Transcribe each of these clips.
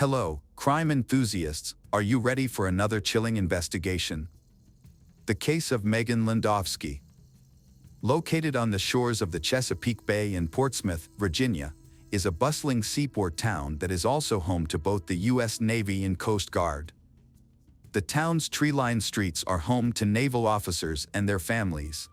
Hello, crime enthusiasts, are you ready for another chilling investigation? The case of Meghan Landowski. Located on the shores of the Chesapeake Bay in Portsmouth, Virginia, is a bustling seaport town that is also home to both the U.S. Navy and Coast Guard. The town's tree-lined streets are home to naval officers and their families.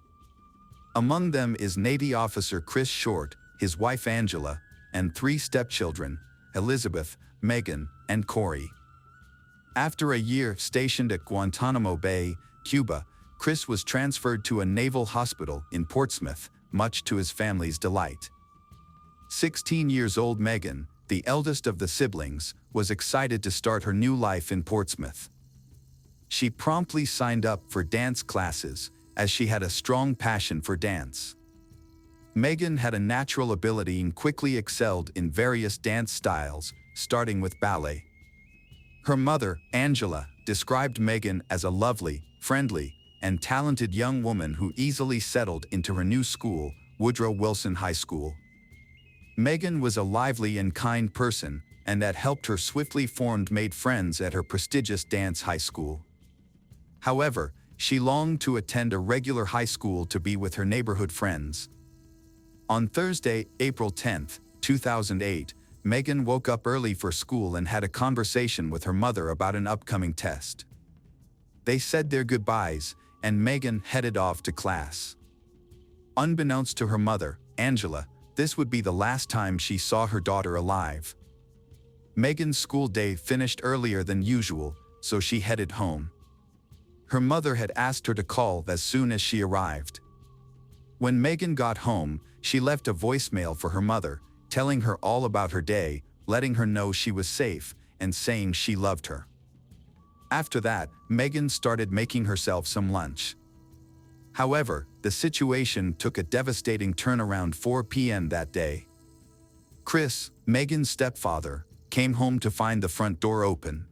Among them is Navy officer Chris Short, his wife Angela, and 3 stepchildren, Elizabeth, Meghan, and Corey. After a year stationed at Guantanamo Bay, Cuba, Chris was transferred to a naval hospital in Portsmouth, much to his family's delight. 16 years old Meghan, the eldest of the siblings, was excited to start her new life in Portsmouth. She promptly signed up for dance classes, as she had a strong passion for dance. Meghan had a natural ability and quickly excelled in various dance styles, starting with ballet. Her mother, Angela, described Meghan as a lovely, friendly, and talented young woman who easily settled into her new school, Woodrow Wilson High School. Meghan was a lively and kind person, and that helped her swiftly made friends at her prestigious dance high school. However, she longed to attend a regular high school to be with her neighborhood friends. On Thursday, April 10, 2008, Meghan woke up early for school and had a conversation with her mother about an upcoming test. They said their goodbyes, and Meghan headed off to class. Unbeknownst to her mother, Angela, this would be the last time she saw her daughter alive. Meghan's school day finished earlier than usual, so she headed home. Her mother had asked her to call as soon as she arrived. When Meghan got home, she left a voicemail for her mother, telling her all about her day, letting her know she was safe, and saying she loved her. After that, Meghan started making herself some lunch. However, the situation took a devastating turn around 4 p.m. that day. Chris, Meghan's stepfather, came home to find the front door open.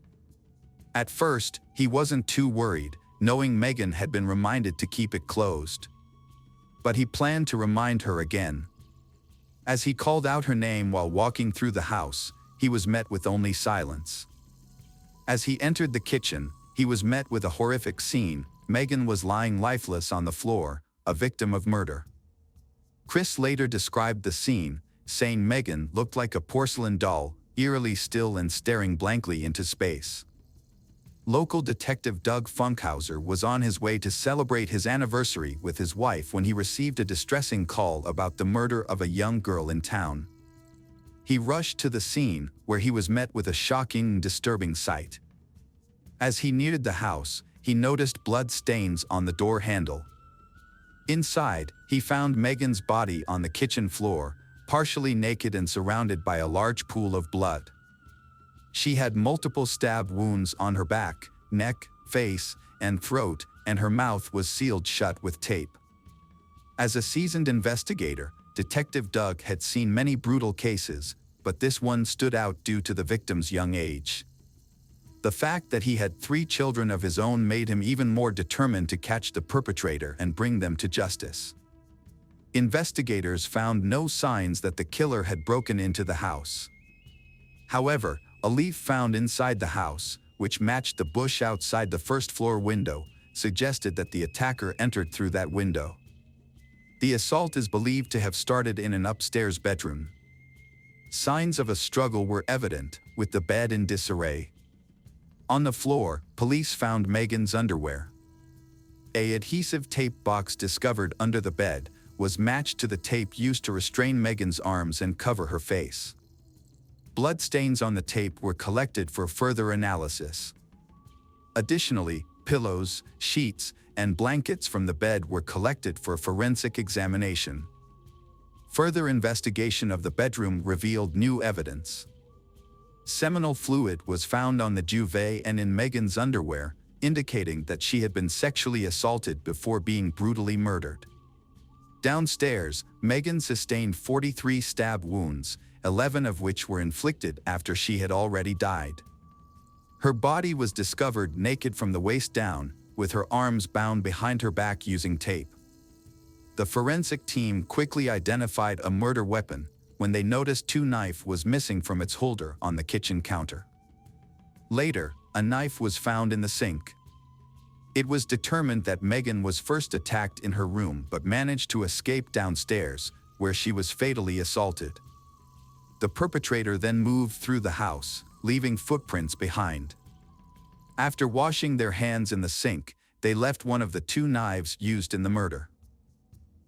At first, he wasn't too worried, knowing Meghan had been reminded to keep it closed. But he planned to remind her again. As he called out her name while walking through the house, he was met with only silence. As he entered the kitchen, he was met with a horrific scene. Meghan was lying lifeless on the floor, a victim of murder. Chris later described the scene, saying Meghan looked like a porcelain doll, eerily still and staring blankly into space. Local detective Doug Funkhauser was on his way to celebrate his anniversary with his wife when he received a distressing call about the murder of a young girl in town. He rushed to the scene, where he was met with a shocking and disturbing sight. As he neared the house, he noticed blood stains on the door handle. Inside, he found Meghan's body on the kitchen floor, partially naked and surrounded by a large pool of blood. She had multiple stab wounds on her back, neck, face, and throat, and her mouth was sealed shut with tape. As a seasoned investigator, Detective Doug had seen many brutal cases, but this one stood out due to the victim's young age. The fact that he had 3 children of his own made him even more determined to catch the perpetrator and bring them to justice. Investigators found no signs that the killer had broken into the house. However, a leaf found inside the house, which matched the bush outside the first-floor window, suggested that the attacker entered through that window. The assault is believed to have started in an upstairs bedroom. Signs of a struggle were evident, with the bed in disarray. On the floor, police found Meghan's underwear. An adhesive tape box discovered under the bed was matched to the tape used to restrain Meghan's arms and cover her face. Blood stains on the tape were collected for further analysis. Additionally, pillows, sheets, and blankets from the bed were collected for forensic examination. Further investigation of the bedroom revealed new evidence. Seminal fluid was found on the duvet and in Meghan's underwear, indicating that she had been sexually assaulted before being brutally murdered. Downstairs, Meghan sustained 43 stab wounds, 11 of which were inflicted after she had already died. Her body was discovered naked from the waist down, with her arms bound behind her back using tape. The forensic team quickly identified a murder weapon when they noticed 2 knife was missing from its holder on the kitchen counter. Later, a knife was found in the sink. It was determined that Meghan was first attacked in her room but managed to escape downstairs, where she was fatally assaulted. The perpetrator then moved through the house, leaving footprints behind. After washing their hands in the sink, they left one of the 2 knives used in the murder.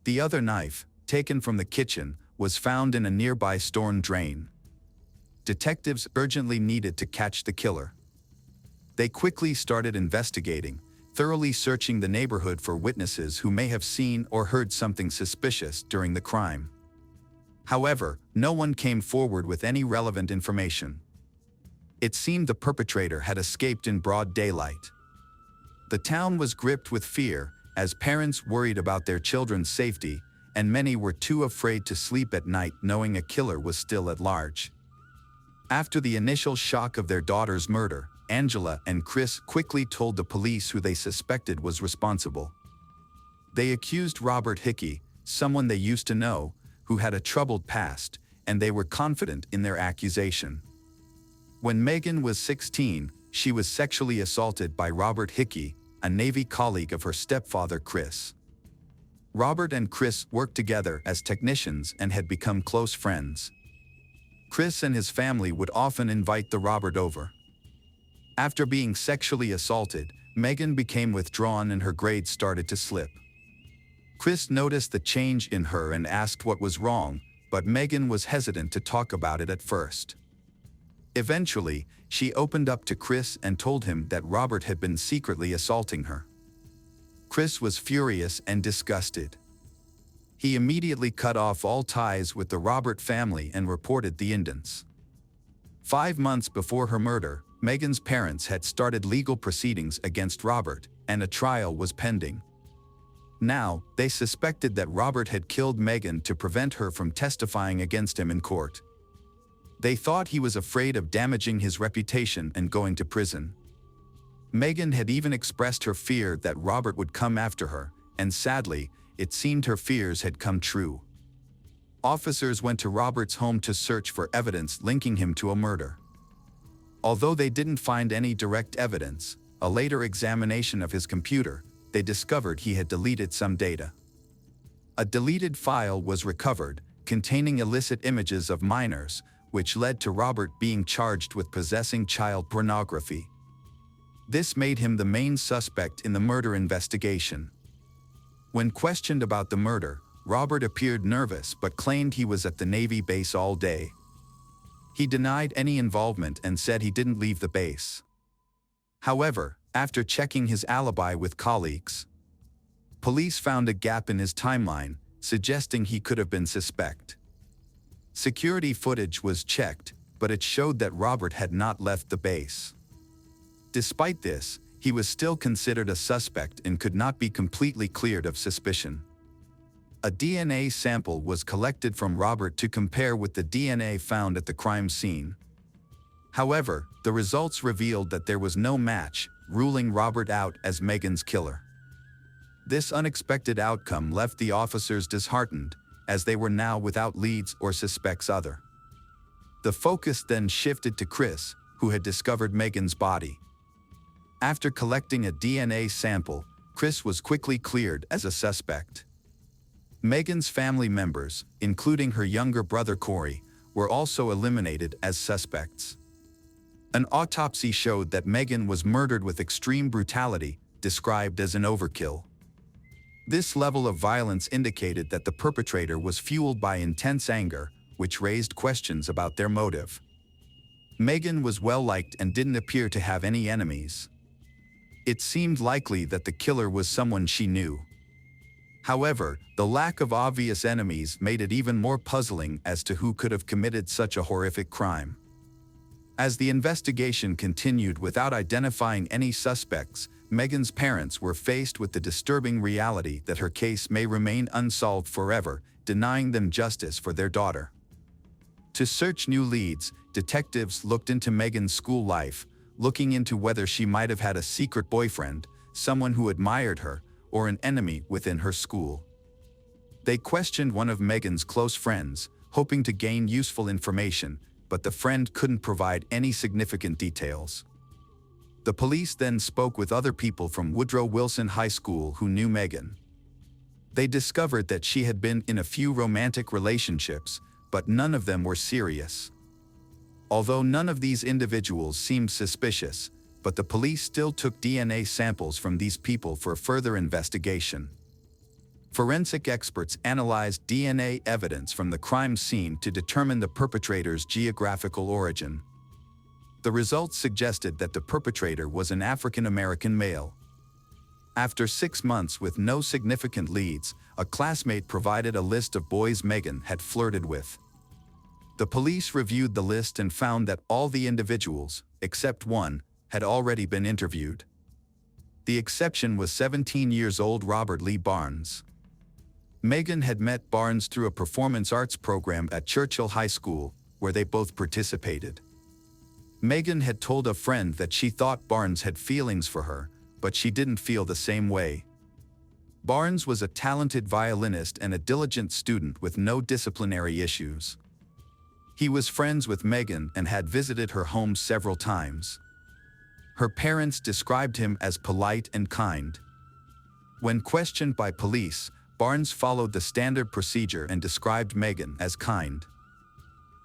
The other knife, taken from the kitchen, was found in a nearby storm drain. Detectives urgently needed to catch the killer. They quickly started investigating, thoroughly searching the neighborhood for witnesses who may have seen or heard something suspicious during the crime. However, no one came forward with any relevant information. It seemed the perpetrator had escaped in broad daylight. The town was gripped with fear, as parents worried about their children's safety, and many were too afraid to sleep at night knowing a killer was still at large. After the initial shock of their daughter's murder, Angela and Chris quickly told the police who they suspected was responsible. They accused Robert Hickey, someone they used to know, who had a troubled past, and they were confident in their accusation. When Meghan was 16, she was sexually assaulted by Robert Hickey, a Navy colleague of her stepfather Chris. Robert and Chris worked together as technicians and had become close friends. Chris and his family would often invite the Robert over. After being sexually assaulted, Meghan became withdrawn and her grades started to slip. Chris noticed the change in her and asked what was wrong, but Meghan was hesitant to talk about it at first. Eventually, she opened up to Chris and told him that Robert had been secretly assaulting her. Chris was furious and disgusted. He immediately cut off all ties with the Robert family and reported the incidents. 5 months before her murder, Meghan's parents had started legal proceedings against Robert, and a trial was pending. Now, they suspected that Robert had killed Meghan to prevent her from testifying against him in court. They thought he was afraid of damaging his reputation and going to prison. Meghan had even expressed her fear that Robert would come after her, and sadly, it seemed her fears had come true. Officers went to Robert's home to search for evidence linking him to a murder. Although they didn't find any direct evidence, a later examination of his computer, they discovered he had deleted some data. A deleted file was recovered, containing illicit images of minors, which led to Robert being charged with possessing child pornography. This made him the main suspect in the murder investigation. When questioned about the murder, Robert appeared nervous but claimed he was at the Navy base all day. He denied any involvement and said he didn't leave the base. However, after checking his alibi with colleagues, police found a gap in his timeline, suggesting he could have been suspect. Security footage was checked, but it showed that Robert had not left the base. Despite this, he was still considered a suspect and could not be completely cleared of suspicion. A DNA sample was collected from Robert to compare with the DNA found at the crime scene. However, the results revealed that there was no match, ruling Robert out as Meghan's killer. This unexpected outcome left the officers disheartened, as they were now without leads or suspects other. The focus then shifted to Chris, who had discovered Meghan's body. After collecting a DNA sample, Chris was quickly cleared as a suspect. Meghan's family members, including her younger brother Corey, were also eliminated as suspects. An autopsy showed that Meghan was murdered with extreme brutality, described as an overkill. This level of violence indicated that the perpetrator was fueled by intense anger, which raised questions about their motive. Meghan was well-liked and didn't appear to have any enemies. It seemed likely that the killer was someone she knew. However, the lack of obvious enemies made it even more puzzling as to who could have committed such a horrific crime. As the investigation continued without identifying any suspects, Meghan's parents were faced with the disturbing reality that her case may remain unsolved forever, denying them justice for their daughter. To search new leads, detectives looked into Meghan's school life, looking into whether she might have had a secret boyfriend, someone who admired her, or an enemy within her school. They questioned one of Meghan's close friends, hoping to gain useful information, but the friend couldn't provide any significant details. The police then spoke with other people from Woodrow Wilson High School who knew Meghan. They discovered that she had been in a few romantic relationships, but none of them were serious. Although none of these individuals seemed suspicious, but the police still took DNA samples from these people for further investigation. Forensic experts analyzed DNA evidence from the crime scene to determine the perpetrator's geographical origin. The results suggested that the perpetrator was an African-American male. After 6 months with no significant leads, a classmate provided a list of boys Meghan had flirted with. The police reviewed the list and found that all the individuals, except one, had already been interviewed. The exception was 17-year-old Robert Lee Barnes. Meghan had met Barnes through a performance arts program at Churchill High School, where they both participated. Meghan had told a friend that she thought Barnes had feelings for her, but she didn't feel the same way. Barnes was a talented violinist and a diligent student with no disciplinary issues. He was friends with Meghan and had visited her home several times. Her parents described him as polite and kind. When questioned by police, Barnes followed the standard procedure and described Meghan as kind.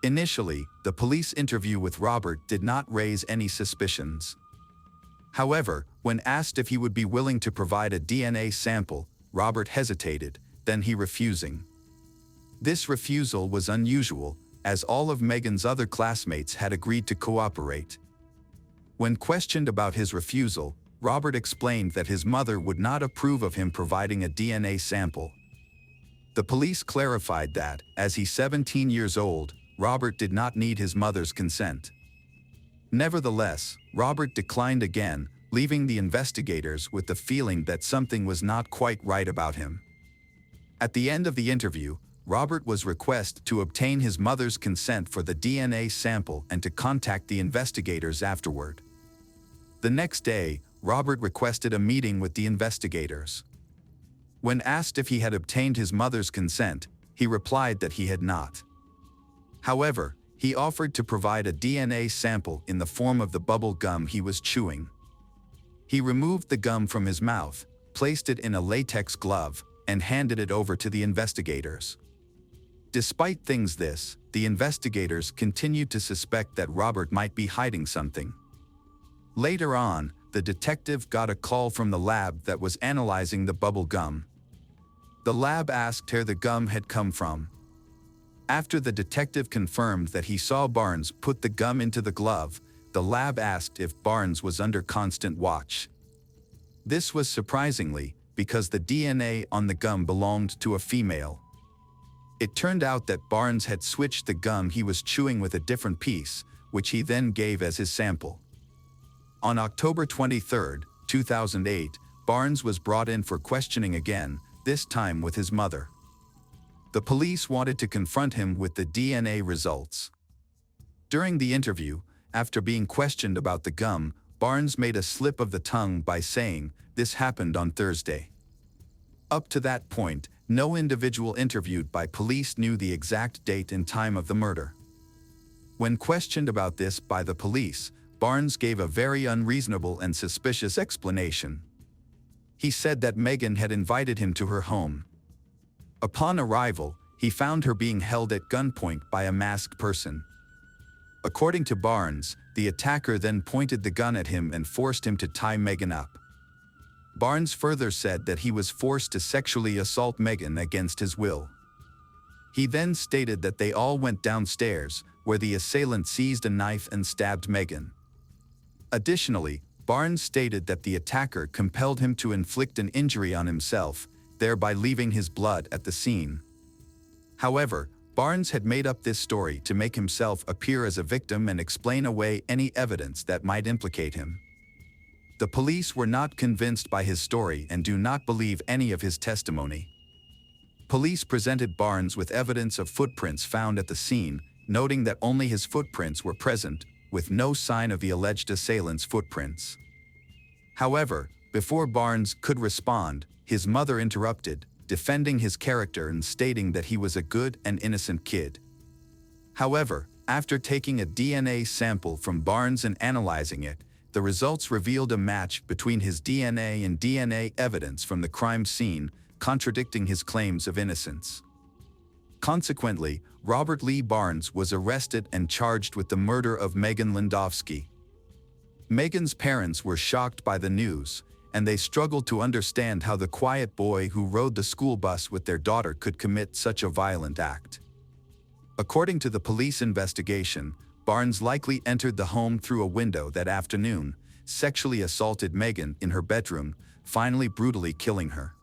Initially, the police interview with Robert did not raise any suspicions. However, when asked if he would be willing to provide a DNA sample, Robert hesitated, then he refusing. This refusal was unusual, as all of Meghan's other classmates had agreed to cooperate. When questioned about his refusal, Robert explained that his mother would not approve of him providing a DNA sample. The police clarified that, as he's 17 years old, Robert did not need his mother's consent. Nevertheless, Robert declined again, leaving the investigators with the feeling that something was not quite right about him. At the end of the interview, Robert was requested to obtain his mother's consent for the DNA sample and to contact the investigators afterward. The next day, Robert requested a meeting with the investigators. When asked if he had obtained his mother's consent, he replied that he had not. However, he offered to provide a DNA sample in the form of the bubble gum he was chewing. He removed the gum from his mouth, placed it in a latex glove, and handed it over to the investigators. Despite this, the investigators continued to suspect that Robert might be hiding something. Later on, the detective got a call from the lab that was analyzing the bubble gum. The lab asked where the gum had come from. After the detective confirmed that he saw Barnes put the gum into the glove, the lab asked if Barnes was under constant watch. This was surprisingly, because the DNA on the gum belonged to a female. It turned out that Barnes had switched the gum he was chewing with a different piece, which he then gave as his sample. On October 23, 2008, Barnes was brought in for questioning again, this time with his mother. The police wanted to confront him with the DNA results. During the interview, after being questioned about the gum, Barnes made a slip of the tongue by saying, "This happened on Thursday." Up to that point, no individual interviewed by police knew the exact date and time of the murder. When questioned about this by the police, Barnes gave a very unreasonable and suspicious explanation. He said that Meghan had invited him to her home. Upon arrival, he found her being held at gunpoint by a masked person. According to Barnes, the attacker then pointed the gun at him and forced him to tie Meghan up. Barnes further said that he was forced to sexually assault Meghan against his will. He then stated that they all went downstairs, where the assailant seized a knife and stabbed Meghan. Additionally, Barnes stated that the attacker compelled him to inflict an injury on himself, thereby leaving his blood at the scene. However, Barnes had made up this story to make himself appear as a victim and explain away any evidence that might implicate him. The police were not convinced by his story and do not believe any of his testimony. Police presented Barnes with evidence of footprints found at the scene, noting that only his footprints were present, with no sign of the alleged assailant's footprints. However, before Barnes could respond, his mother interrupted, defending his character and stating that he was a good and innocent kid. However, after taking a DNA sample from Barnes and analyzing it, the results revealed a match between his DNA and DNA evidence from the crime scene, contradicting his claims of innocence. Consequently, Robert Lee Barnes was arrested and charged with the murder of Meghan Landowski. Meghan's parents were shocked by the news, and they struggled to understand how the quiet boy who rode the school bus with their daughter could commit such a violent act. According to the police investigation, Barnes likely entered the home through a window that afternoon, sexually assaulted Meghan in her bedroom, finally brutally killing her.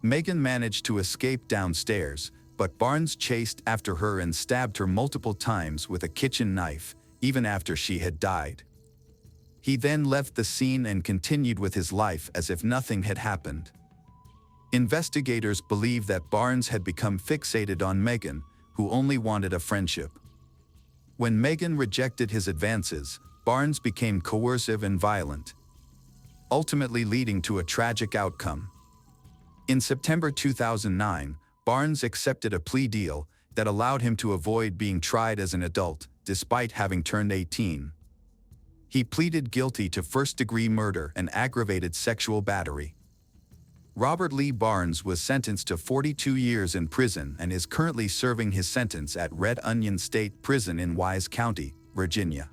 Meghan managed to escape downstairs, but Barnes chased after her and stabbed her multiple times with a kitchen knife, even after she had died. He then left the scene and continued with his life as if nothing had happened. Investigators believe that Barnes had become fixated on Meghan, who only wanted a friendship. When Meghan rejected his advances, Barnes became coercive and violent, ultimately leading to a tragic outcome. In September 2009, Barnes accepted a plea deal that allowed him to avoid being tried as an adult, despite having turned 18. He pleaded guilty to first-degree murder and aggravated sexual battery. Robert Lee Barnes was sentenced to 42 years in prison and is currently serving his sentence at Red Onion State Prison in Wise County, Virginia.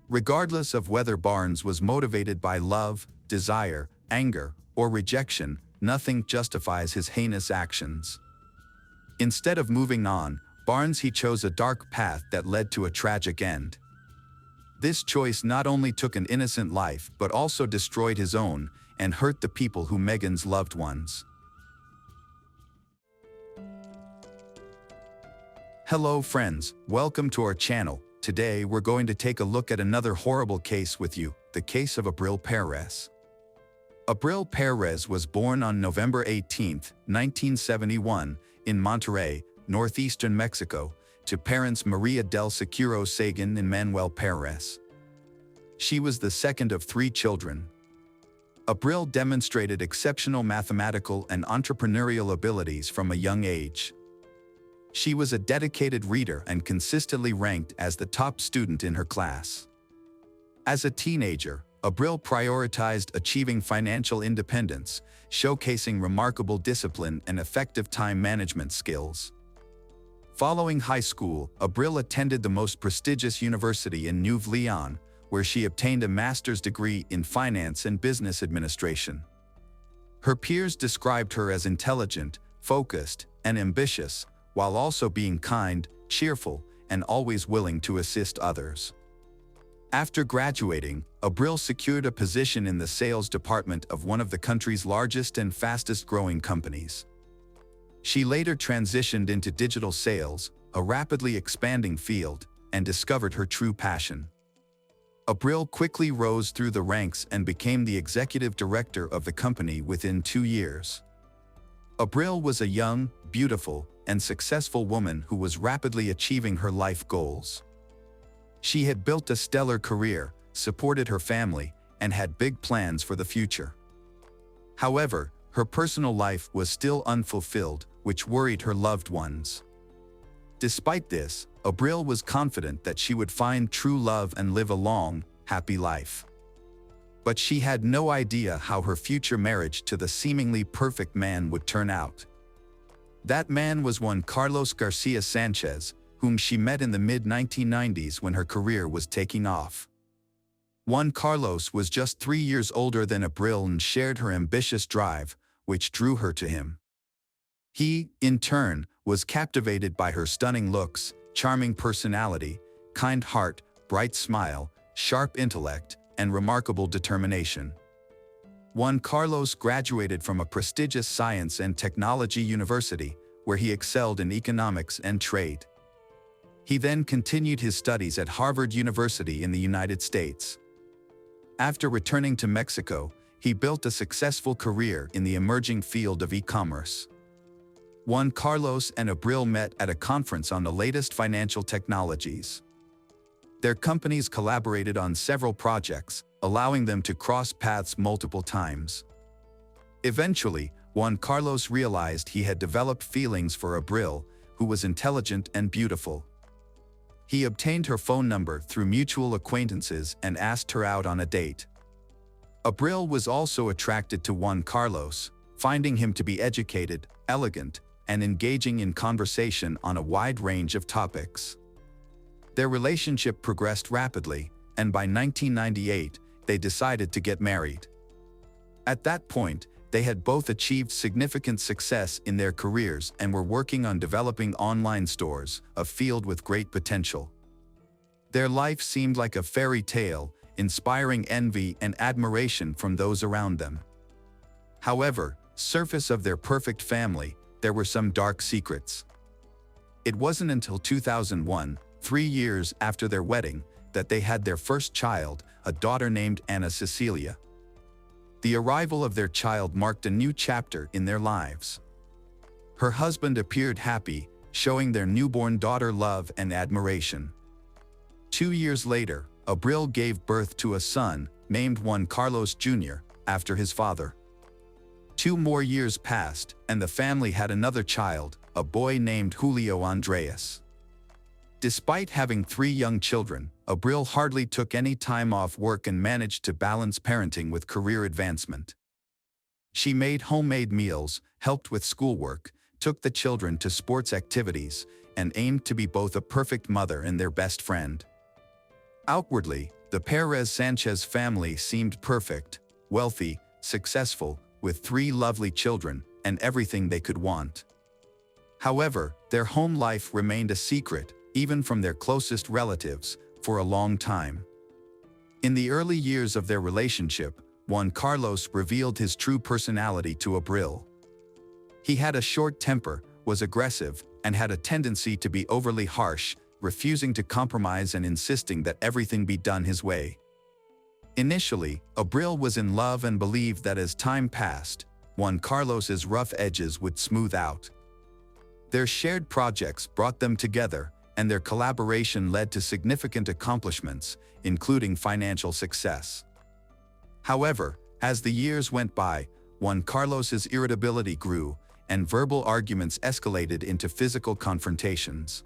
Regardless of whether Barnes was motivated by love, desire, anger, or rejection, nothing justifies his heinous actions. Instead of moving on, Barnes chose a dark path that led to a tragic end. This choice not only took an innocent life but also destroyed his own and hurt the people who Meghan's loved ones. Hello friends, welcome to our channel. Today we're going to take a look at another horrible case with you, the case of Abril Perez. Abril Perez was born on November 18, 1971, in Monterrey, northeastern Mexico, to parents Maria del Seguro Sagan and Manuel Perez. She was the second of 3 children. Abril demonstrated exceptional mathematical and entrepreneurial abilities from a young age. She was a dedicated reader and consistently ranked as the top student in her class. As a teenager, Abril prioritized achieving financial independence, showcasing remarkable discipline and effective time management skills. Following high school, Abril attended the most prestigious university in New Leon, where she obtained a master's degree in finance and business administration. Her peers described her as intelligent, focused, and ambitious, while also being kind, cheerful, and always willing to assist others. After graduating, Abril secured a position in the sales department of one of the country's largest and fastest-growing companies. She later transitioned into digital sales, a rapidly expanding field, and discovered her true passion. Abril quickly rose through the ranks and became the executive director of the company within 2 years. Abril was a young, beautiful, and successful woman who was rapidly achieving her life goals. She had built a stellar career, supported her family, and had big plans for the future. However, her personal life was still unfulfilled, which worried her loved ones. Despite this, Abril was confident that she would find true love and live a long, happy life. But she had no idea how her future marriage to the seemingly perfect man would turn out. That man was one Carlos Garcia Sanchez, whom she met in the mid-1990s when her career was taking off. Juan Carlos was just 3 years older than Abril and shared her ambitious drive, which drew her to him. He, in turn, was captivated by her stunning looks, charming personality, kind heart, bright smile, sharp intellect, and remarkable determination. Juan Carlos graduated from a prestigious science and technology university, where he excelled in economics and trade. He then continued his studies at Harvard University in the United States. After returning to Mexico, he built a successful career in the emerging field of e-commerce. Juan Carlos and Abril met at a conference on the latest financial technologies. Their companies collaborated on several projects, allowing them to cross paths multiple times. Eventually, Juan Carlos realized he had developed feelings for Abril, who was intelligent and beautiful. He obtained her phone number through mutual acquaintances and asked her out on a date. Abril was also attracted to Juan Carlos, finding him to be educated, elegant, and engaging in conversation on a wide range of topics. Their relationship progressed rapidly, and by 1998, they decided to get married. At that point, they had both achieved significant success in their careers and were working on developing online stores, a field with great potential. Their life seemed like a fairy tale, inspiring envy and admiration from those around them. However, surface of their perfect family, there were some dark secrets. It wasn't until 2001, 3 years after their wedding, that they had their first child, a daughter named Anna Cecilia. The arrival of their child marked a new chapter in their lives. Her husband appeared happy, showing their newborn daughter love and admiration. 2 years later, Abril gave birth to a son, named Juan Carlos Jr., after his father. 2 more years passed, and the family had another child, a boy named Julio Andres. Despite having 3 young children, Abril hardly took any time off work and managed to balance parenting with career advancement. She made homemade meals, helped with schoolwork, took the children to sports activities, and aimed to be both a perfect mother and their best friend. Outwardly, the Perez-Sanchez family seemed perfect, wealthy, successful, with 3 lovely children, and everything they could want. However, their home life remained a secret, even from their closest relatives, for a long time. In the early years of their relationship, Juan Carlos revealed his true personality to Abril. He had a short temper, was aggressive, and had a tendency to be overly harsh, refusing to compromise and insisting that everything be done his way. Initially, Abril was in love and believed that as time passed, Juan Carlos's rough edges would smooth out. Their shared projects brought them together, and their collaboration led to significant accomplishments, including financial success. However, as the years went by, Juan Carlos's irritability grew, and verbal arguments escalated into physical confrontations.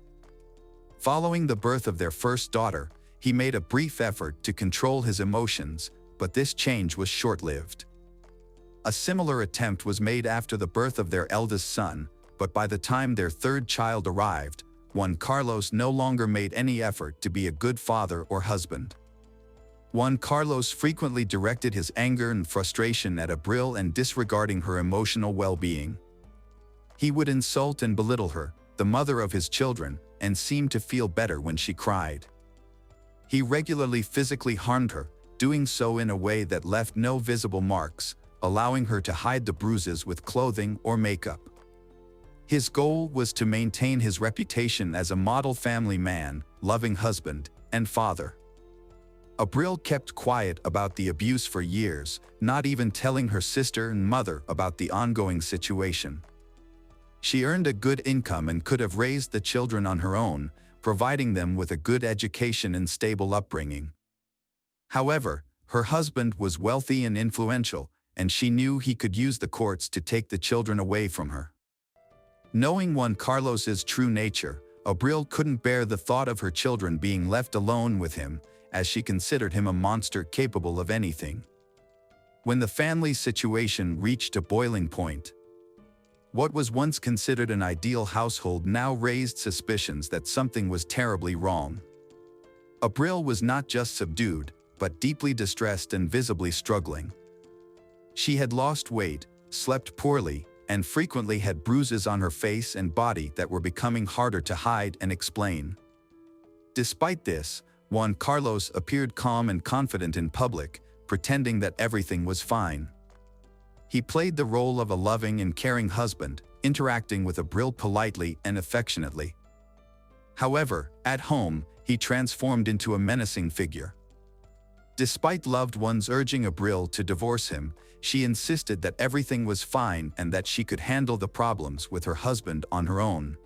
Following the birth of their first daughter, he made a brief effort to control his emotions, but this change was short-lived. A similar attempt was made after the birth of their eldest son, but by the time their 3rd child arrived, Juan Carlos no longer made any effort to be a good father or husband. Juan Carlos frequently directed his anger and frustration at Abril and disregarding her emotional well-being. He would insult and belittle her, the mother of his children, and seemed to feel better when she cried. He regularly physically harmed her, doing so in a way that left no visible marks, allowing her to hide the bruises with clothing or makeup. His goal was to maintain his reputation as a model family man, loving husband, and father. Abril kept quiet about the abuse for years, not even telling her sister and mother about the ongoing situation. She earned a good income and could have raised the children on her own, providing them with a good education and stable upbringing. However, her husband was wealthy and influential, and she knew he could use the courts to take the children away from her. Knowing Juan Carlos's true nature, Abril couldn't bear the thought of her children being left alone with him, as she considered him a monster capable of anything. When the family's situation reached a boiling point, what was once considered an ideal household now raised suspicions that something was terribly wrong. Abril was not just subdued, but deeply distressed and visibly struggling. She had lost weight, slept poorly, and frequently had bruises on her face and body that were becoming harder to hide and explain. Despite this, Juan Carlos appeared calm and confident in public, pretending that everything was fine. He played the role of a loving and caring husband, interacting with Abril politely and affectionately. However, at home, he transformed into a menacing figure. Despite loved ones urging Abril to divorce him, she insisted that everything was fine and that she could handle the problems with her husband on her own.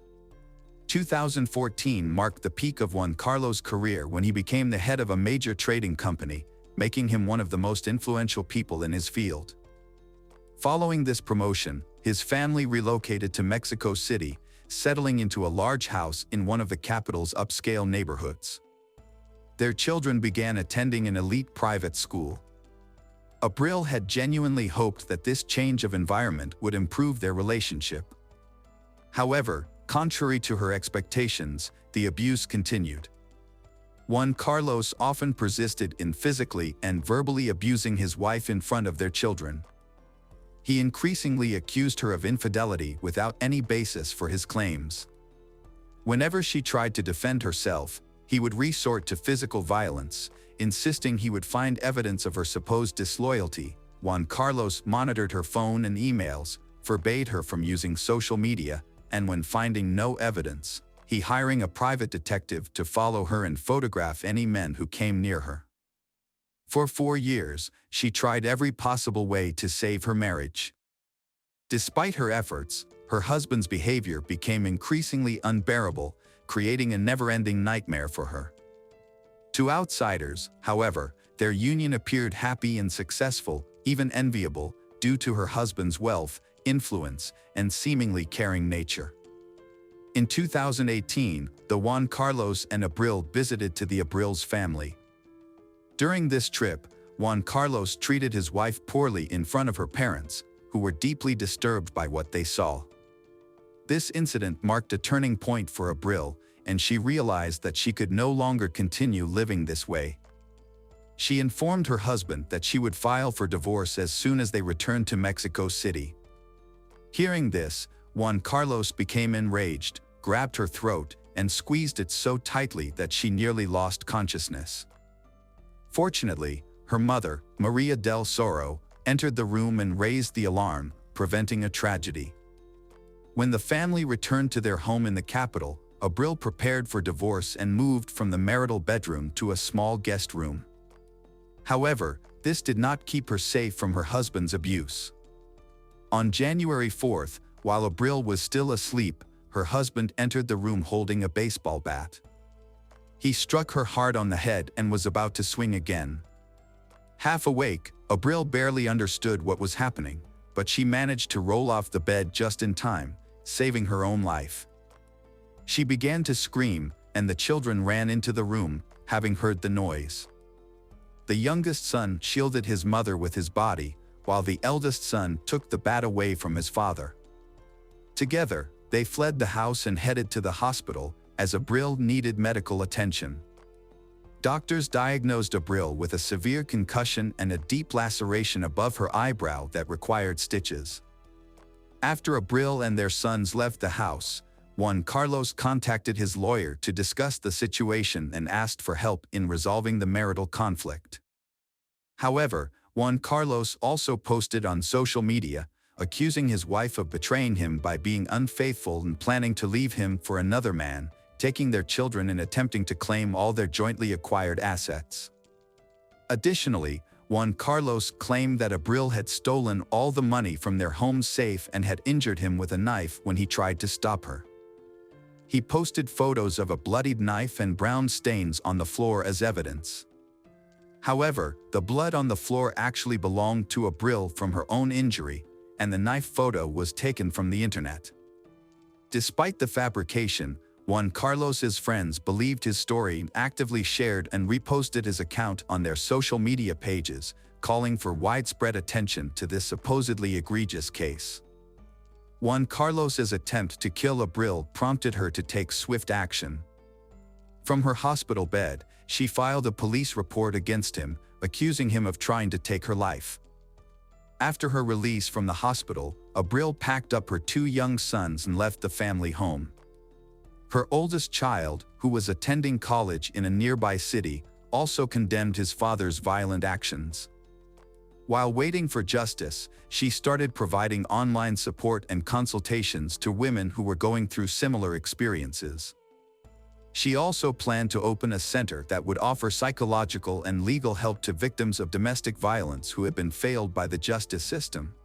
2014 marked the peak of Juan Carlos' career when he became the head of a major trading company, making him one of the most influential people in his field. Following this promotion, his family relocated to Mexico City, settling into a large house in one of the capital's upscale neighborhoods. Their children began attending an elite private school. Abril had genuinely hoped that this change of environment would improve their relationship. However, contrary to her expectations, the abuse continued. Juan Carlos often persisted in physically and verbally abusing his wife in front of their children. He increasingly accused her of infidelity without any basis for his claims. Whenever she tried to defend herself, he would resort to physical violence, insisting he would find evidence of her supposed disloyalty. Juan Carlos monitored her phone and emails, forbade her from using social media, and when finding no evidence, he hired a private detective to follow her and photograph any men who came near her. For 4 years, she tried every possible way to save her marriage. Despite her efforts, her husband's behavior became increasingly unbearable, creating a never-ending nightmare for her. To outsiders, however, their union appeared happy and successful, even enviable, due to her husband's wealth, influence, and seemingly caring nature. In 2018, the Juan Carlos and Abril visited to the Abril's family. During this trip, Juan Carlos treated his wife poorly in front of her parents, who were deeply disturbed by what they saw. This incident marked a turning point for Abril, and she realized that she could no longer continue living this way. She informed her husband that she would file for divorce as soon as they returned to Mexico City. Hearing this, Juan Carlos became enraged, grabbed her throat, and squeezed it so tightly that she nearly lost consciousness. Fortunately, her mother, Maria del Soro, entered the room and raised the alarm, preventing a tragedy. When the family returned to their home in the capital, Abril prepared for divorce and moved from the marital bedroom to a small guest room. However, this did not keep her safe from her husband's abuse. On January 4th, while Abril was still asleep, her husband entered the room holding a baseball bat. He struck her hard on the head and was about to swing again. Half awake, Abril barely understood what was happening, but she managed to roll off the bed just in time, saving her own life. She began to scream, and the children ran into the room, having heard the noise. The youngest son shielded his mother with his body, while the eldest son took the bat away from his father. Together, they fled the house and headed to the hospital, as Abril needed medical attention. Doctors diagnosed Abril with a severe concussion and a deep laceration above her eyebrow that required stitches. After Abril and their sons left the house, Juan Carlos contacted his lawyer to discuss the situation and asked for help in resolving the marital conflict. However, Juan Carlos also posted on social media, accusing his wife of betraying him by being unfaithful and planning to leave him for another man, taking their children and attempting to claim all their jointly acquired assets. Additionally, Juan Carlos claimed that Abril had stolen all the money from their home safe and had injured him with a knife when he tried to stop her. He posted photos of a bloodied knife and brown stains on the floor as evidence. However, the blood on the floor actually belonged to Abril from her own injury, and the knife photo was taken from the internet. Despite the fabrication, Juan Carlos's friends believed his story and actively shared and reposted his account on their social media pages, calling for widespread attention to this supposedly egregious case. Juan Carlos's attempt to kill Abril prompted her to take swift action. From her hospital bed, she filed a police report against him, accusing him of trying to take her life. After her release from the hospital, Abril packed up her 2 young sons and left the family home. Her oldest child, who was attending college in a nearby city, also condemned his father's violent actions. While waiting for justice, she started providing online support and consultations to women who were going through similar experiences. She also planned to open a center that would offer psychological and legal help to victims of domestic violence who had been failed by the justice system.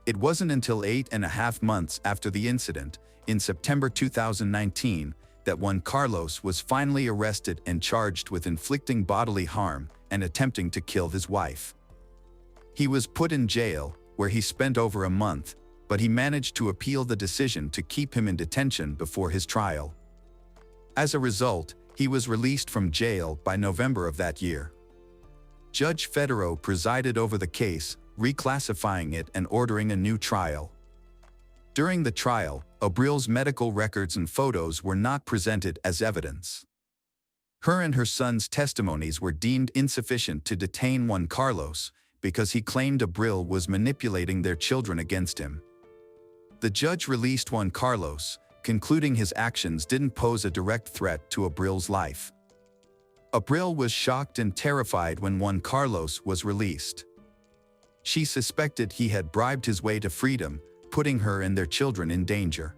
It wasn't until 8.5 months after the incident, in September 2019, that Juan Carlos was finally arrested and charged with inflicting bodily harm and attempting to kill his wife. He was put in jail, where he spent over a month, but he managed to appeal the decision to keep him in detention before his trial. As a result, he was released from jail by November of that year. Judge Federer presided over the case, reclassifying it and ordering a new trial. During the trial, Abril's medical records and photos were not presented as evidence. Her and her son's testimonies were deemed insufficient to detain Juan Carlos because he claimed Abril was manipulating their children against him. The judge released Juan Carlos, concluding his actions didn't pose a direct threat to Abril's life. Abril was shocked and terrified when Juan Carlos was released. She suspected he had bribed his way to freedom, putting her and their children in danger.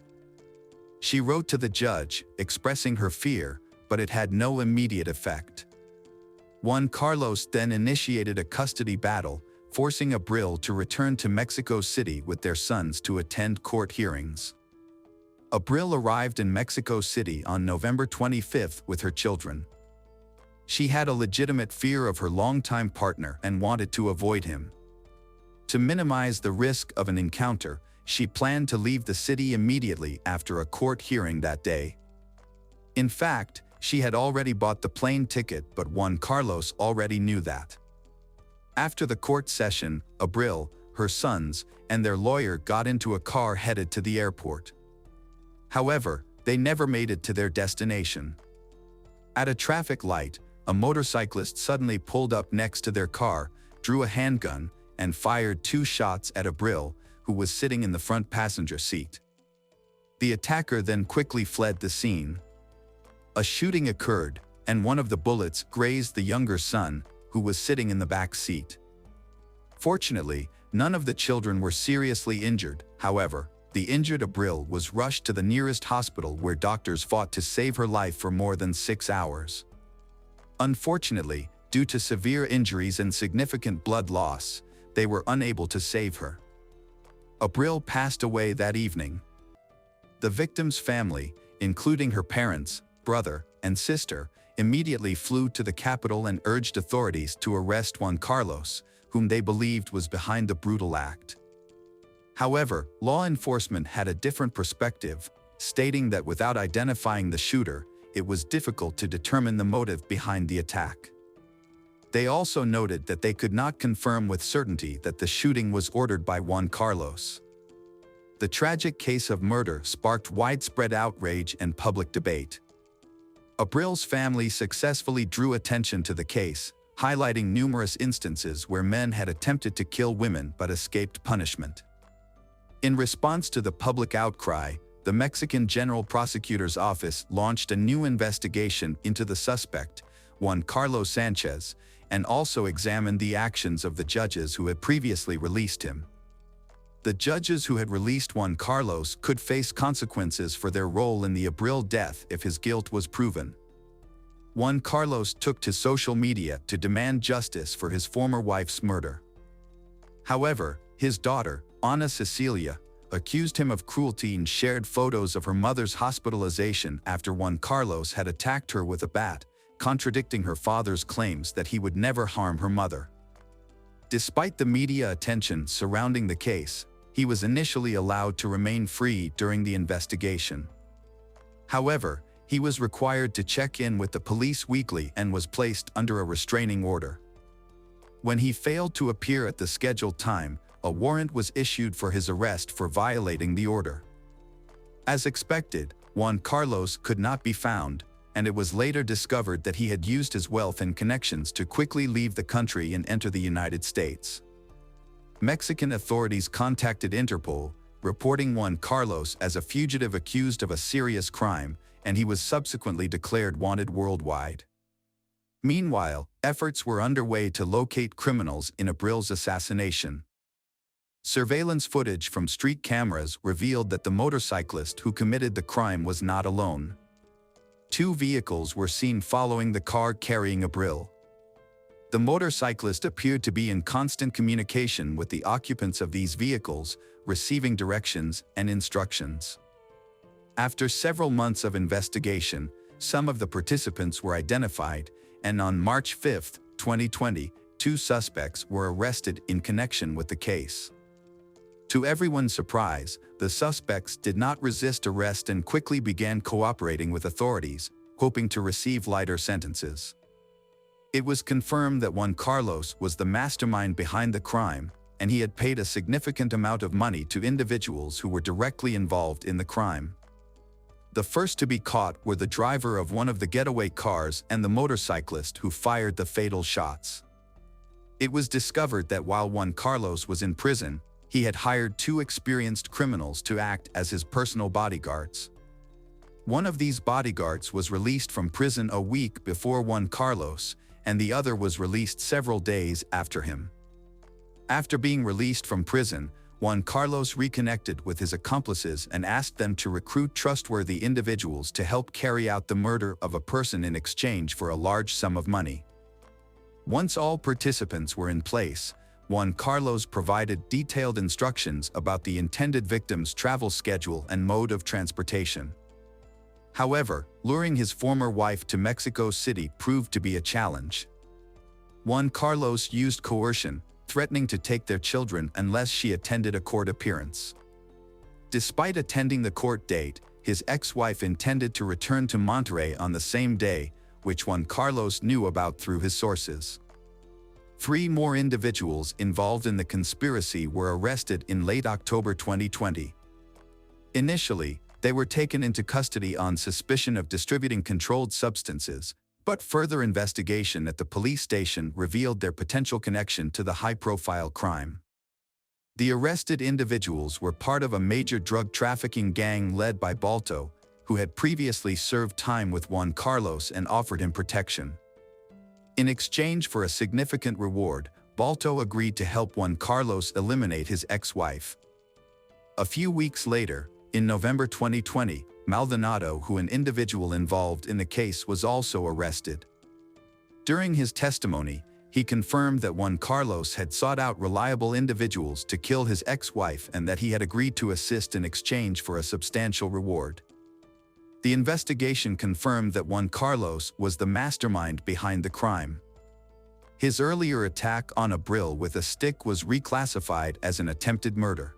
She wrote to the judge, expressing her fear, but it had no immediate effect. Juan Carlos then initiated a custody battle, forcing Abril to return to Mexico City with their sons to attend court hearings. Abril arrived in Mexico City on November 25 with her children. She had a legitimate fear of her longtime partner and wanted to avoid him. To minimize the risk of an encounter, she planned to leave the city immediately after a court hearing that day. In fact, she had already bought the plane ticket, but Juan Carlos already knew that. After the court session, Abril, her sons, and their lawyer got into a car headed to the airport. However, they never made it to their destination. At a traffic light, a motorcyclist suddenly pulled up next to their car, drew a handgun, and fired 2 shots at Abril, who was sitting in the front passenger seat. The attacker then quickly fled the scene. A shooting occurred, and one of the bullets grazed the younger son, who was sitting in the back seat. Fortunately, none of the children were seriously injured. However, the injured Abril was rushed to the nearest hospital where doctors fought to save her life for more than 6 hours. Unfortunately, due to severe injuries and significant blood loss, they were unable to save her. Abril passed away that evening. The victim's family, including her parents, brother, and sister, immediately flew to the capital and urged authorities to arrest Juan Carlos, whom they believed was behind the brutal act. However, law enforcement had a different perspective, stating that without identifying the shooter, it was difficult to determine the motive behind the attack. They also noted that they could not confirm with certainty that the shooting was ordered by Juan Carlos. The tragic case of murder sparked widespread outrage and public debate. Abril's family successfully drew attention to the case, highlighting numerous instances where men had attempted to kill women but escaped punishment. In response to the public outcry, the Mexican General Prosecutor's Office launched a new investigation into the suspect, Juan Carlos Sanchez, and also examined the actions of the judges who had previously released him. The judges who had released Juan Carlos could face consequences for their role in the Abril death if his guilt was proven. Juan Carlos took to social media to demand justice for his former wife's murder. However, his daughter, Ana Cecilia, accused him of cruelty and shared photos of her mother's hospitalization after Juan Carlos had attacked her with a bat, contradicting her father's claims that he would never harm her mother. Despite the media attention surrounding the case, he was initially allowed to remain free during the investigation. However, he was required to check in with the police weekly and was placed under a restraining order. When he failed to appear at the scheduled time, a warrant was issued for his arrest for violating the order. As expected, Juan Carlos could not be found, and it was later discovered that he had used his wealth and connections to quickly leave the country and enter the United States. Mexican authorities contacted Interpol, reporting Juan Carlos as a fugitive accused of a serious crime, and he was subsequently declared wanted worldwide. Meanwhile, efforts were underway to locate criminals in Abril's assassination. Surveillance footage from street cameras revealed that the motorcyclist who committed the crime was not alone. 2 vehicles were seen following the car carrying Abril. The motorcyclist appeared to be in constant communication with the occupants of these vehicles, receiving directions and instructions. After several months of investigation, some of the participants were identified, and on March 5, 2020, 2 suspects were arrested in connection with the case. To everyone's surprise, the suspects did not resist arrest and quickly began cooperating with authorities, hoping to receive lighter sentences. It was confirmed that Juan Carlos was the mastermind behind the crime, and he had paid a significant amount of money to individuals who were directly involved in the crime. The first to be caught were the driver of one of the getaway cars and the motorcyclist who fired the fatal shots. It was discovered that while Juan Carlos was in prison, he had hired 2 experienced criminals to act as his personal bodyguards. One of these bodyguards was released from prison a week before Juan Carlos, and the other was released several days after him. After being released from prison, Juan Carlos reconnected with his accomplices and asked them to recruit trustworthy individuals to help carry out the murder of a person in exchange for a large sum of money. Once all participants were in place, Juan Carlos provided detailed instructions about the intended victim's travel schedule and mode of transportation. However, luring his former wife to Mexico City proved to be a challenge. Juan Carlos used coercion, threatening to take their children unless she attended a court appearance. Despite attending the court date, his ex-wife intended to return to Monterrey on the same day, which Juan Carlos knew about through his sources. 3 more individuals involved in the conspiracy were arrested in late October 2020. Initially, they were taken into custody on suspicion of distributing controlled substances, but further investigation at the police station revealed their potential connection to the high-profile crime. The arrested individuals were part of a major drug trafficking gang led by Balto, who had previously served time with Juan Carlos and offered him protection. In exchange for a significant reward, Balto agreed to help Juan Carlos eliminate his ex-wife. A few weeks later, in November 2020, Maldonado, who an individual involved in the case, was also arrested. During his testimony, he confirmed that Juan Carlos had sought out reliable individuals to kill his ex-wife and that he had agreed to assist in exchange for a substantial reward. The investigation confirmed that Juan Carlos was the mastermind behind the crime. His earlier attack on Abril with a stick was reclassified as an attempted murder.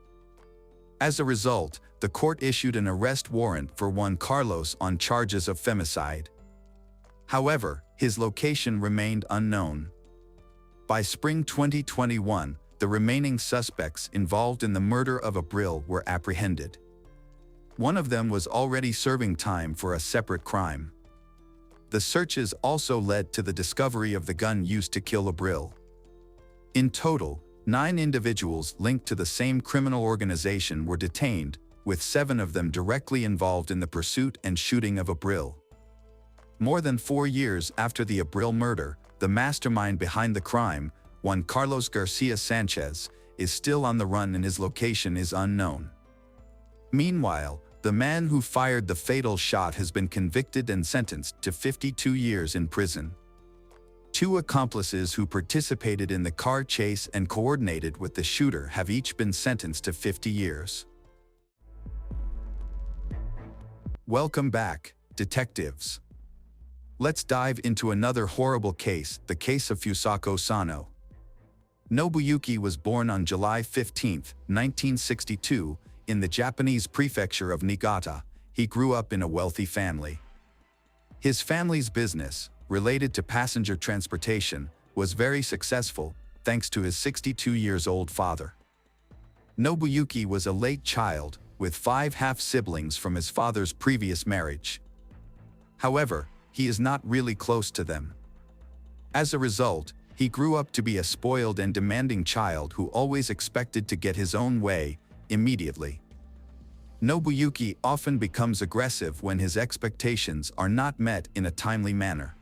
As a result, the court issued an arrest warrant for Juan Carlos on charges of femicide. However, his location remained unknown. By spring 2021, the remaining suspects involved in the murder of Abril were apprehended. One of them was already serving time for a separate crime. The searches also led to the discovery of the gun used to kill Abril. In total, 9 individuals linked to the same criminal organization were detained, with 7 of them directly involved in the pursuit and shooting of Abril. More than 4 years after the Abril murder, the mastermind behind the crime, Juan Carlos Garcia Sanchez, is still on the run and his location is unknown. Meanwhile, the man who fired the fatal shot has been convicted and sentenced to 52 years in prison. 2 accomplices who participated in the car chase and coordinated with the shooter have each been sentenced to 50 years. Welcome back, detectives. Let's dive into another horrible case, the case of Fusako Sano. Nobuyuki was born on July 15, 1962, in the Japanese prefecture of Niigata. He grew up in a wealthy family. His family's business, related to passenger transportation, was very successful, thanks to his 62-year-old father. Nobuyuki was a late child, with 5 half-siblings from his father's previous marriage. However, he is not really close to them. As a result, he grew up to be a spoiled and demanding child who always expected to get his own way, immediately. Nobuyuki often becomes aggressive when his expectations are not met in a timely manner.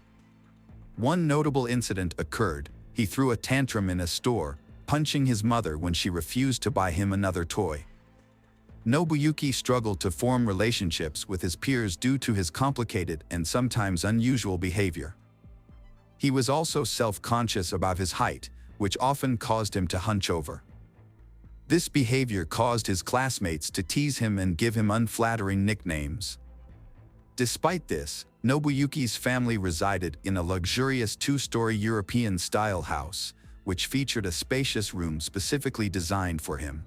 One notable incident occurred. He threw a tantrum in a store, punching his mother when she refused to buy him another toy. Nobuyuki struggled to form relationships with his peers due to his complicated and sometimes unusual behavior. He was also self-conscious about his height, which often caused him to hunch over. This behavior caused his classmates to tease him and give him unflattering nicknames. Despite this, Nobuyuki's family resided in a luxurious 2-story European-style house, which featured a spacious room specifically designed for him.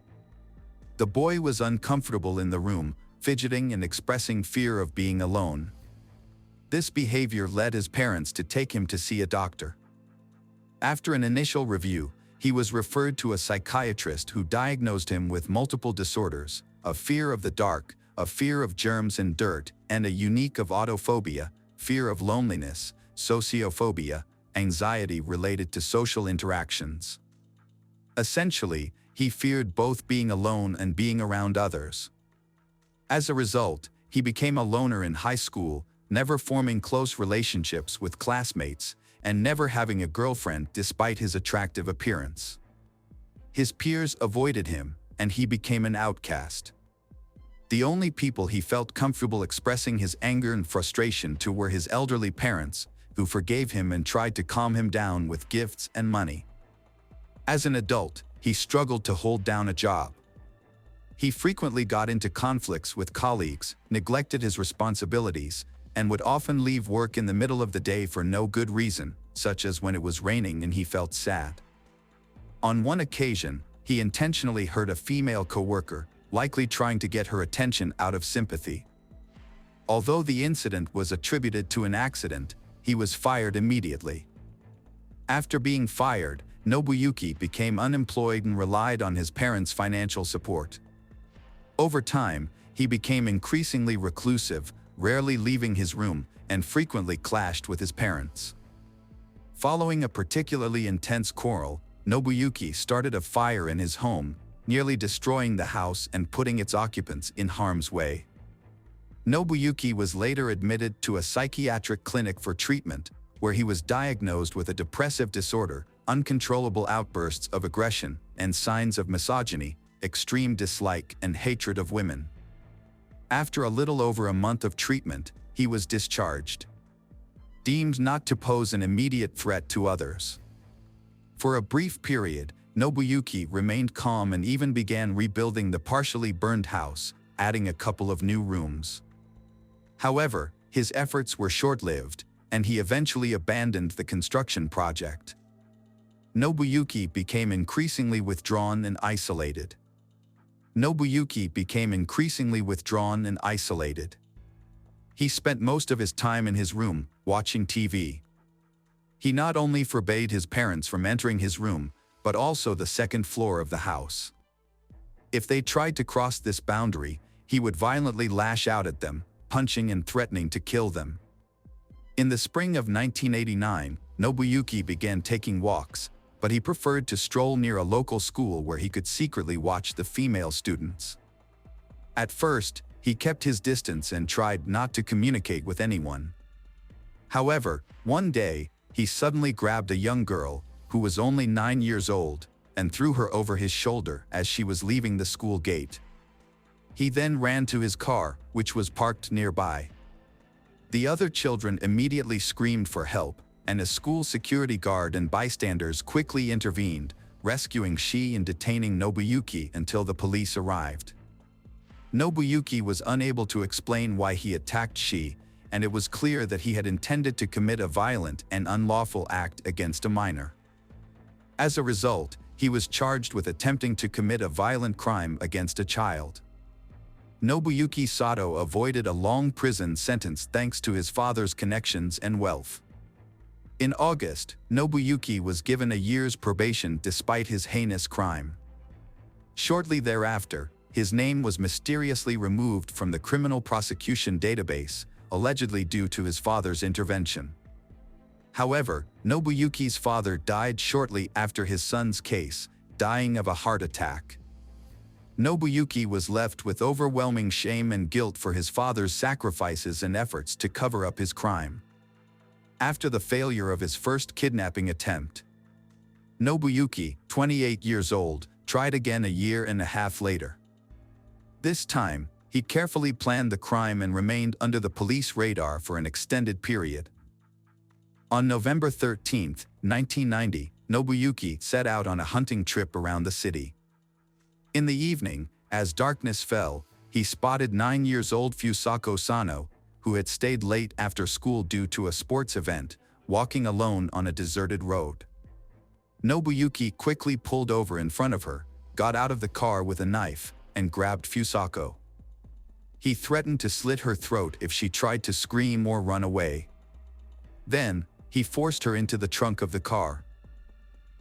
The boy was uncomfortable in the room, fidgeting and expressing fear of being alone. This behavior led his parents to take him to see a doctor. After an initial review, he was referred to a psychiatrist who diagnosed him with multiple disorders, a fear of the dark, a fear of germs and dirt, and a unique of autophobia, fear of loneliness, sociophobia, anxiety related to social interactions. Essentially, he feared both being alone and being around others. As a result, he became a loner in high school, never forming close relationships with classmates, and never having a girlfriend despite his attractive appearance. His peers avoided him, and he became an outcast. The only people he felt comfortable expressing his anger and frustration to were his elderly parents, who forgave him and tried to calm him down with gifts and money. As an adult, he struggled to hold down a job. He frequently got into conflicts with colleagues, neglected his responsibilities, and would often leave work in the middle of the day for no good reason, such as when it was raining and he felt sad. On one occasion, he intentionally hurt a female coworker, likely trying to get her attention out of sympathy. Although the incident was attributed to an accident, he was fired immediately. After being fired, Nobuyuki became unemployed and relied on his parents' financial support. Over time, he became increasingly reclusive, rarely leaving his room, and frequently clashed with his parents. Following a particularly intense quarrel, Nobuyuki started a fire in his home, nearly destroying the house and putting its occupants in harm's way. Nobuyuki was later admitted to a psychiatric clinic for treatment, where he was diagnosed with a depressive disorder, uncontrollable outbursts of aggression, and signs of misogyny, extreme dislike and hatred of women. After a little over a month of treatment, he was discharged, deemed not to pose an immediate threat to others. For a brief period, Nobuyuki remained calm and even began rebuilding the partially burned house, adding a couple of new rooms. However, his efforts were short-lived, and he eventually abandoned the construction project. Nobuyuki became increasingly withdrawn and isolated. He spent most of his time in his room, watching TV. He not only forbade his parents from entering his room, but also the second floor of the house. If they tried to cross this boundary, he would violently lash out at them, punching and threatening to kill them. In the spring of 1989, Nobuyuki began taking walks, but he preferred to stroll near a local school where he could secretly watch the female students. At first, he kept his distance and tried not to communicate with anyone. However, one day, he suddenly grabbed a young girl, who was only 9 years old, and threw her over his shoulder as she was leaving the school gate. He then ran to his car, which was parked nearby. The other children immediately screamed for help, and a school security guard and bystanders quickly intervened, rescuing she and detaining Nobuyuki until the police arrived. Nobuyuki was unable to explain why he attacked she, and it was clear that he had intended to commit a violent and unlawful act against a minor. As a result, he was charged with attempting to commit a violent crime against a child. Nobuyuki Sato avoided a long prison sentence thanks to his father's connections and wealth. In August, Nobuyuki was given a year's probation despite his heinous crime. Shortly thereafter, his name was mysteriously removed from the criminal prosecution database, allegedly due to his father's intervention. However, Nobuyuki's father died shortly after his son's case, dying of a heart attack. Nobuyuki was left with overwhelming shame and guilt for his father's sacrifices and efforts to cover up his crime. After the failure of his first kidnapping attempt, Nobuyuki, 28 years old, tried again a year and a half later. This time, he carefully planned the crime and remained under the police radar for an extended period. On November 13, 1990, Nobuyuki set out on a hunting trip around the city. In the evening, as darkness fell, he spotted 9-year-old Fusako Sano, who had stayed late after school due to a sports event, walking alone on a deserted road. Nobuyuki quickly pulled over in front of her, got out of the car with a knife, and grabbed Fusako. He threatened to slit her throat if she tried to scream or run away. Then, he forced her into the trunk of the car.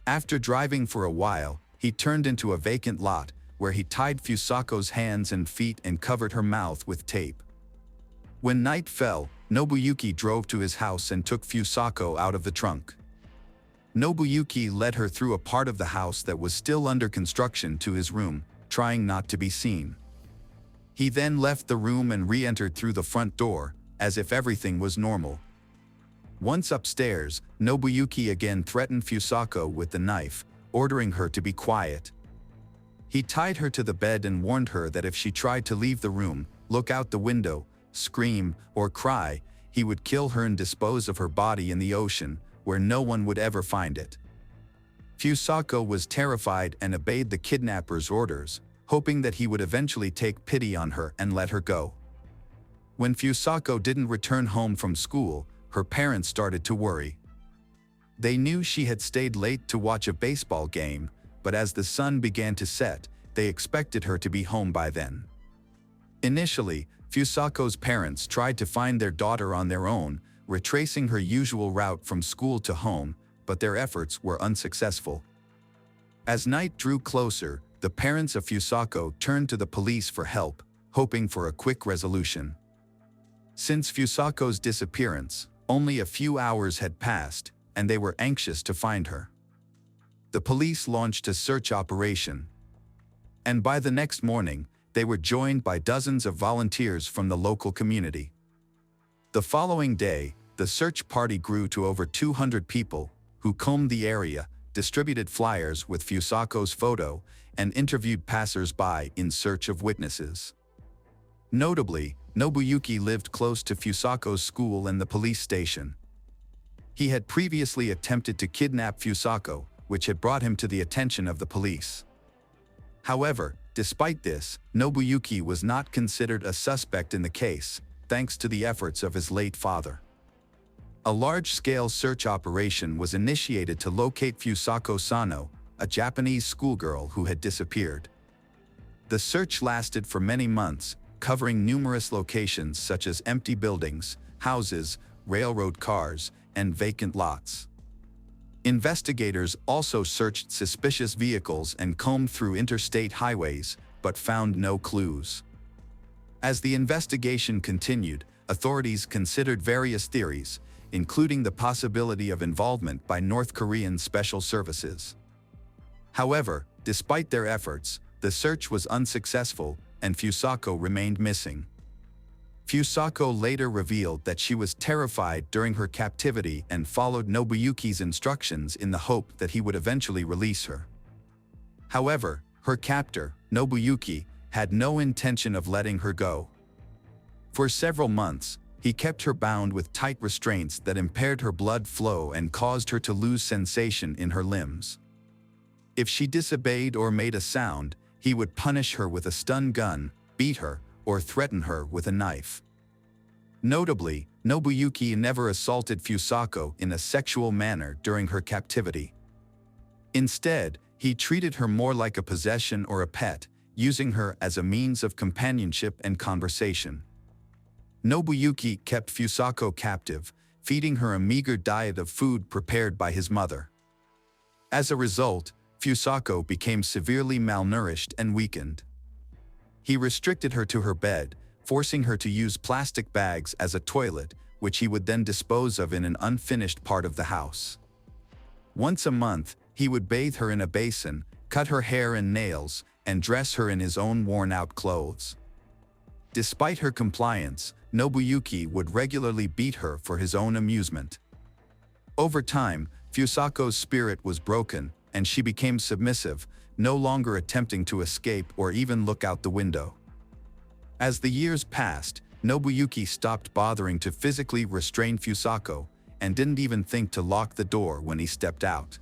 After driving for a while, he turned into a vacant lot, where he tied Fusako's hands and feet and covered her mouth with tape. When night fell, Nobuyuki drove to his house and took Fusako out of the trunk. Nobuyuki led her through a part of the house that was still under construction to his room, trying not to be seen. He then left the room and re-entered through the front door, as if everything was normal. Once upstairs, Nobuyuki again threatened Fusako with the knife, ordering her to be quiet. He tied her to the bed and warned her that if she tried to leave the room, look out the window, scream, or cry, he would kill her and dispose of her body in the ocean, where no one would ever find it. Fusako was terrified and obeyed the kidnapper's orders, hoping that he would eventually take pity on her and let her go. When Fusako didn't return home from school, her parents started to worry. They knew she had stayed late to watch a baseball game, but as the sun began to set, they expected her to be home by then. Initially, Fusako's parents tried to find their daughter on their own, retracing her usual route from school to home, but their efforts were unsuccessful. As night drew closer, the parents of Fusako turned to the police for help, hoping for a quick resolution. Since Fusako's disappearance, only a few hours had passed, and they were anxious to find her. The police launched a search operation. And by the next morning, they were joined by dozens of volunteers from the local community. The following day, the search party grew to over 200 people, who combed the area, distributed flyers with Fusako's photo, and interviewed passers-by in search of witnesses. Notably, Nobuyuki lived close to Fusako's school and the police station. He had previously attempted to kidnap Fusako, which had brought him to the attention of the police. However, despite this, Nobuyuki was not considered a suspect in the case, thanks to the efforts of his late father. A large-scale search operation was initiated to locate Fusako Sano, a Japanese schoolgirl who had disappeared. The search lasted for many months, covering numerous locations such as empty buildings, houses, railroad cars, and vacant lots. Investigators also searched suspicious vehicles and combed through interstate highways, but found no clues. As the investigation continued, authorities considered various theories, including the possibility of involvement by North Korean special services. However, despite their efforts, the search was unsuccessful, and Fusako remained missing. Fusako later revealed that she was terrified during her captivity and followed Nobuyuki's instructions in the hope that he would eventually release her. However, her captor, Nobuyuki, had no intention of letting her go. For several months, he kept her bound with tight restraints that impaired her blood flow and caused her to lose sensation in her limbs. If she disobeyed or made a sound, he would punish her with a stun gun, beat her, or threaten her with a knife. Notably, Nobuyuki never assaulted Fusako in a sexual manner during her captivity. Instead, he treated her more like a possession or a pet, using her as a means of companionship and conversation. Nobuyuki kept Fusako captive, feeding her a meager diet of food prepared by his mother. As a result, Fusako became severely malnourished and weakened. He restricted her to her bed, forcing her to use plastic bags as a toilet, which he would then dispose of in an unfinished part of the house. Once a month, he would bathe her in a basin, cut her hair and nails, and dress her in his own worn-out clothes. Despite her compliance, Nobuyuki would regularly beat her for his own amusement. Over time, Fusako's spirit was broken, and she became submissive, no longer attempting to escape or even look out the window. As the years passed, Nobuyuki stopped bothering to physically restrain Fusako and didn't even think to lock the door when he stepped out.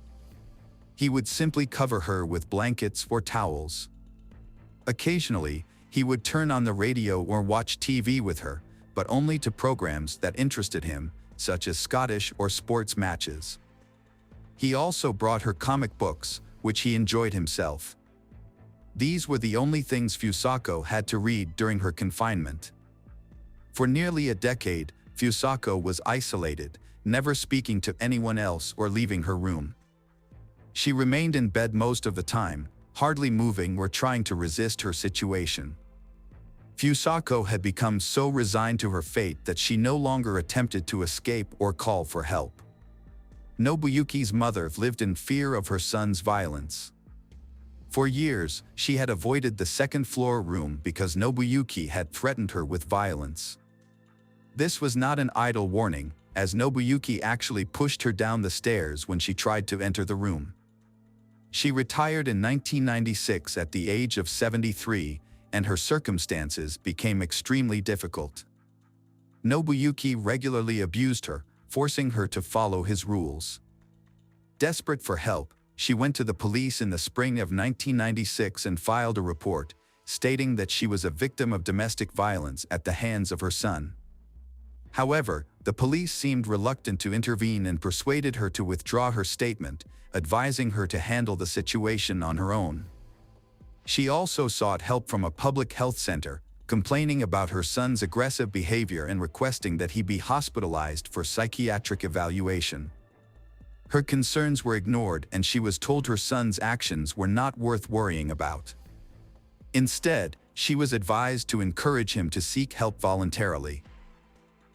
He would simply cover her with blankets or towels. Occasionally, he would turn on the radio or watch TV with her, but only to programs that interested him, such as Scottish or sports matches. He also brought her comic books, which he enjoyed himself. These were the only things Fusako had to read during her confinement. For nearly a decade, Fusako was isolated, never speaking to anyone else or leaving her room. She remained in bed most of the time, hardly moving or trying to resist her situation. Fusako had become so resigned to her fate that she no longer attempted to escape or call for help. Nobuyuki's mother lived in fear of her son's violence. For years, she had avoided the second-floor room because Nobuyuki had threatened her with violence. This was not an idle warning, as Nobuyuki actually pushed her down the stairs when she tried to enter the room. She retired in 1996 at the age of 73, and her circumstances became extremely difficult. Nobuyuki regularly abused her, forcing her to follow his rules. Desperate for help, she went to the police in the spring of 1996 and filed a report, stating that she was a victim of domestic violence at the hands of her son. However, the police seemed reluctant to intervene and persuaded her to withdraw her statement, advising her to handle the situation on her own. She also sought help from a public health center, complaining about her son's aggressive behavior and requesting that he be hospitalized for psychiatric evaluation. Her concerns were ignored and she was told her son's actions were not worth worrying about. Instead, she was advised to encourage him to seek help voluntarily.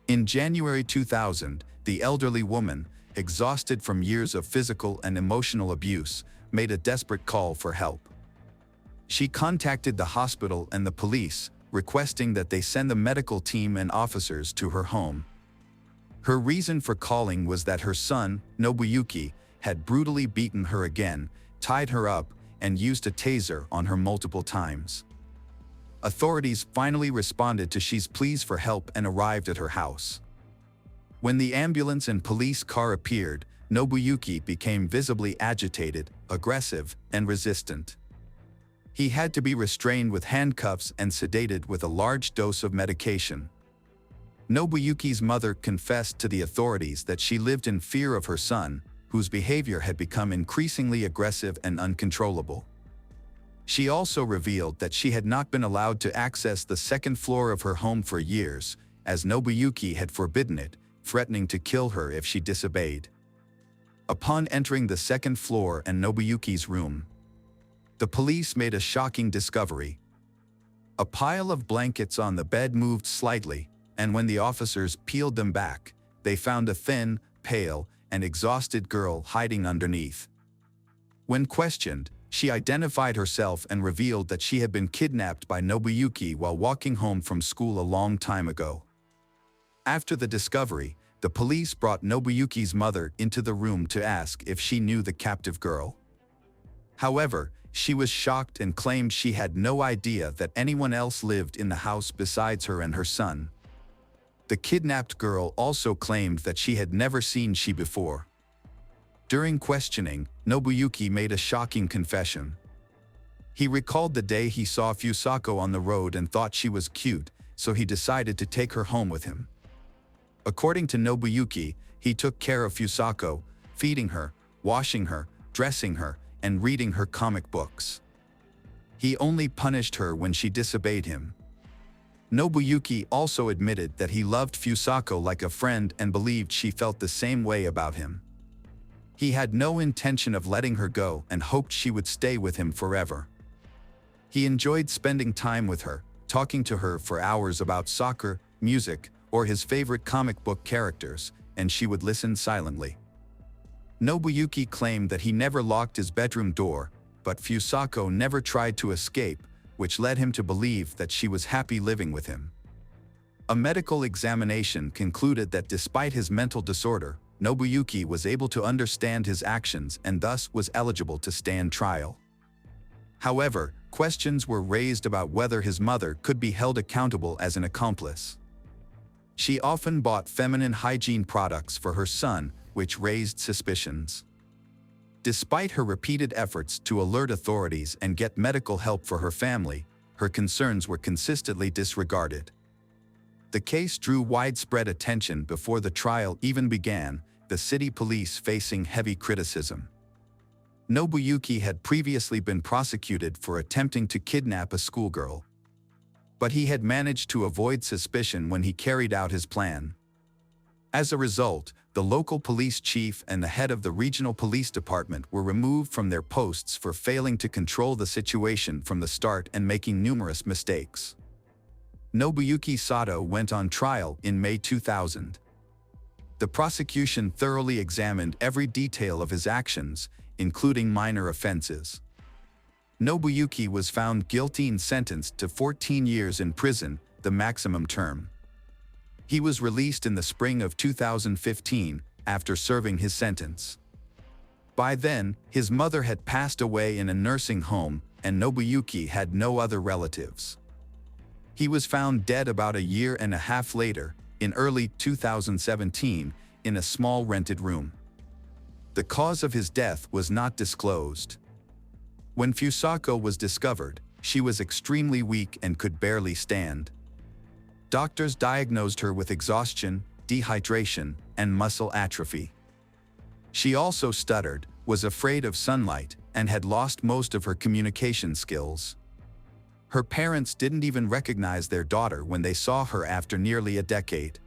In January 2000, the elderly woman, exhausted from years of physical and emotional abuse, made a desperate call for help. She contacted the hospital and the police, requesting that they send the medical team and officers to her home. Her reason for calling was that her son, Nobuyuki, had brutally beaten her again, tied her up, and used a taser on her multiple times. Authorities finally responded to she's pleas for help and arrived at her house. When the ambulance and police car appeared, Nobuyuki became visibly agitated, aggressive, and resistant. He had to be restrained with handcuffs and sedated with a large dose of medication. Nobuyuki's mother confessed to the authorities that she lived in fear of her son, whose behavior had become increasingly aggressive and uncontrollable. She also revealed that she had not been allowed to access the second floor of her home for years, as Nobuyuki had forbidden it, threatening to kill her if she disobeyed. Upon entering the second floor and Nobuyuki's room, the police made a shocking discovery. A pile of blankets on the bed moved slightly, and when the officers peeled them back, they found a thin, pale, and exhausted girl hiding underneath. When questioned, she identified herself and revealed that she had been kidnapped by Nobuyuki while walking home from school a long time ago. After the discovery, the police brought Nobuyuki's mother into the room to ask if she knew the captive girl. However, she was shocked and claimed she had no idea that anyone else lived in the house besides her and her son. The kidnapped girl also claimed that she had never seen she before. During questioning, Nobuyuki made a shocking confession. He recalled the day he saw Fusako on the road and thought she was cute, so he decided to take her home with him. According to Nobuyuki, he took care of Fusako, feeding her, washing her, dressing her, and reading her comic books. He only punished her when she disobeyed him. Nobuyuki also admitted that he loved Fusako like a friend and believed she felt the same way about him. He had no intention of letting her go and hoped she would stay with him forever. He enjoyed spending time with her, talking to her for hours about soccer, music, or his favorite comic book characters, and she would listen silently. Nobuyuki claimed that he never locked his bedroom door, but Fusako never tried to escape, which led him to believe that she was happy living with him. A medical examination concluded that despite his mental disorder, Nobuyuki was able to understand his actions and thus was eligible to stand trial. However, questions were raised about whether his mother could be held accountable as an accomplice. She often bought feminine hygiene products for her son, which raised suspicions. Despite her repeated efforts to alert authorities and get medical help for her family, her concerns were consistently disregarded. The case drew widespread attention before the trial even began, the city police facing heavy criticism. Nobuyuki had previously been prosecuted for attempting to kidnap a schoolgirl. But he had managed to avoid suspicion when he carried out his plan. As a result, the local police chief and the head of the regional police department were removed from their posts for failing to control the situation from the start and making numerous mistakes. Nobuyuki Sato went on trial in May 2000. The prosecution thoroughly examined every detail of his actions, including minor offenses. Nobuyuki was found guilty and sentenced to 14 years in prison, the maximum term. He was released in the spring of 2015 after serving his sentence. By then, his mother had passed away in a nursing home, and Nobuyuki had no other relatives. He was found dead about a year and a half later, in early 2017, in a small rented room. The cause of his death was not disclosed. When Fusako was discovered, she was extremely weak and could barely stand. Doctors diagnosed her with exhaustion, dehydration, and muscle atrophy. She also stuttered, was afraid of sunlight, and had lost most of her communication skills. Her parents didn't even recognize their daughter when they saw her after nearly a decade.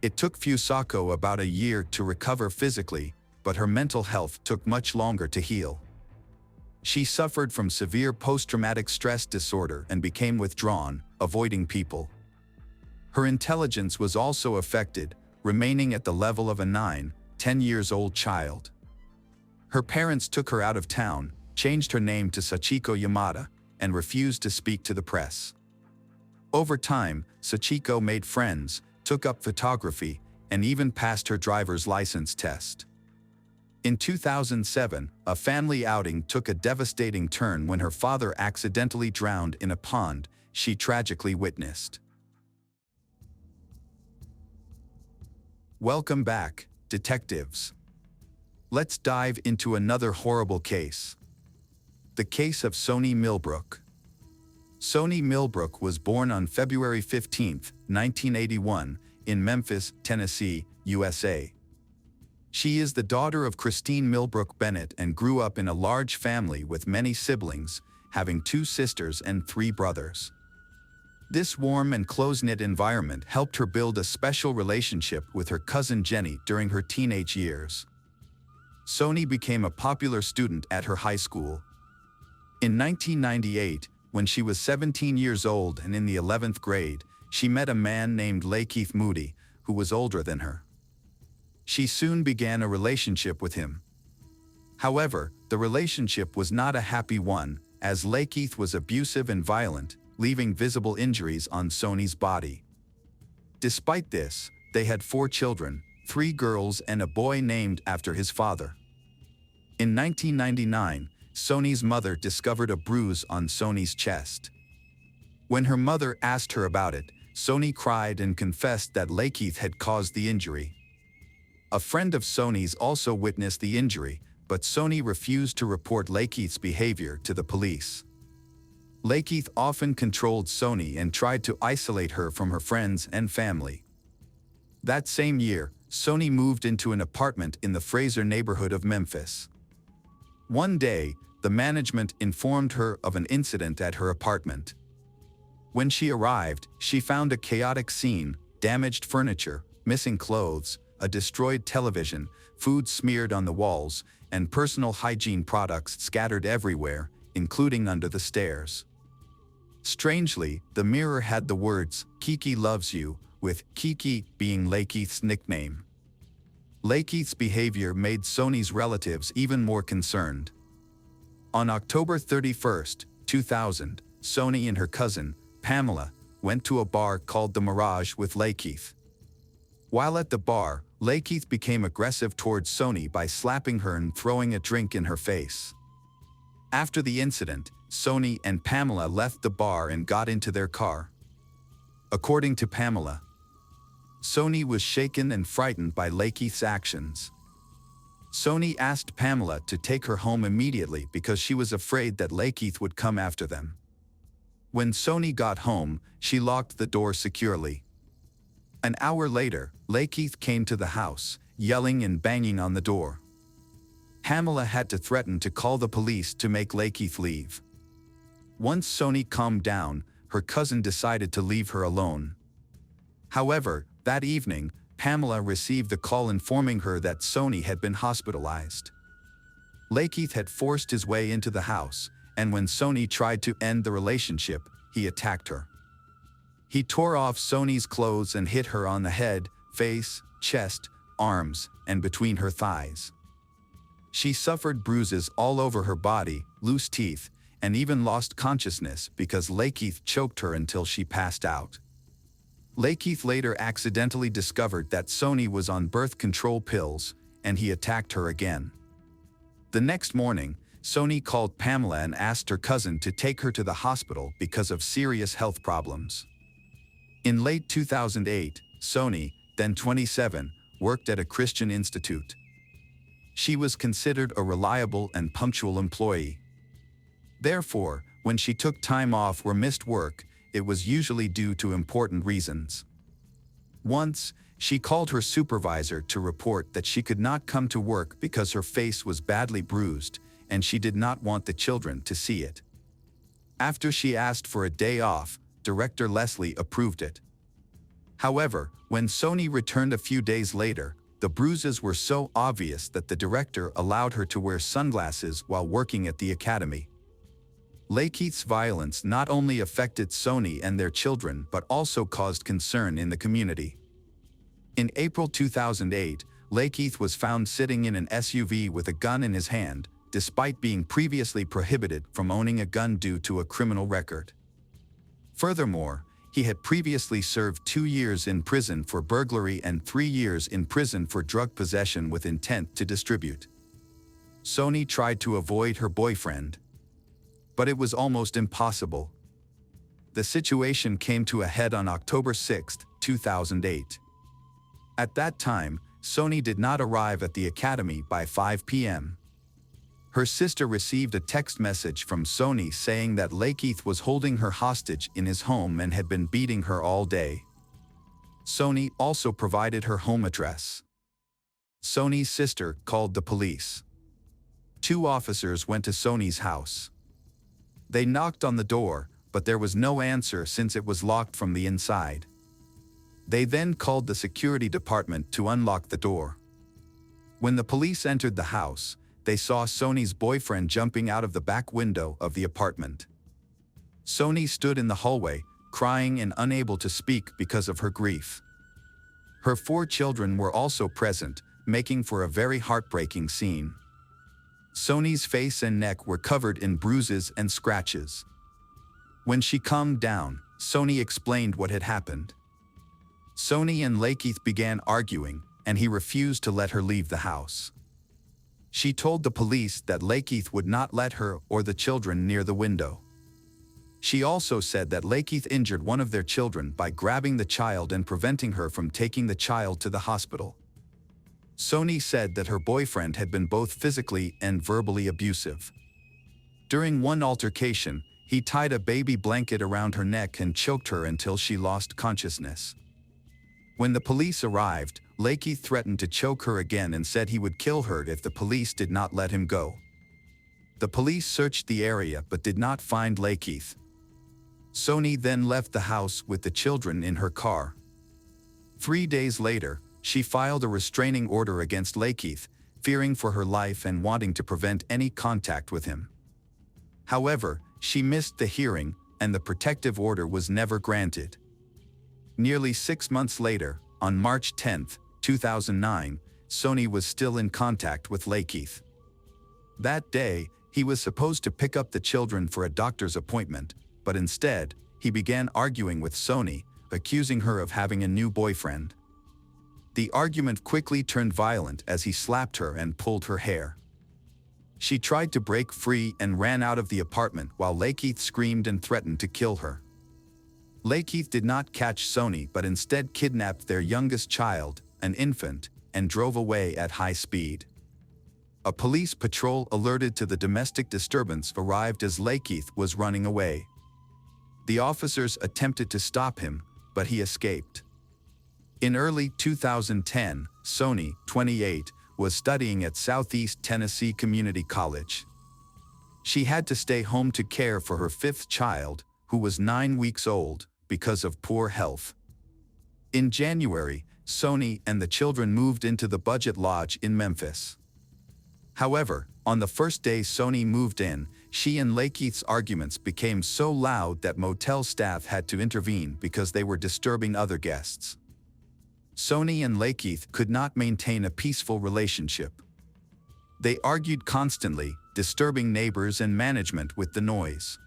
It took Fusako about a year to recover physically, but her mental health took much longer to heal. She suffered from severe post-traumatic stress disorder and became withdrawn, avoiding people. Her intelligence was also affected, remaining at the level of a 9-10 years old child. Her parents took her out of town, changed her name to Sachiko Yamada, and refused to speak to the press. Over time, Sachiko made friends, took up photography, and even passed her driver's license test. In 2007, a family outing took a devastating turn when her father accidentally drowned in a pond she tragically witnessed. Welcome back, detectives. Let's dive into another horrible case. The case of Soni Millbrook. Soni Millbrook was born on February 15, 1981, in Memphis, Tennessee, USA. She is the daughter of Christine Millbrook Bennett and grew up in a large family with many siblings, having 2 sisters and 3 brothers. This warm and close-knit environment helped her build a special relationship with her cousin Jenny during her teenage years. Soni became a popular student at her high school. In 1998, when she was 17 years old and in the 11th grade, she met a man named Lakeith Moody, who was older than her. She soon began a relationship with him. However, the relationship was not a happy one, as Lakeith was abusive and violent, leaving visible injuries on Soni's body. Despite this, they had 4 children, 3 girls and a boy named after his father. In 1999, Soni's mother discovered a bruise on Soni's chest. When her mother asked her about it, Soni cried and confessed that Lakeith had caused the injury. A friend of Soni's also witnessed the injury, but Soni refused to report Lakeith's behavior to the police. Lakeith often controlled Soni and tried to isolate her from her friends and family. That same year, Soni moved into an apartment in the Fraser neighborhood of Memphis. One day, the management informed her of an incident at her apartment. When she arrived, she found a chaotic scene, damaged furniture, missing clothes, a destroyed television, food smeared on the walls, and personal hygiene products scattered everywhere, including under the stairs. Strangely, the mirror had the words, "Kiki loves you," with Kiki being Lakeith's nickname. Lakeith's behavior made Soni's relatives even more concerned. On October 31, 2000, Soni and her cousin, Pamela, went to a bar called The Mirage with Lakeith. While at the bar, Lakeith became aggressive towards Soni by slapping her and throwing a drink in her face. After the incident, Soni and Pamela left the bar and got into their car. According to Pamela, Soni was shaken and frightened by Lakeith's actions. Soni asked Pamela to take her home immediately because she was afraid that Lakeith would come after them. When Soni got home, she locked the door securely. An hour later, Lakeith came to the house, yelling and banging on the door. Pamela had to threaten to call the police to make Lakeith leave. Once Sony calmed down, her cousin decided to leave her alone. However, that evening, Pamela received a call informing her that Sony had been hospitalized. Lakeith had forced his way into the house, and when Sony tried to end the relationship, he attacked her. He tore off Sony's clothes and hit her on the head, face, chest, arms, and between her thighs. She suffered bruises all over her body, loose teeth, and even lost consciousness because Lakeith choked her until she passed out. Lakeith later accidentally discovered that Sony was on birth control pills, and he attacked her again. The next morning, Sony called Pamela and asked her cousin to take her to the hospital because of serious health problems. In late 2008, Sony, then 27, worked at a Christian institute. She was considered a reliable and punctual employee. Therefore, when she took time off or missed work, it was usually due to important reasons. Once, she called her supervisor to report that she could not come to work because her face was badly bruised, and she did not want the children to see it. After she asked for a day off, Director Leslie approved it. However, when Sony returned a few days later, the bruises were so obvious that the director allowed her to wear sunglasses while working at the academy. Lakeith's violence not only affected Sony and their children but also caused concern in the community. In April 2008, Lakeith was found sitting in an SUV with a gun in his hand, despite being previously prohibited from owning a gun due to a criminal record. Furthermore, he had previously served 2 years in prison for burglary and 3 years in prison for drug possession with intent to distribute. Sony tried to avoid her boyfriend, but it was almost impossible. The situation came to a head on October 6, 2008. At that time, Sony did not arrive at the academy by 5 p.m. Her sister received a text message from Sony saying that Lakeith was holding her hostage in his home and had been beating her all day. Sony also provided her home address. Sony's sister called the police. 2 officers went to Sony's house. They knocked on the door, but there was no answer since it was locked from the inside. They then called the security department to unlock the door. When the police entered the house, they saw Sony's boyfriend jumping out of the back window of the apartment. Sony stood in the hallway, crying and unable to speak because of her grief. Her 4 children were also present, making for a very heartbreaking scene. Sony's face and neck were covered in bruises and scratches. When she calmed down, Sony explained what had happened. Sony and Lakeith began arguing, and he refused to let her leave the house. She told the police that Lakeith would not let her or the children near the window. She also said that Lakeith injured one of their children by grabbing the child and preventing her from taking the child to the hospital. Sony said that her boyfriend had been both physically and verbally abusive. During one altercation, he tied a baby blanket around her neck and choked her until she lost consciousness. When the police arrived, Lakeith threatened to choke her again and said he would kill her if the police did not let him go. The police searched the area but did not find Lakeith. Sony then left the house with the children in her car. 3 days later, she filed a restraining order against Lakeith, fearing for her life and wanting to prevent any contact with him. However, she missed the hearing, and the protective order was never granted. Nearly 6 months later, on March 10, 2009, Sony was still in contact with Lakeith. That day, he was supposed to pick up the children for a doctor's appointment, but instead, he began arguing with Sony, accusing her of having a new boyfriend. The argument quickly turned violent as he slapped her and pulled her hair. She tried to break free and ran out of the apartment while Lakeith screamed and threatened to kill her. Lakeith did not catch Sony but instead kidnapped their youngest child, an infant, and drove away at high speed. A police patrol alerted to the domestic disturbance arrived as Lakeith was running away. The officers attempted to stop him, but he escaped. In early 2010, Sony, 28, was studying at Southeast Tennessee Community College. She had to stay home to care for her fifth child, who was 9 weeks old, because of poor health. In January, Sony and the children moved into the budget lodge in Memphis. However, on the first day Sony moved in, she and Lakeith's arguments became so loud that motel staff had to intervene because they were disturbing other guests. Sony and Lakeith could not maintain a peaceful relationship. They argued constantly, disturbing neighbors and management with the noise.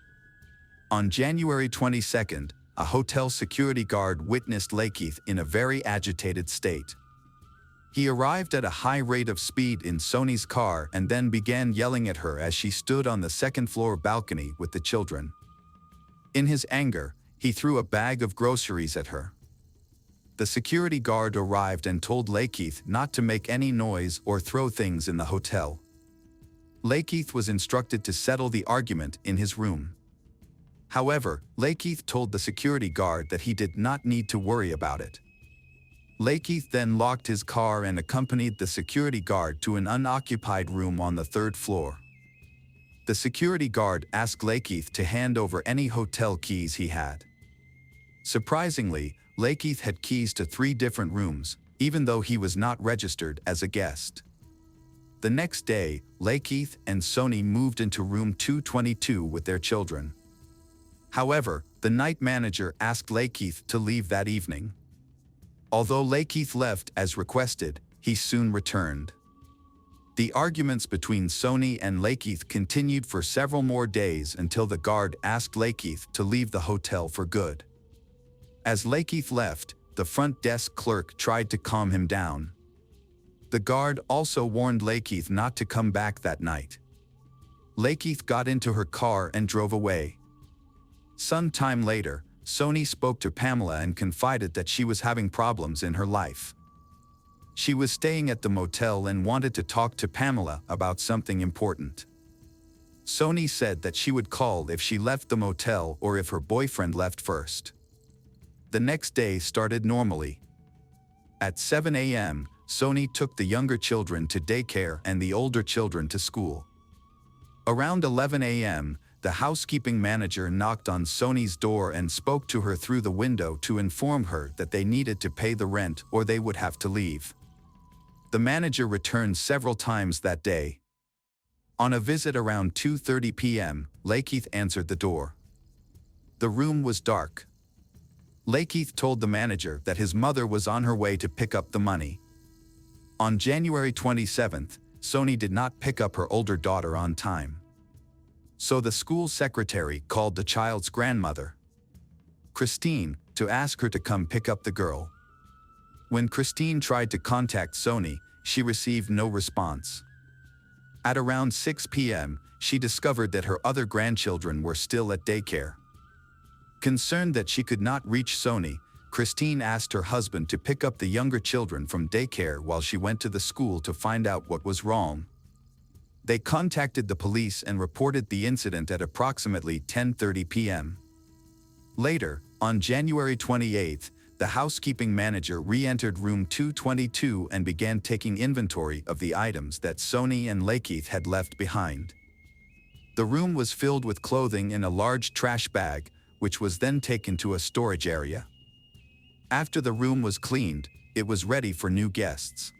On January 22nd, a hotel security guard witnessed Lakeith in a very agitated state. He arrived at a high rate of speed in Sony's car and then began yelling at her as she stood on the second-floor balcony with the children. In his anger, he threw a bag of groceries at her. The security guard arrived and told Lakeith not to make any noise or throw things in the hotel. Lakeith was instructed to settle the argument in his room. However, Lakeith told the security guard that he did not need to worry about it. Lakeith then locked his car and accompanied the security guard to an unoccupied room on the third floor. The security guard asked Lakeith to hand over any hotel keys he had. Surprisingly, Lakeith had keys to 3 different rooms, even though he was not registered as a guest. The next day, Lakeith and Sony moved into room 222 with their children. However, the night manager asked Lakeith to leave that evening. Although Lakeith left as requested, he soon returned. The arguments between Sony and Lakeith continued for several more days until the guard asked Lakeith to leave the hotel for good. As Lakeith left, the front desk clerk tried to calm him down. The guard also warned Lakeith not to come back that night. Lakeith got into her car and drove away. Some time later, Sony spoke to Pamela and confided that she was having problems in her life. She was staying at the motel and wanted to talk to Pamela about something important. Sony said that she would call if she left the motel or if her boyfriend left first. The next day started normally. At 7 a.m., Sony took the younger children to daycare and the older children to school. Around 11 a.m., the housekeeping manager knocked on Sony's door and spoke to her through the window to inform her that they needed to pay the rent or they would have to leave. The manager returned several times that day. On a visit around 2:30 p.m., Lakeith answered the door. The room was dark. Lakeith told the manager that his mother was on her way to pick up the money. On January 27th, Sony did not pick up her older daughter on time. So the school secretary called the child's grandmother, Christine, to ask her to come pick up the girl. When Christine tried to contact Sony, she received no response. At around 6 p.m., she discovered that her other grandchildren were still at daycare. Concerned that she could not reach Sony, Christine asked her husband to pick up the younger children from daycare while she went to the school to find out what was wrong. They contacted the police and reported the incident at approximately 10:30 p.m. Later, on January 28th, the housekeeping manager re-entered room 222 and began taking inventory of the items that Sony and Lakeith had left behind. The room was filled with clothing in a large trash bag, which was then taken to a storage area. After the room was cleaned, it was ready for new guests.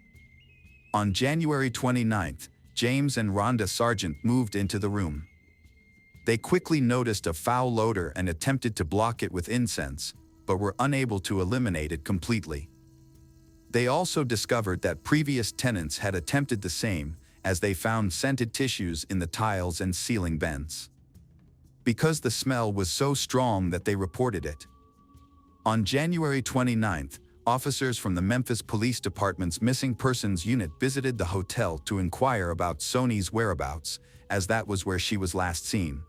On January 29th, James and Rhonda Sargent moved into the room. They quickly noticed a foul odor and attempted to block it with incense, but were unable to eliminate it completely. They also discovered that previous tenants had attempted the same, as they found scented tissues in the tiles and ceiling vents. Because the smell was so strong that they reported it. On January 29th, officers from the Memphis Police Department's Missing Persons Unit visited the hotel to inquire about Sony's whereabouts, as that was where she was last seen.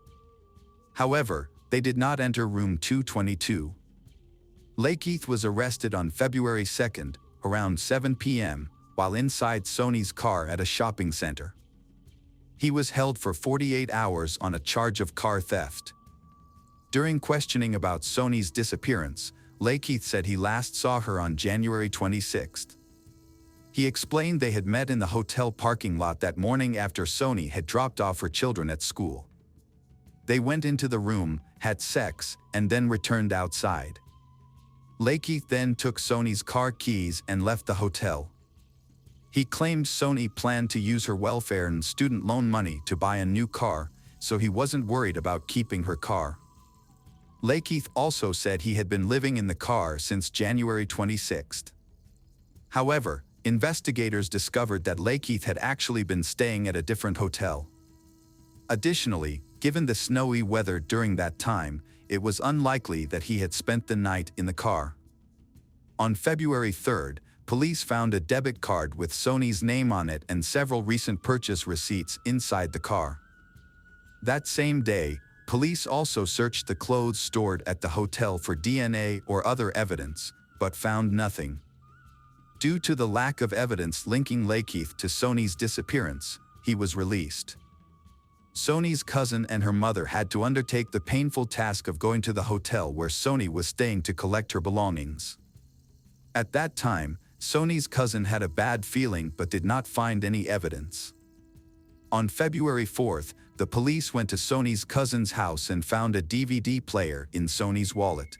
However, they did not enter room 222. Lakeith was arrested on February 2nd, around 7 p.m., while inside Sony's car at a shopping center. He was held for 48 hours on a charge of car theft. During questioning about Sony's disappearance, Lakeith said he last saw her on January 26th. He explained they had met in the hotel parking lot that morning after Sony had dropped off her children at school. They went into the room, had sex, and then returned outside. Lakeith then took Sony's car keys and left the hotel. He claimed Sony planned to use her welfare and student loan money to buy a new car, so he wasn't worried about keeping her car. Lakeith also said he had been living in the car since January 26. However, investigators discovered that Lakeith had actually been staying at a different hotel. Additionally, given the snowy weather during that time, it was unlikely that he had spent the night in the car. On February 3rd, police found a debit card with Sony's name on it and several recent purchase receipts inside the car. That same day, police also searched the clothes stored at the hotel for DNA or other evidence, but found nothing. Due to the lack of evidence linking Lakeith to Sony's disappearance, he was released. Sony's cousin and her mother had to undertake the painful task of going to the hotel where Sony was staying to collect her belongings. At that time, Sony's cousin had a bad feeling but did not find any evidence. On February 4th, the police went to Sony's cousin's house and found a DVD player in Sony's wallet.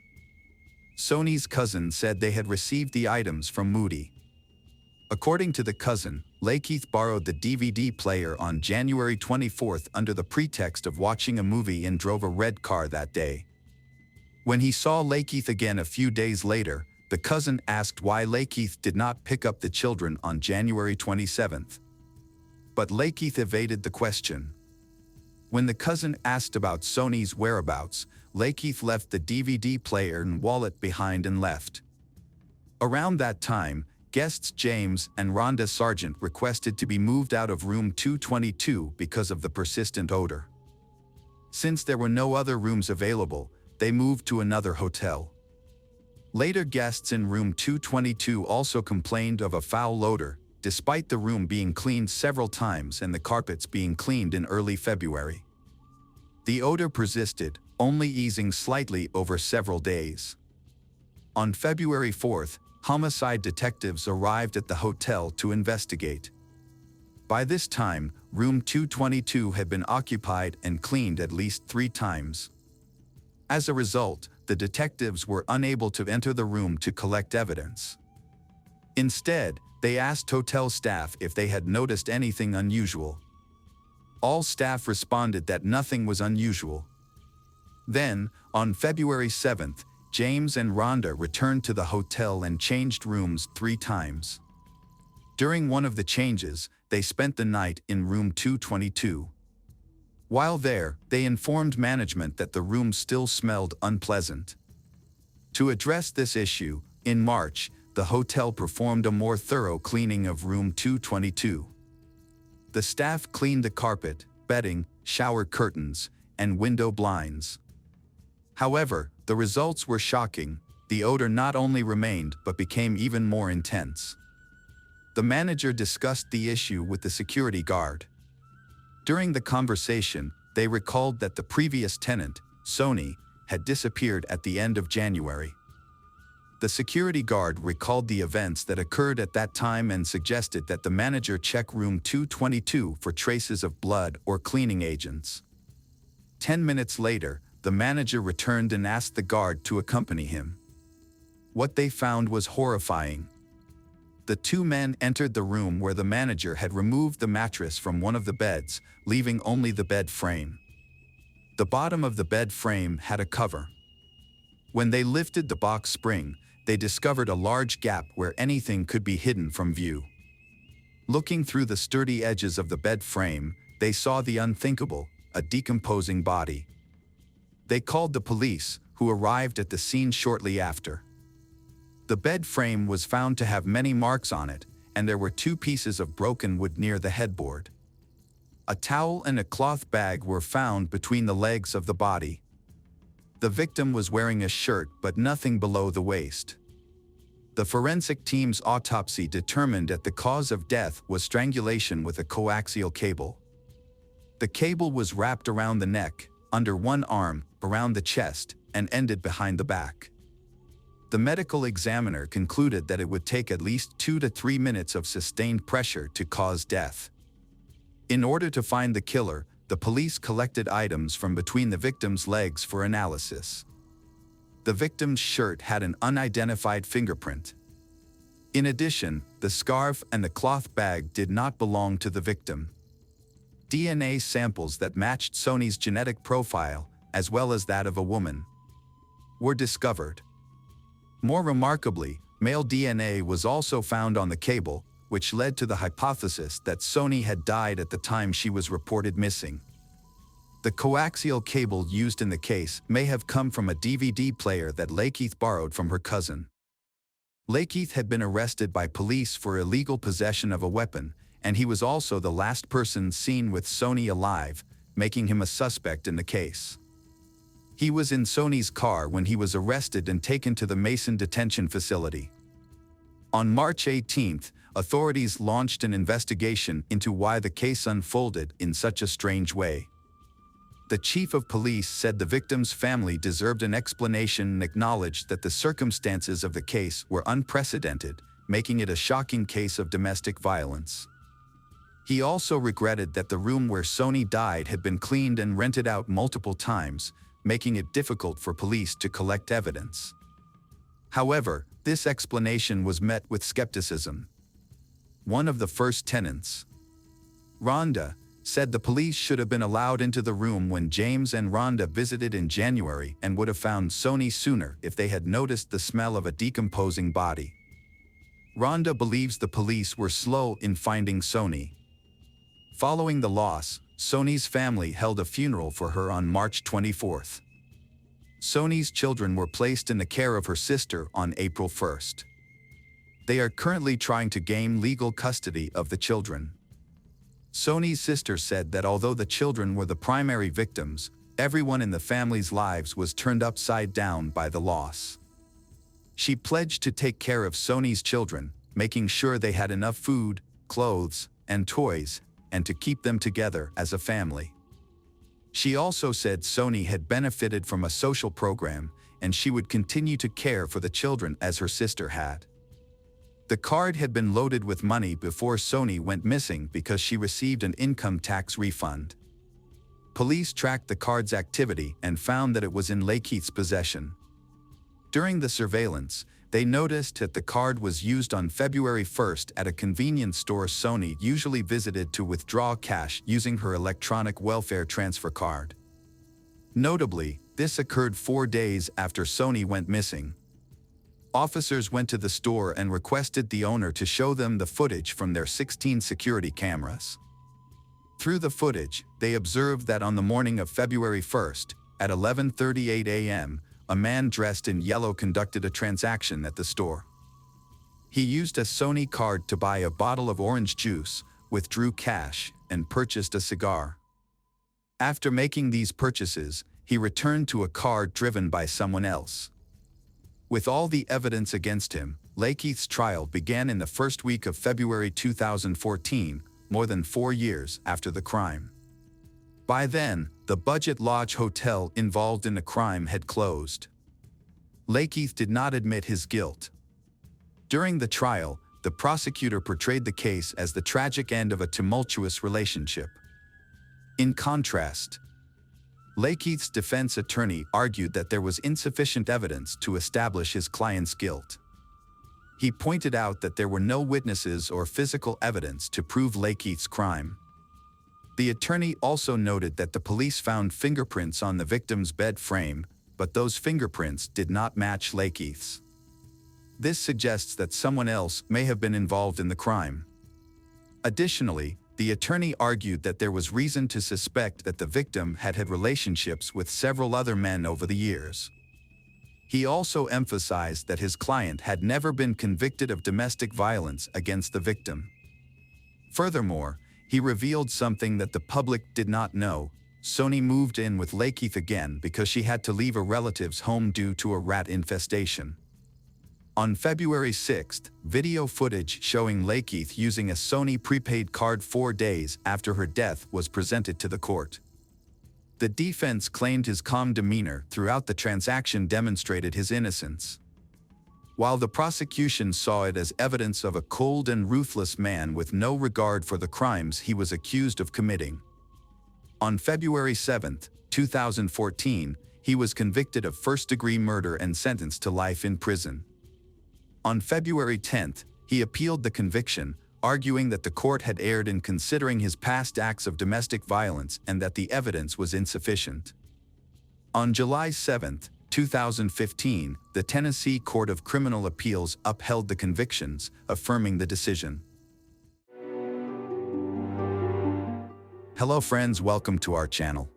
Sony's cousin said they had received the items from Moody. According to the cousin, Lakeith borrowed the DVD player on January 24th under the pretext of watching a movie and drove a red car that day. When he saw Lakeith again a few days later, the cousin asked why Lakeith did not pick up the children on January 27th. But Lakeith evaded the question. When the cousin asked about Sony's whereabouts, Lakeith left the DVD player and wallet behind and left. Around that time, guests James and Rhonda Sargent requested to be moved out of room 222 because of the persistent odor. Since there were no other rooms available, they moved to another hotel. Later guests in room 222 also complained of a foul odor, despite the room being cleaned several times and the carpets being cleaned in early February. The odor persisted, only easing slightly over several days. On February 4th, homicide detectives arrived at the hotel to investigate. By this time, room 222 had been occupied and cleaned at least 3 times. As a result, the detectives were unable to enter the room to collect evidence. Instead, they asked hotel staff if they had noticed anything unusual. All staff responded that nothing was unusual. Then, on February 7th, James and Rhonda returned to the hotel and changed rooms 3 times. During one of the changes, they spent the night in room 222. While there, they informed management that the room still smelled unpleasant. To address this issue, in March, the hotel performed a more thorough cleaning of room 222. The staff cleaned the carpet, bedding, shower curtains, and window blinds. However, the results were shocking. The odor not only remained but became even more intense. The manager discussed the issue with the security guard. During the conversation, they recalled that the previous tenant, Sony, had disappeared at the end of January. The security guard recalled the events that occurred at that time and suggested that the manager check room 222 for traces of blood or cleaning agents. 10 minutes later, the manager returned and asked the guard to accompany him. What they found was horrifying. The 2 men entered the room where the manager had removed the mattress from one of the beds, leaving only the bed frame. The bottom of the bed frame had a cover. When they lifted the box spring, they discovered a large gap where anything could be hidden from view. Looking through the sturdy edges of the bed frame, they saw the unthinkable, a decomposing body. They called the police, who arrived at the scene shortly after. The bed frame was found to have many marks on it, and there were 2 pieces of broken wood near the headboard. A towel and a cloth bag were found between the legs of the body. The victim was wearing a shirt but nothing below the waist. The forensic team's autopsy determined that the cause of death was strangulation with a coaxial cable. The cable was wrapped around the neck, under one arm, around the chest, and ended behind the back. The medical examiner concluded that it would take at least 2 to 3 minutes of sustained pressure to cause death. In order to find the killer, the police collected items from between the victim's legs for analysis. The victim's shirt had an unidentified fingerprint. In addition, the scarf and the cloth bag did not belong to the victim. DNA samples that matched Sony's genetic profile, as well as that of a woman, were discovered. More remarkably, male DNA was also found on the cable, which led to the hypothesis that Sony had died at the time she was reported missing. The coaxial cable used in the case may have come from a DVD player that Lakeith borrowed from her cousin. Lakeith had been arrested by police for illegal possession of a weapon, and he was also the last person seen with Sony alive, making him a suspect in the case. He was in Sony's car when he was arrested and taken to the Mason detention facility. On March 18th, authorities launched an investigation into why the case unfolded in such a strange way. The chief of police said the victim's family deserved an explanation and acknowledged that the circumstances of the case were unprecedented, making it a shocking case of domestic violence. He also regretted that the room where Sony died had been cleaned and rented out multiple times, making it difficult for police to collect evidence. However, this explanation was met with skepticism. One of the first tenants, Rhonda, said the police should have been allowed into the room when James and Rhonda visited in January and would have found Sony sooner if they had noticed the smell of a decomposing body. Rhonda believes the police were slow in finding Sony. Following the loss, Sony's family held a funeral for her on March 24th. Sony's children were placed in the care of her sister on April 1st. They are currently trying to gain legal custody of the children. Sony's sister said that although the children were the primary victims, everyone in the family's lives was turned upside down by the loss. She pledged to take care of Sony's children, making sure they had enough food, clothes, and toys, and to keep them together as a family. She also said Sony had benefited from a social program, and she would continue to care for the children as her sister had. The card had been loaded with money before Sony went missing because she received an income tax refund. Police tracked the card's activity and found that it was in Lakeith's possession. During the surveillance, they noticed that the card was used on February 1st at a convenience store Sony usually visited to withdraw cash using her electronic welfare transfer card. Notably, this occurred 4 days after Sony went missing. Officers went to the store and requested the owner to show them the footage from their 16 security cameras. Through the footage, they observed that on the morning of February 1st, at 11:38 a.m., a man dressed in yellow conducted a transaction at the store. He used a Sony card to buy a bottle of orange juice, withdrew cash, and purchased a cigar. After making these purchases, he returned to a car driven by someone else. With all the evidence against him, Lakeith's trial began in the first week of February 2014, more than 4 years after the crime. By then, the Budget Lodge Hotel involved in the crime had closed. Lakeith did not admit his guilt. During the trial, the prosecutor portrayed the case as the tragic end of a tumultuous relationship. In contrast, Lakeith's defense attorney argued that there was insufficient evidence to establish his client's guilt. He pointed out that there were no witnesses or physical evidence to prove Lakeith's crime. The attorney also noted that the police found fingerprints on the victim's bed frame, but those fingerprints did not match Lakeith's. This suggests that someone else may have been involved in the crime. Additionally, the attorney argued that there was reason to suspect that the victim had had relationships with several other men over the years. He also emphasized that his client had never been convicted of domestic violence against the victim. Furthermore, he revealed something that the public did not know. Sony moved in with Lakeith again because she had to leave a relative's home due to a rat infestation. On February 6th, video footage showing Lakeith using a Sony prepaid card 4 days after her death was presented to the court. The defense claimed his calm demeanor throughout the transaction demonstrated his innocence. while the prosecution saw it as evidence of a cold and ruthless man with no regard for the crimes he was accused of committing. On February 7, 2014, he was convicted of first-degree murder and sentenced to life in prison. On February 10, he appealed the conviction, arguing that the court had erred in considering his past acts of domestic violence and that the evidence was insufficient. On July 7, 2015, the Tennessee Court of Criminal Appeals upheld the convictions, affirming the decision. Hello friends, welcome to our channel.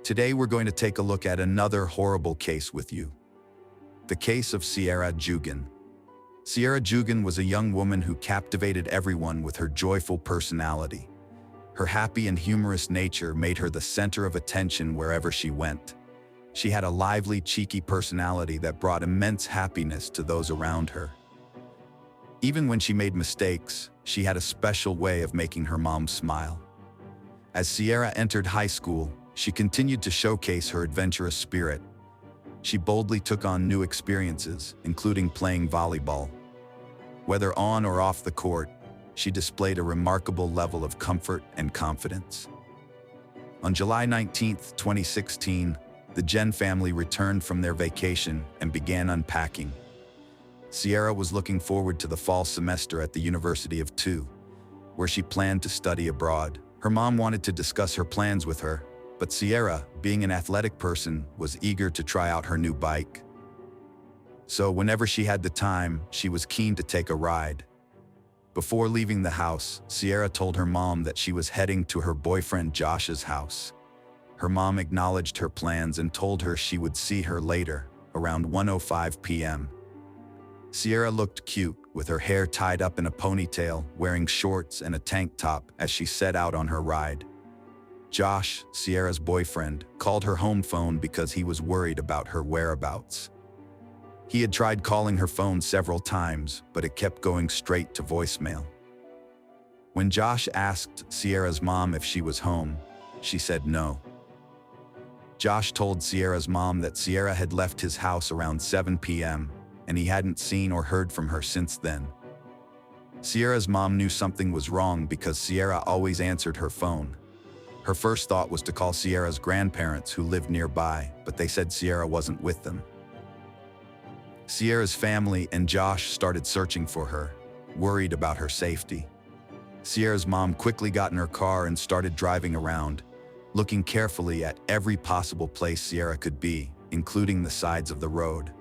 Today we're going to take a look at another horrible case with you. The case of Sierra Jugan. Sierra Jugan was a young woman who captivated everyone with her joyful personality. Her happy and humorous nature made her the center of attention wherever she went. She had a lively, cheeky personality that brought immense happiness to those around her. Even when she made mistakes, she had a special way of making her mom smile. As Sierra entered high school, she continued to showcase her adventurous spirit. She boldly took on new experiences, including playing volleyball. Whether on or off the court, she displayed a remarkable level of comfort and confidence. On July 19, 2016, the Jen family returned from their vacation and began unpacking. Sierra was looking forward to the fall semester at the University of Tu, where she planned to study abroad. Her mom wanted to discuss her plans with her, but Sierra, being an athletic person, was eager to try out her new bike. So whenever she had the time, she was keen to take a ride. Before leaving the house, Sierra told her mom that she was heading to her boyfriend Josh's house. Her mom acknowledged her plans and told her she would see her later, around 1:05 p.m. Sierra looked cute, with her hair tied up in a ponytail, wearing shorts and a tank top as she set out on her ride. Josh, Sierra's boyfriend, called her home phone because he was worried about her whereabouts. He had tried calling her phone several times, but it kept going straight to voicemail. When Josh asked Sierra's mom if she was home, she said no. Josh told Sierra's mom that Sierra had left his house around 7 p.m., and he hadn't seen or heard from her since then. Sierra's mom knew something was wrong because Sierra always answered her phone. Her first thought was to call Sierra's grandparents who lived nearby, but they said Sierra wasn't with them. Sierra's family and Josh started searching for her, worried about her safety. Sierra's mom quickly got in her car and started driving around, looking carefully at every possible place Sierra could be, including the sides of the road.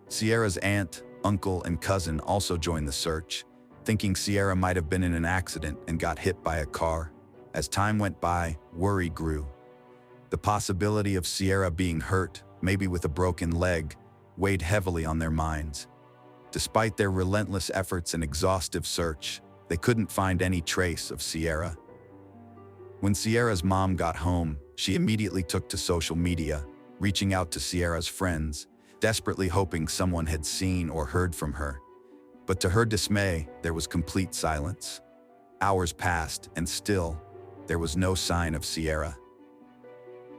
Sierra's aunt, uncle, and cousin also joined the search, thinking Sierra might have been in an accident and got hit by a car. As time went by, worry grew. The possibility of Sierra being hurt, maybe with a broken leg, weighed heavily on their minds. Despite their relentless efforts and exhaustive search, they couldn't find any trace of Sierra. When Sierra's mom got home, she immediately took to social media, reaching out to Sierra's friends, desperately hoping someone had seen or heard from her. But to her dismay, there was complete silence. Hours passed, and still, there was no sign of Sierra.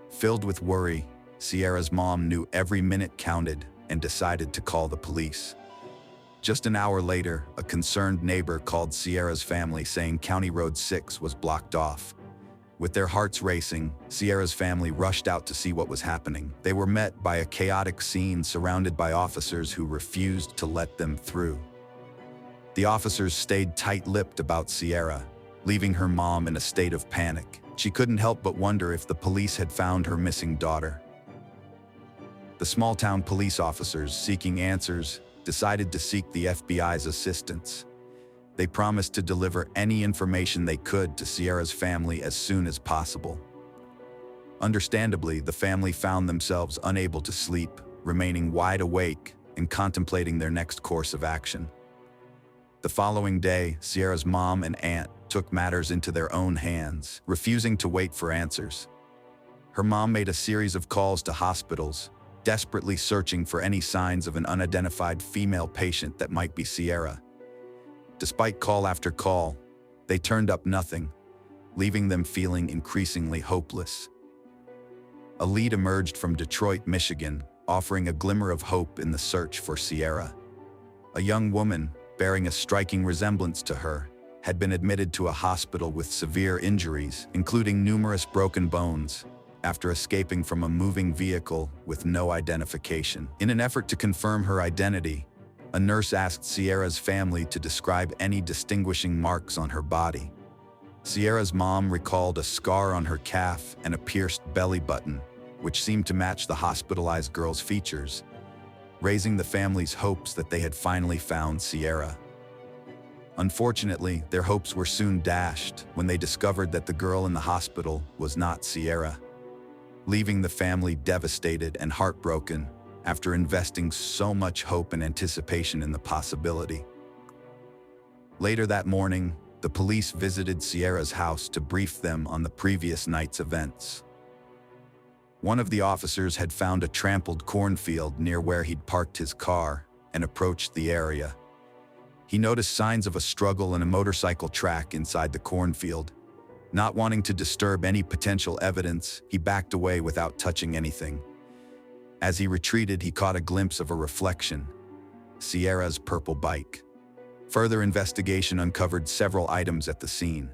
Filled with worry, Sierra's mom knew every minute counted and decided to call the police. Just an hour later, a concerned neighbor called Sierra's family saying County Road 6 was blocked off. With their hearts racing, Sierra's family rushed out to see what was happening. They were met by a chaotic scene surrounded by officers who refused to let them through. The officers stayed tight-lipped about Sierra, leaving her mom in a state of panic. She couldn't help but wonder if the police had found her missing daughter. The small-town police officers, seeking answers, decided to seek the FBI's assistance. They promised to deliver any information they could to Sierra's family as soon as possible. Understandably, the family found themselves unable to sleep, remaining wide awake and contemplating their next course of action. The following day, Sierra's mom and aunt took matters into their own hands, refusing to wait for answers. Her mom made a series of calls to hospitals, desperately searching for any signs of an unidentified female patient that might be Sierra. Despite call after call, they turned up nothing, leaving them feeling increasingly hopeless. A lead emerged from Detroit, Michigan, offering a glimmer of hope in the search for Sierra. A young woman, bearing a striking resemblance to her, had been admitted to a hospital with severe injuries, including numerous broken bones, after escaping from a moving vehicle with no identification. In an effort to confirm her identity, a nurse asked Sierra's family to describe any distinguishing marks on her body. Sierra's mom recalled a scar on her calf and a pierced belly button, which seemed to match the hospitalized girl's features, raising the family's hopes that they had finally found Sierra. Unfortunately, their hopes were soon dashed when they discovered that the girl in the hospital was not Sierra, leaving the family devastated and heartbroken after investing so much hope and anticipation in the possibility. Later that morning, the police visited Sierra's house to brief them on the previous night's events. One of the officers had found a trampled cornfield near where he'd parked his car and approached the area. He noticed signs of a struggle and a motorcycle track inside the cornfield. Not wanting to disturb any potential evidence, he backed away without touching anything. As he retreated, he caught a glimpse of a reflection: Sierra's purple bike. Further investigation uncovered several items at the scene: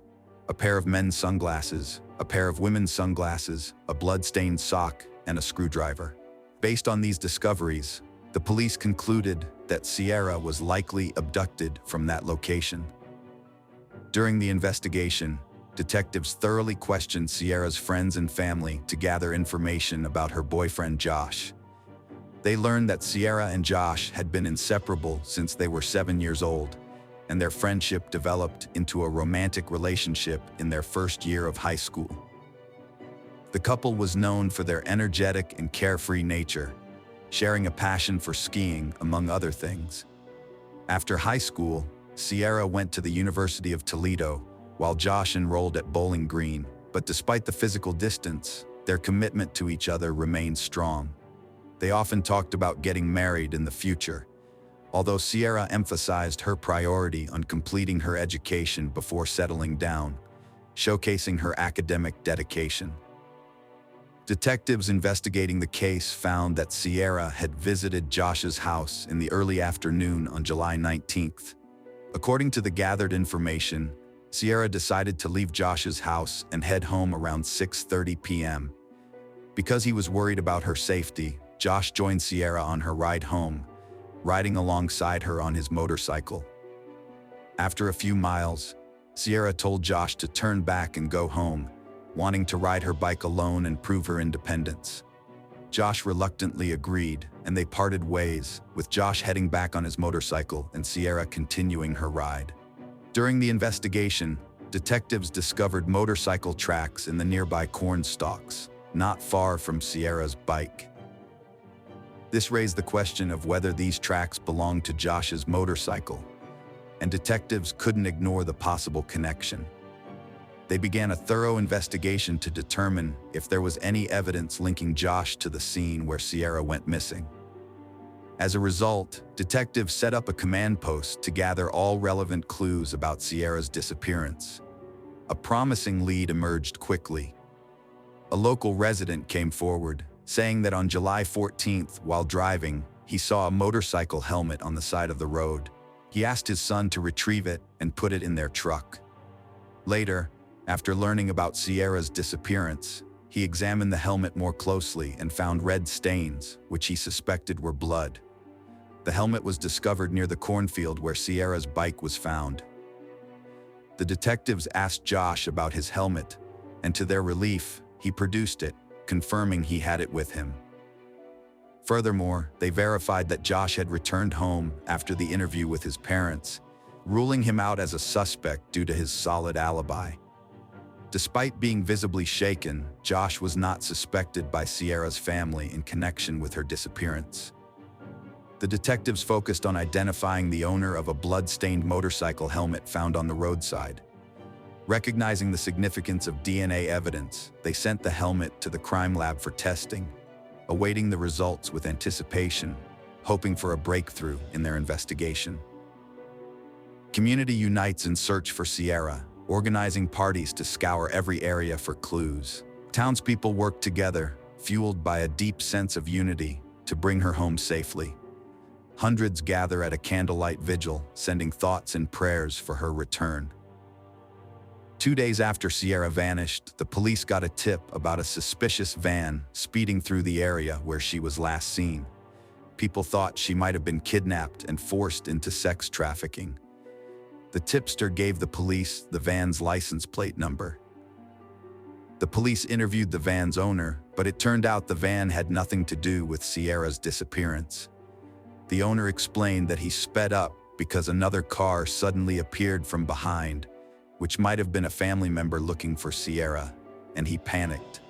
a pair of men's sunglasses, a pair of women's sunglasses, a blood-stained sock, and a screwdriver. Based on these discoveries, the police concluded that Sierra was likely abducted from that location. During the investigation, detectives thoroughly questioned Sierra's friends and family to gather information about her boyfriend Josh. They learned that Sierra and Josh had been inseparable since they were 7 years old, and their friendship developed into a romantic relationship in their first year of high school. The couple was known for their energetic and carefree nature, sharing a passion for skiing, among other things. After high school, Sierra went to the University of Toledo, while Josh enrolled at Bowling Green, but despite the physical distance, their commitment to each other remained strong. They often talked about getting married in the future, although Sierra emphasized her priority on completing her education before settling down, showcasing her academic dedication. Detectives investigating the case found that Sierra had visited Josh's house in the early afternoon on July 19th. According to the gathered information, Sierra decided to leave Josh's house and head home around 6:30 p.m. Because he was worried about her safety, Josh joined Sierra on her ride home, riding alongside her on his motorcycle. After a few miles, Sierra told Josh to turn back and go home, wanting to ride her bike alone and prove her independence. Josh reluctantly agreed, and they parted ways, with Josh heading back on his motorcycle and Sierra continuing her ride. During the investigation, detectives discovered motorcycle tracks in the nearby corn stalks, not far from Sierra's bike. This raised the question of whether these tracks belonged to Josh's motorcycle, and detectives couldn't ignore the possible connection. They began a thorough investigation to determine if there was any evidence linking Josh to the scene where Sierra went missing. As a result, detectives set up a command post to gather all relevant clues about Sierra's disappearance. A promising lead emerged quickly. A local resident came forward, saying that on July 14th, while driving, he saw a motorcycle helmet on the side of the road. He asked his son to retrieve it and put it in their truck. Later, after learning about Sierra's disappearance, he examined the helmet more closely and found red stains, which he suspected were blood. The helmet was discovered near the cornfield where Sierra's bike was found. The detectives asked Josh about his helmet, and to their relief, he produced it, confirming he had it with him. Furthermore, they verified that Josh had returned home after the interview with his parents, ruling him out as a suspect due to his solid alibi. Despite being visibly shaken, Josh was not suspected by Sierra's family in connection with her disappearance. The detectives focused on identifying the owner of a blood-stained motorcycle helmet found on the roadside. Recognizing the significance of DNA evidence, they sent the helmet to the crime lab for testing, awaiting the results with anticipation, hoping for a breakthrough in their investigation. Community unites in search for Sierra, organizing parties to scour every area for clues. Townspeople work together, fueled by a deep sense of unity, to bring her home safely. Hundreds gather at a candlelight vigil, sending thoughts and prayers for her return. 2 days after Sierra vanished, the police got a tip about a suspicious van speeding through the area where she was last seen. People thought she might have been kidnapped and forced into sex trafficking. The tipster gave the police the van's license plate number. The police interviewed the van's owner, but it turned out the van had nothing to do with Sierra's disappearance. The owner explained that he sped up because another car suddenly appeared from behind, which might have been a family member looking for Sierra, and he panicked.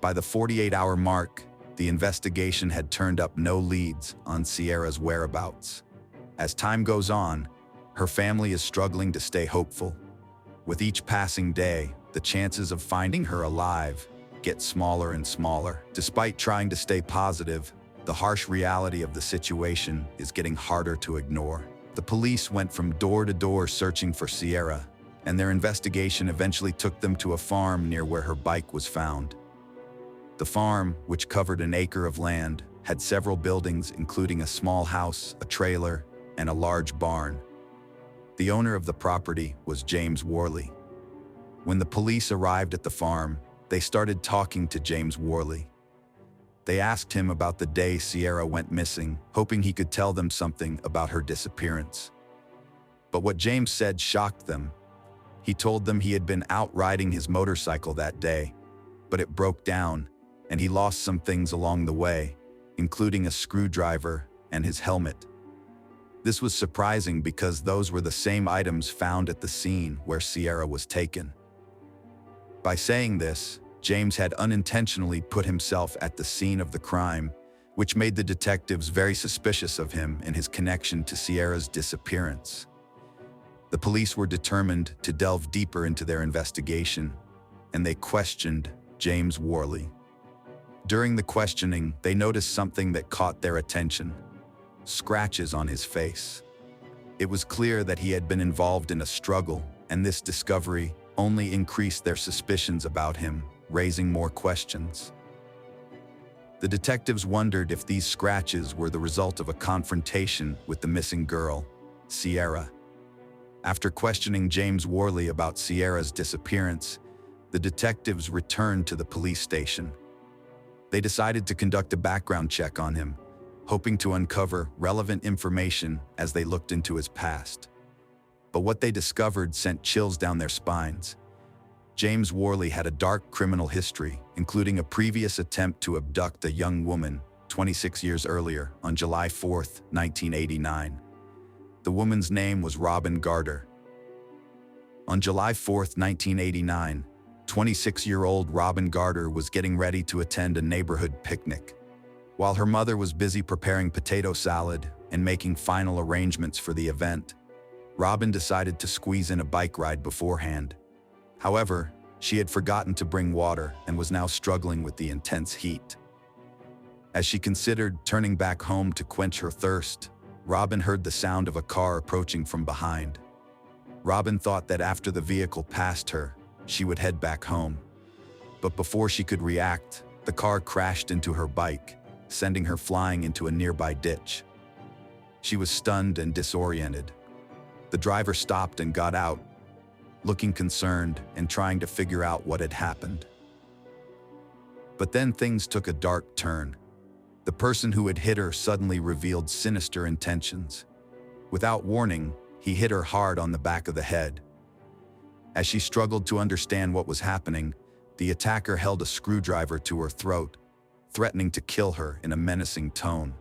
By the 48-hour mark, the investigation had turned up no leads on Sierra's whereabouts. As time goes on, her family is struggling to stay hopeful. With each passing day, the chances of finding her alive get smaller and smaller. Despite trying to stay positive, the harsh reality of the situation is getting harder to ignore. The police went from door to door searching for Sierra, and their investigation eventually took them to a farm near where her bike was found. The farm, which covered an acre of land, had several buildings including a small house, a trailer, and a large barn. The owner of the property was James Worley. When the police arrived at the farm, they started talking to James Worley. They asked him about the day Sierra went missing, hoping he could tell them something about her disappearance. But what James said shocked them. He told them he had been out riding his motorcycle that day, but it broke down, and he lost some things along the way, including a screwdriver and his helmet. This was surprising because those were the same items found at the scene where Sierra was taken. By saying this, James had unintentionally put himself at the scene of the crime, which made the detectives very suspicious of him and his connection to Sierra's disappearance. The police were determined to delve deeper into their investigation, and they questioned James Worley. During the questioning, they noticed something that caught their attention: scratches on his face. It was clear that he had been involved in a struggle, and this discovery only increased their suspicions about him, raising more questions. The detectives wondered if these scratches were the result of a confrontation with the missing girl, Sierra. After questioning James Worley about Sierra's disappearance, the detectives returned to the police station. They decided to conduct a background check on him, hoping to uncover relevant information as they looked into his past. But what they discovered sent chills down their spines. James Worley had a dark criminal history, including a previous attempt to abduct a young woman 26 years earlier on July 4, 1989. The woman's name was Robin Garter. On July 4, 1989, 26-year-old Robin Garter was getting ready to attend a neighborhood picnic. While her mother was busy preparing potato salad and making final arrangements for the event, Robin decided to squeeze in a bike ride beforehand. However, she had forgotten to bring water and was now struggling with the intense heat. As she considered turning back home to quench her thirst, Robin heard the sound of a car approaching from behind. Robin thought that after the vehicle passed her, she would head back home. But before she could react, the car crashed into her bike, sending her flying into a nearby ditch. She was stunned and disoriented. The driver stopped and got out, looking concerned and trying to figure out what had happened. But then things took a dark turn. The person who had hit her suddenly revealed sinister intentions. Without warning, he hit her hard on the back of the head. As she struggled to understand what was happening, the attacker held a screwdriver to her throat, threatening to kill her in a menacing tone.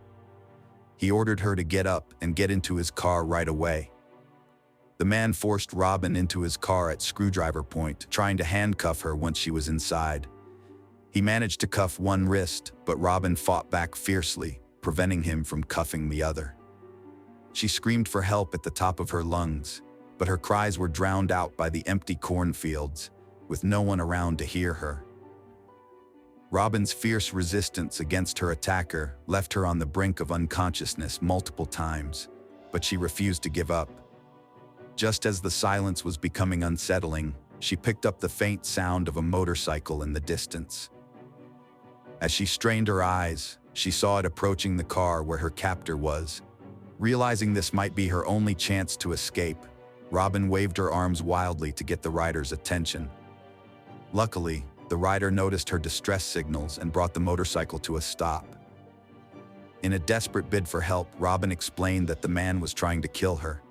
He ordered her to get up and get into his car right away. The man forced Robin into his car at screwdriver point, trying to handcuff her once she was inside. He managed to cuff one wrist, but Robin fought back fiercely, preventing him from cuffing the other. She screamed for help at the top of her lungs, but her cries were drowned out by the empty cornfields, with no one around to hear her. Robin's fierce resistance against her attacker left her on the brink of unconsciousness multiple times, but she refused to give up. Just as the silence was becoming unsettling, she picked up the faint sound of a motorcycle in the distance. As she strained her eyes, she saw it approaching the car where her captor was, Realizing this might be her only chance to escape, Robin waved her arms wildly to get the rider's attention. Luckily, the rider noticed her distress signals and brought the motorcycle to a stop. In a desperate bid for help, Robin explained that the man was trying to kill her.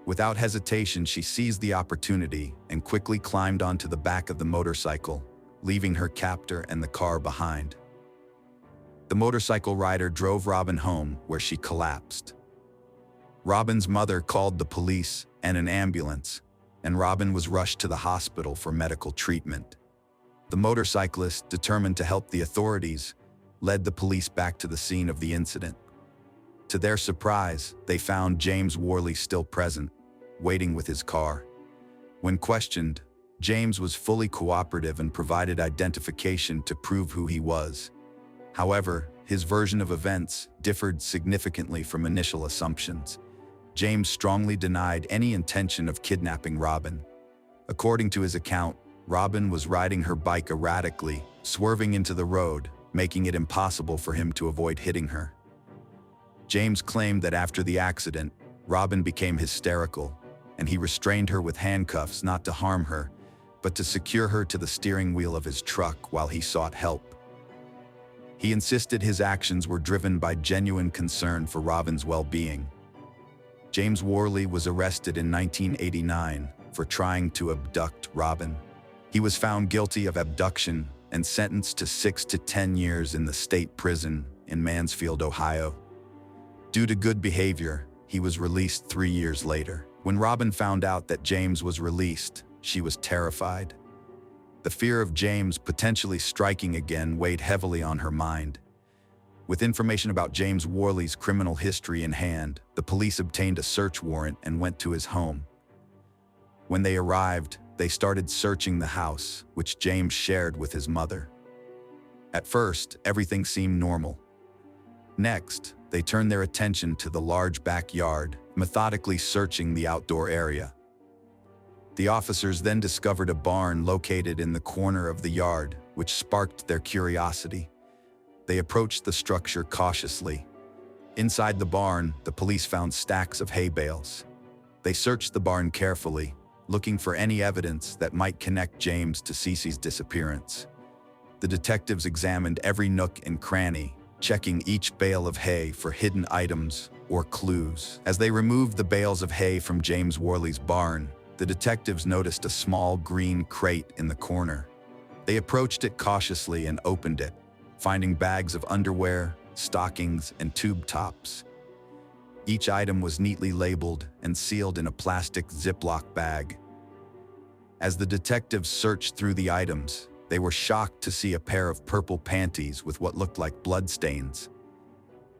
Without hesitation, she seized the opportunity and quickly climbed onto the back of the motorcycle, leaving her captor and the car behind. The motorcycle rider drove Robin home, where she collapsed. Robin's mother called the police and an ambulance, and Robin was rushed to the hospital for medical treatment. The motorcyclist, determined to help the authorities, led the police back to the scene of the incident. To their surprise, they found James Worley still present, waiting with his car. When questioned, James was fully cooperative and provided identification to prove who he was. However, his version of events differed significantly from initial assumptions. James strongly denied any intention of kidnapping Robin. According to his account, Robin was riding her bike erratically, swerving into the road, making it impossible for him to avoid hitting her. James claimed that after the accident, Robin became hysterical, and he restrained her with handcuffs not to harm her, but to secure her to the steering wheel of his truck while he sought help. He insisted his actions were driven by genuine concern for Robin's well-being. James Worley was arrested in 1989 for trying to abduct Robin. He was found guilty of abduction and sentenced to 6 to 10 years in the state prison in Mansfield, Ohio. Due to good behavior, he was released 3 years later. When Robin found out that James was released, she was terrified. The fear of James potentially striking again weighed heavily on her mind. With information about James Worley's criminal history in hand, the police obtained a search warrant and went to his home. When they arrived, they started searching the house, which James shared with his mother. At first, everything seemed normal. Next, they turned their attention to the large backyard, methodically searching the outdoor area. The officers then discovered a barn located in the corner of the yard, which sparked their curiosity. They approached the structure cautiously. Inside the barn, the police found stacks of hay bales. They searched the barn carefully, looking for any evidence that might connect James to Cece's disappearance. The detectives examined every nook and cranny, checking each bale of hay for hidden items or clues. As they removed the bales of hay from James Worley's barn, the detectives noticed a small green crate in the corner. They approached it cautiously and opened it, finding bags of underwear, stockings, and tube tops. Each item was neatly labeled and sealed in a plastic Ziploc bag. As the detectives searched through the items, they were shocked to see a pair of purple panties with what looked like bloodstains.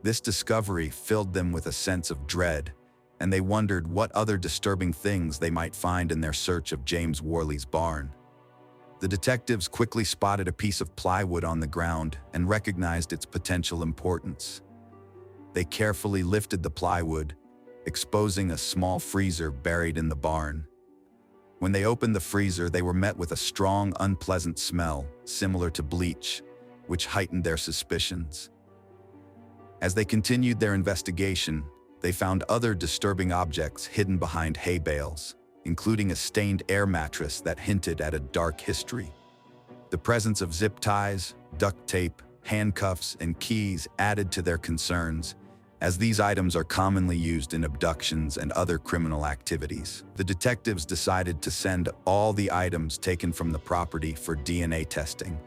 This discovery filled them with a sense of dread, and they wondered what other disturbing things they might find in their search of James Worley's barn. The detectives quickly spotted a piece of plywood on the ground and recognized its potential importance. They carefully lifted the plywood, exposing a small freezer buried in the barn. When they opened the freezer, they were met with a strong, unpleasant smell, similar to bleach, which heightened their suspicions. As they continued their investigation, they found other disturbing objects hidden behind hay bales, including a stained air mattress that hinted at a dark history. The presence of zip ties, duct tape, handcuffs, and keys added to their concerns, as these items are commonly used in abductions and other criminal activities. The detectives decided to send all the items taken from the property for DNA testing.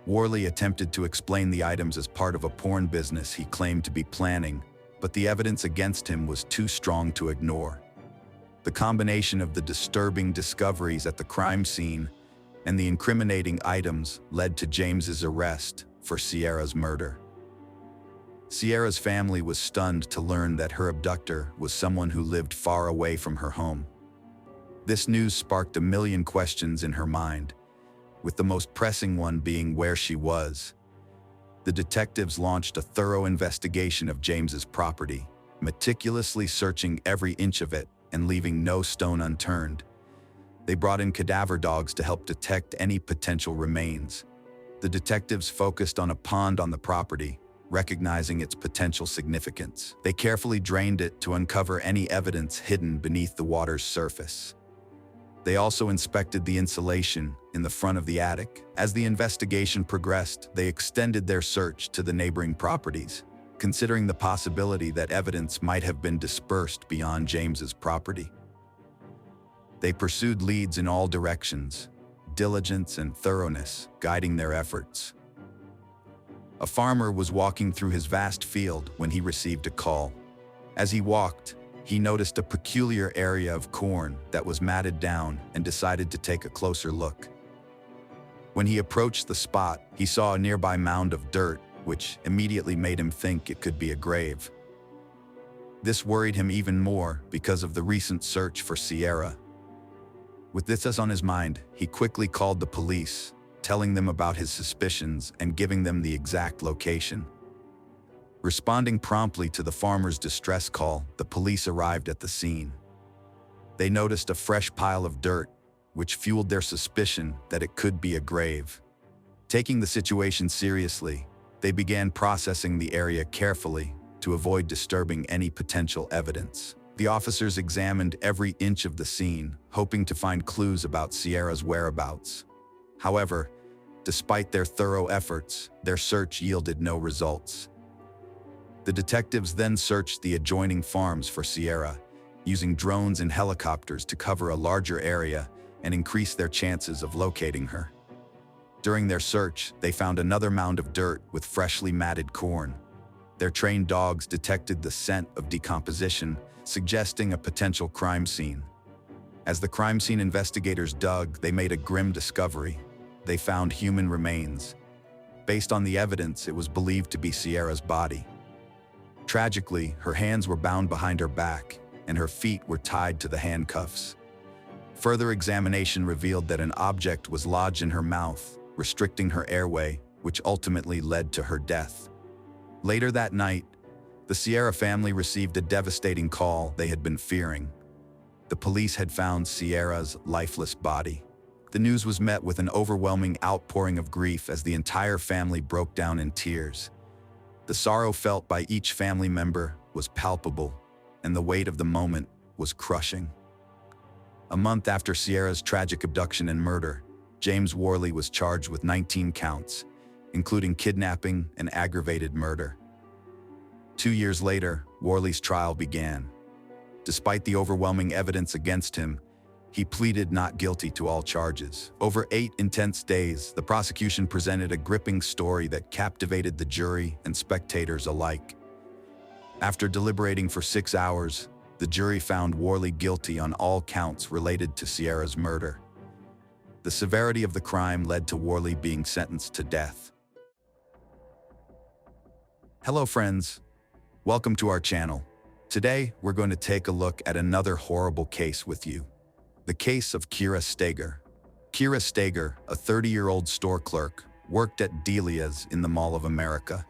Worley attempted to explain the items as part of a porn business he claimed to be planning, but the evidence against him was too strong to ignore. The combination of the disturbing discoveries at the crime scene and the incriminating items led to James's arrest for Sierra's murder. Sierra's family was stunned to learn that her abductor was someone who lived far away from her home. This news sparked a million questions in her mind, with the most pressing one being where she was. The detectives launched a thorough investigation of James's property, meticulously searching every inch of it and leaving no stone unturned. They brought in cadaver dogs to help detect any potential remains. The detectives focused on a pond on the property, recognizing its potential significance. They carefully drained it to uncover any evidence hidden beneath the water's surface. They also inspected the insulation in the front of the attic. As the investigation progressed, they extended their search to the neighboring properties, considering the possibility that evidence might have been dispersed beyond James's property. They pursued leads in all directions, diligence and thoroughness guiding their efforts. A farmer was walking through his vast field when he received a call. As he walked, he noticed a peculiar area of corn that was matted down and decided to take a closer look. When he approached the spot, he saw a nearby mound of dirt, which immediately made him think it could be a grave. This worried him even more because of the recent search for Sierra. With this on his mind, he quickly called the police, telling them about his suspicions and giving them the exact location. Responding promptly to the farmer's distress call, the police arrived at the scene. They noticed a fresh pile of dirt, which fueled their suspicion that it could be a grave. Taking the situation seriously, they began processing the area carefully to avoid disturbing any potential evidence. The officers examined every inch of the scene, hoping to find clues about Sierra's whereabouts. However, despite their thorough efforts, their search yielded no results. The detectives then searched the adjoining farms for Sierra, using drones and helicopters to cover a larger area and increase their chances of locating her. During their search, they found another mound of dirt with freshly matted corn. Their trained dogs detected the scent of decomposition, suggesting a potential crime scene. As the crime scene investigators dug, they made a grim discovery. They found human remains. Based on the evidence, it was believed to be Sierra's body. Tragically, her hands were bound behind her back, and her feet were tied to the handcuffs. Further examination revealed that an object was lodged in her mouth, restricting her airway, which ultimately led to her death. Later that night, the Sierra family received a devastating call they had been fearing. The police had found Sierra's lifeless body. The news was met with an overwhelming outpouring of grief as the entire family broke down in tears. The sorrow felt by each family member was palpable, and the weight of the moment was crushing. A month after Sierra's tragic abduction and murder, James Worley was charged with 19 counts, including kidnapping and aggravated murder. 2 years later, Worley's trial began. Despite the overwhelming evidence against him, he pleaded not guilty to all charges. Over 8 intense days, the prosecution presented a gripping story that captivated the jury and spectators alike. After deliberating for 6 hours, the jury found Worley guilty on all counts related to Sierra's murder. The severity of the crime led to Worley being sentenced to death. Hello friends, welcome to our channel. Today, we're going to take a look at another horrible case with you. The case of Kyra Steger. Kyra Steger, a 30-year-old store clerk, worked at Delia's in the Mall of America.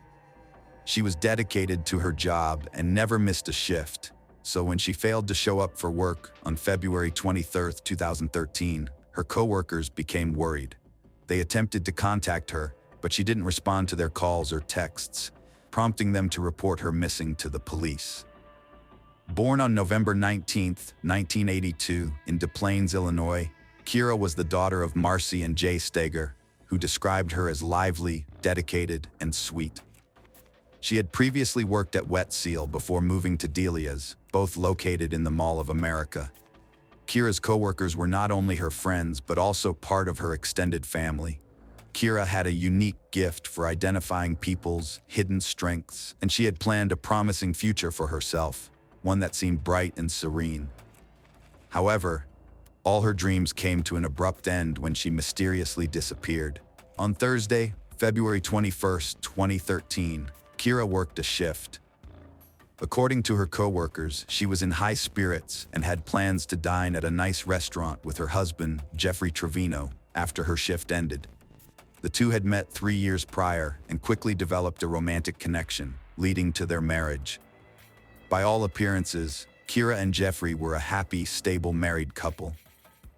She was dedicated to her job and never missed a shift, so when she failed to show up for work on February 23, 2013, her coworkers became worried. They attempted to contact her, but she didn't respond to their calls or texts, prompting them to report her missing to the police. Born on November 19, 1982, in Des Plaines, Illinois, Kyra was the daughter of Marcy and Jay Steger, who described her as lively, dedicated, and sweet. She had previously worked at Wet Seal before moving to Delia's, both located in the Mall of America. Kyra's coworkers were not only her friends, but also part of her extended family. Kyra had a unique gift for identifying people's hidden strengths, and she had planned a promising future for herself, one that seemed bright and serene. However, all her dreams came to an abrupt end when she mysteriously disappeared. On Thursday, February 21, 2013, Kyra worked a shift. According to her coworkers, she was in high spirits and had plans to dine at a nice restaurant with her husband, Jeffrey Trevino, after her shift ended. The two had met 3 years prior and quickly developed a romantic connection, leading to their marriage. By all appearances, Kyra and Jeffrey were a happy, stable married couple.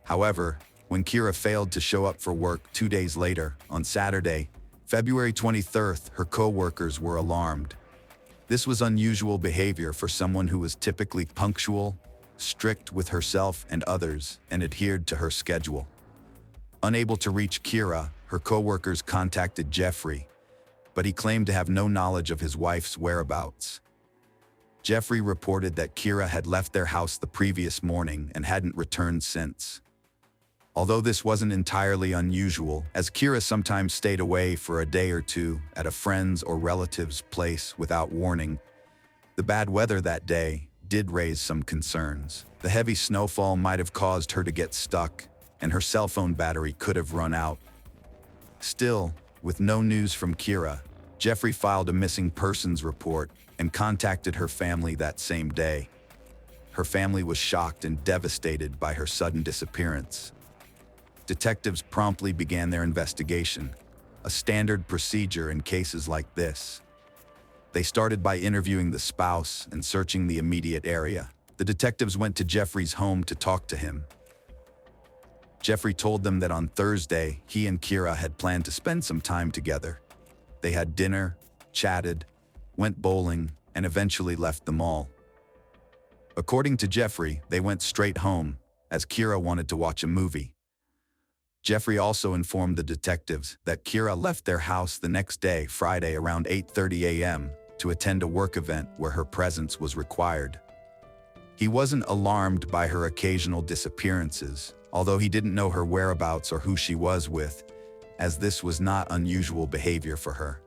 However, when Kyra failed to show up for work 2 days later, on Saturday, February 23rd, her co-workers were alarmed. This was unusual behavior for someone who was typically punctual, strict with herself and others, and adhered to her schedule. Unable to reach Kira, her co-workers contacted Jeffrey, but he claimed to have no knowledge of his wife's whereabouts. Jeffrey reported that Kira had left their house the previous morning and hadn't returned since. Although this wasn't entirely unusual, as Kira sometimes stayed away for a day or two at a friend's or relative's place without warning, the bad weather that day did raise some concerns. The heavy snowfall might have caused her to get stuck, and her cell phone battery could have run out. Still, with no news from Kira, Jeffrey filed a missing persons report and contacted her family that same day. Her family was shocked and devastated by her sudden disappearance. Detectives promptly began their investigation, a standard procedure in cases like this. They started by interviewing the spouse and searching the immediate area. The detectives went to Jeffrey's home to talk to him. Jeffrey told them that on Thursday, he and Kira had planned to spend some time together. They had dinner, chatted, went bowling, and eventually left the mall. According to Jeffrey, they went straight home, as Kira wanted to watch a movie. Jeffrey also informed the detectives that Kira left their house the next day, Friday, around 8:30 a.m. to attend a work event where her presence was required. He wasn't alarmed by her occasional disappearances, although he didn't know her whereabouts or who she was with, as this was not unusual behavior for her.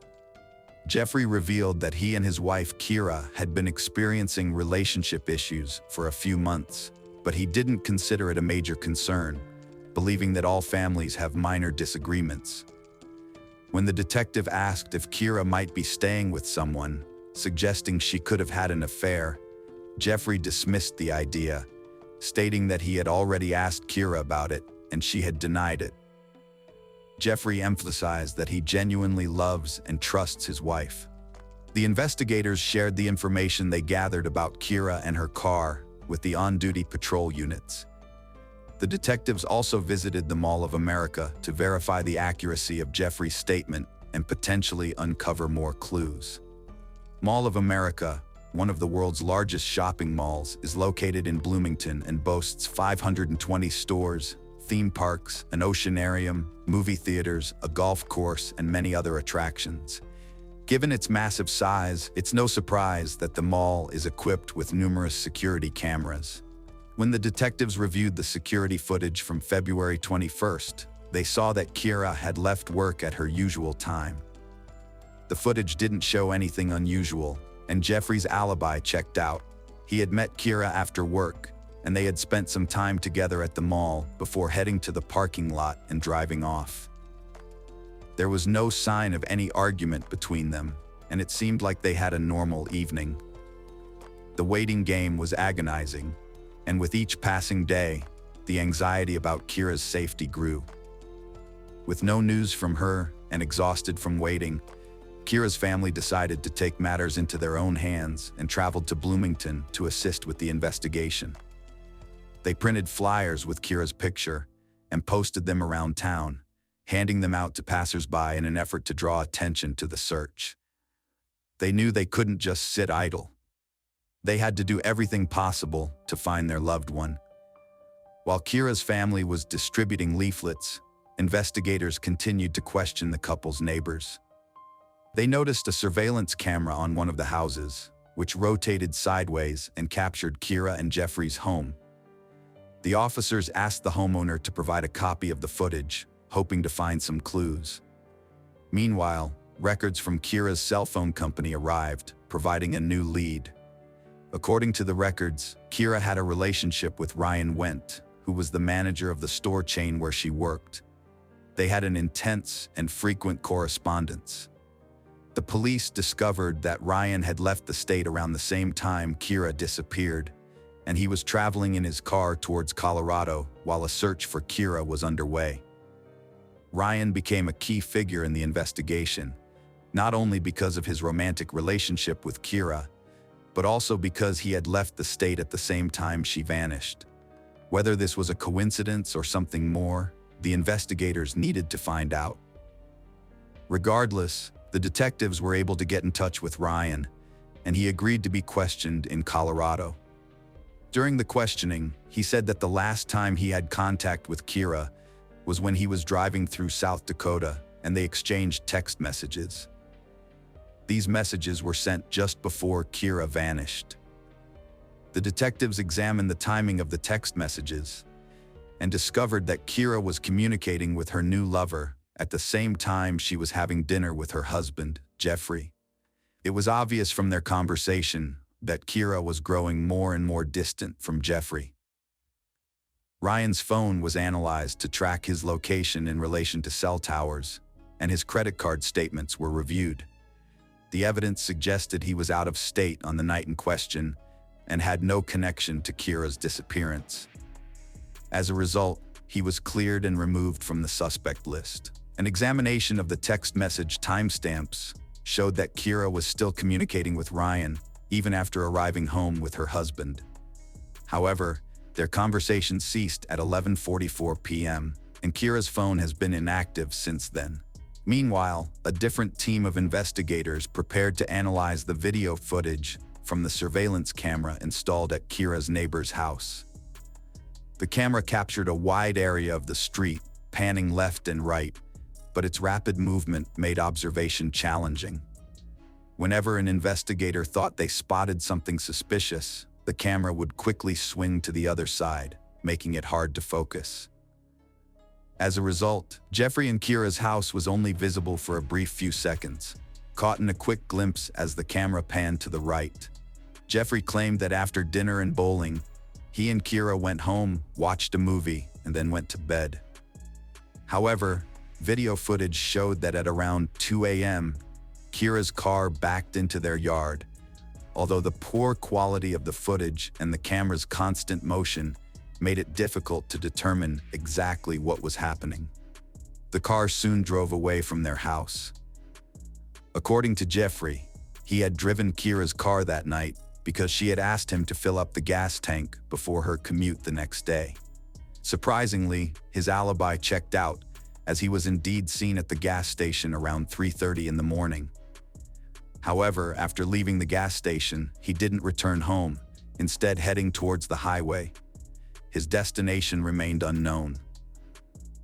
Jeffrey revealed that he and his wife Kira had been experiencing relationship issues for a few months, but he didn't consider it a major concern, believing that all families have minor disagreements. When the detective asked if Kira might be staying with someone, suggesting she could have had an affair, Jeffrey dismissed the idea, stating that he had already asked Kira about it and she had denied it. Jeffrey emphasized that he genuinely loves and trusts his wife. The investigators shared the information they gathered about Kira and her car with the on-duty patrol units. The detectives also visited the Mall of America to verify the accuracy of Jeffrey's statement and potentially uncover more clues. Mall of America, one of the world's largest shopping malls, is located in Bloomington and boasts 520 stores, theme parks, an oceanarium, movie theaters, a golf course, and many other attractions. Given its massive size, it's no surprise that the mall is equipped with numerous security cameras. When the detectives reviewed the security footage from February 21st, they saw that Kira had left work at her usual time. The footage didn't show anything unusual, and Jeffrey's alibi checked out. He had met Kira after work, and they had spent some time together at the mall before heading to the parking lot and driving off. There was no sign of any argument between them, and it seemed like they had a normal evening. The waiting game was agonizing, and with each passing day, the anxiety about Kira's safety grew. With no news from her and exhausted from waiting, Kira's family decided to take matters into their own hands and traveled to Bloomington to assist with the investigation. They printed flyers with Kira's picture and posted them around town, handing them out to passersby in an effort to draw attention to the search. They knew they couldn't just sit idle. They had to do everything possible to find their loved one. While Kira's family was distributing leaflets, investigators continued to question the couple's neighbors. They noticed a surveillance camera on one of the houses, which rotated sideways and captured Kira and Jeffrey's home. The officers asked the homeowner to provide a copy of the footage, hoping to find some clues. Meanwhile, records from Kira's cell phone company arrived, providing a new lead. According to the records, Kira had a relationship with Ryan Wendt, who was the manager of the store chain where she worked. They had an intense and frequent correspondence. The police discovered that Ryan had left the state around the same time Kira disappeared, and he was traveling in his car towards Colorado while a search for Kira was underway. Ryan became a key figure in the investigation, not only because of his romantic relationship with Kira, but also because he had left the state at the same time she vanished. Whether this was a coincidence or something more, the investigators needed to find out. Regardless, the detectives were able to get in touch with Ryan, and he agreed to be questioned in Colorado. During the questioning, he said that the last time he had contact with Kira was when he was driving through South Dakota, and they exchanged text messages. These messages were sent just before Kira vanished. The detectives examined the timing of the text messages and discovered that Kira was communicating with her new lover at the same time she was having dinner with her husband, Jeffrey. It was obvious from their conversation that Kira was growing more and more distant from Jeffrey. Ryan's phone was analyzed to track his location in relation to cell towers, and his credit card statements were reviewed. The evidence suggested he was out of state on the night in question and had no connection to Kira's disappearance. As a result, he was cleared and removed from the suspect list. An examination of the text message timestamps showed that Kira was still communicating with Ryan even after arriving home with her husband. However, their conversation ceased at 11:44 p.m., and Kira's phone has been inactive since then. Meanwhile, a different team of investigators prepared to analyze the video footage from the surveillance camera installed at Kira's neighbor's house. The camera captured a wide area of the street, panning left and right, but its rapid movement made observation challenging. Whenever an investigator thought they spotted something suspicious, the camera would quickly swing to the other side, making it hard to focus. As a result, Jeffrey and Kira's house was only visible for a brief few seconds, caught in a quick glimpse as the camera panned to the right. Jeffrey claimed that after dinner and bowling, he and Kira went home, watched a movie, and then went to bed. However, video footage showed that at around 2 a.m., Kira's car backed into their yard. Although the poor quality of the footage and the camera's constant motion made it difficult to determine exactly what was happening. The car soon drove away from their house. According to Jeffrey, he had driven Kira's car that night because she had asked him to fill up the gas tank before her commute the next day. Surprisingly, his alibi checked out, as he was indeed seen at the gas station around 3:30 in the morning. However, after leaving the gas station, he didn't return home, instead heading towards the highway. His destination remained unknown.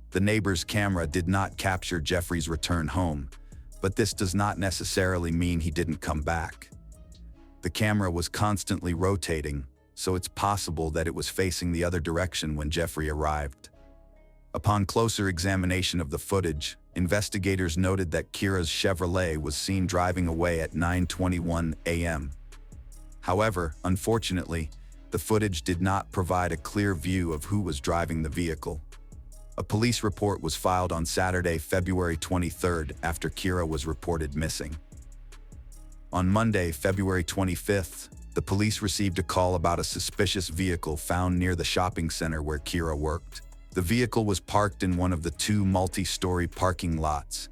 The neighbor's camera did not capture Jeffrey's return home, but this does not necessarily mean he didn't come back. The camera was constantly rotating, so it's possible that it was facing the other direction when Jeffrey arrived. Upon closer examination of the footage, investigators noted that Kira's Chevrolet was seen driving away at 9:21 a.m. However, unfortunately, the footage did not provide a clear view of who was driving the vehicle. A police report was filed on Saturday, February 23rd, after Kira was reported missing. On Monday, February 25th, the police received a call about a suspicious vehicle found near the shopping center where Kira worked. The vehicle was parked in one of the two multi-story parking lots,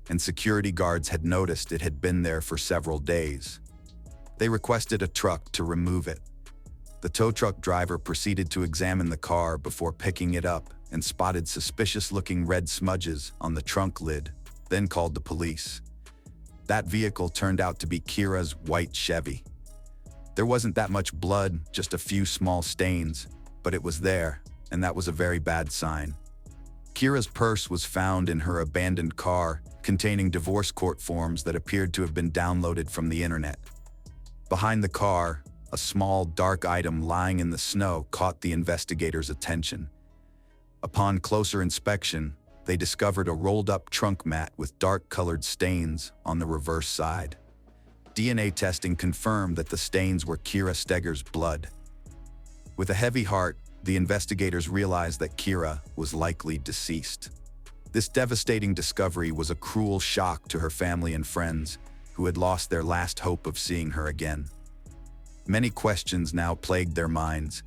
and security guards had noticed it had been there for several days. They requested a truck to remove it. The tow truck driver proceeded to examine the car before picking it up and spotted suspicious-looking red smudges on the trunk lid, then called the police. That vehicle turned out to be Kira's white Chevy. There wasn't that much blood, just a few small stains, but it was there, and that was a very bad sign. Kira's purse was found in her abandoned car, containing divorce court forms that appeared to have been downloaded from the internet. Behind the car, a small, dark item lying in the snow caught the investigators' attention. Upon closer inspection, they discovered a rolled-up trunk mat with dark-colored stains on the reverse side. DNA testing confirmed that the stains were Kira Steger's blood. With a heavy heart, the investigators realized that Kira was likely deceased. This devastating discovery was a cruel shock to her family and friends, who had lost their last hope of seeing her again. Many questions now plagued their minds.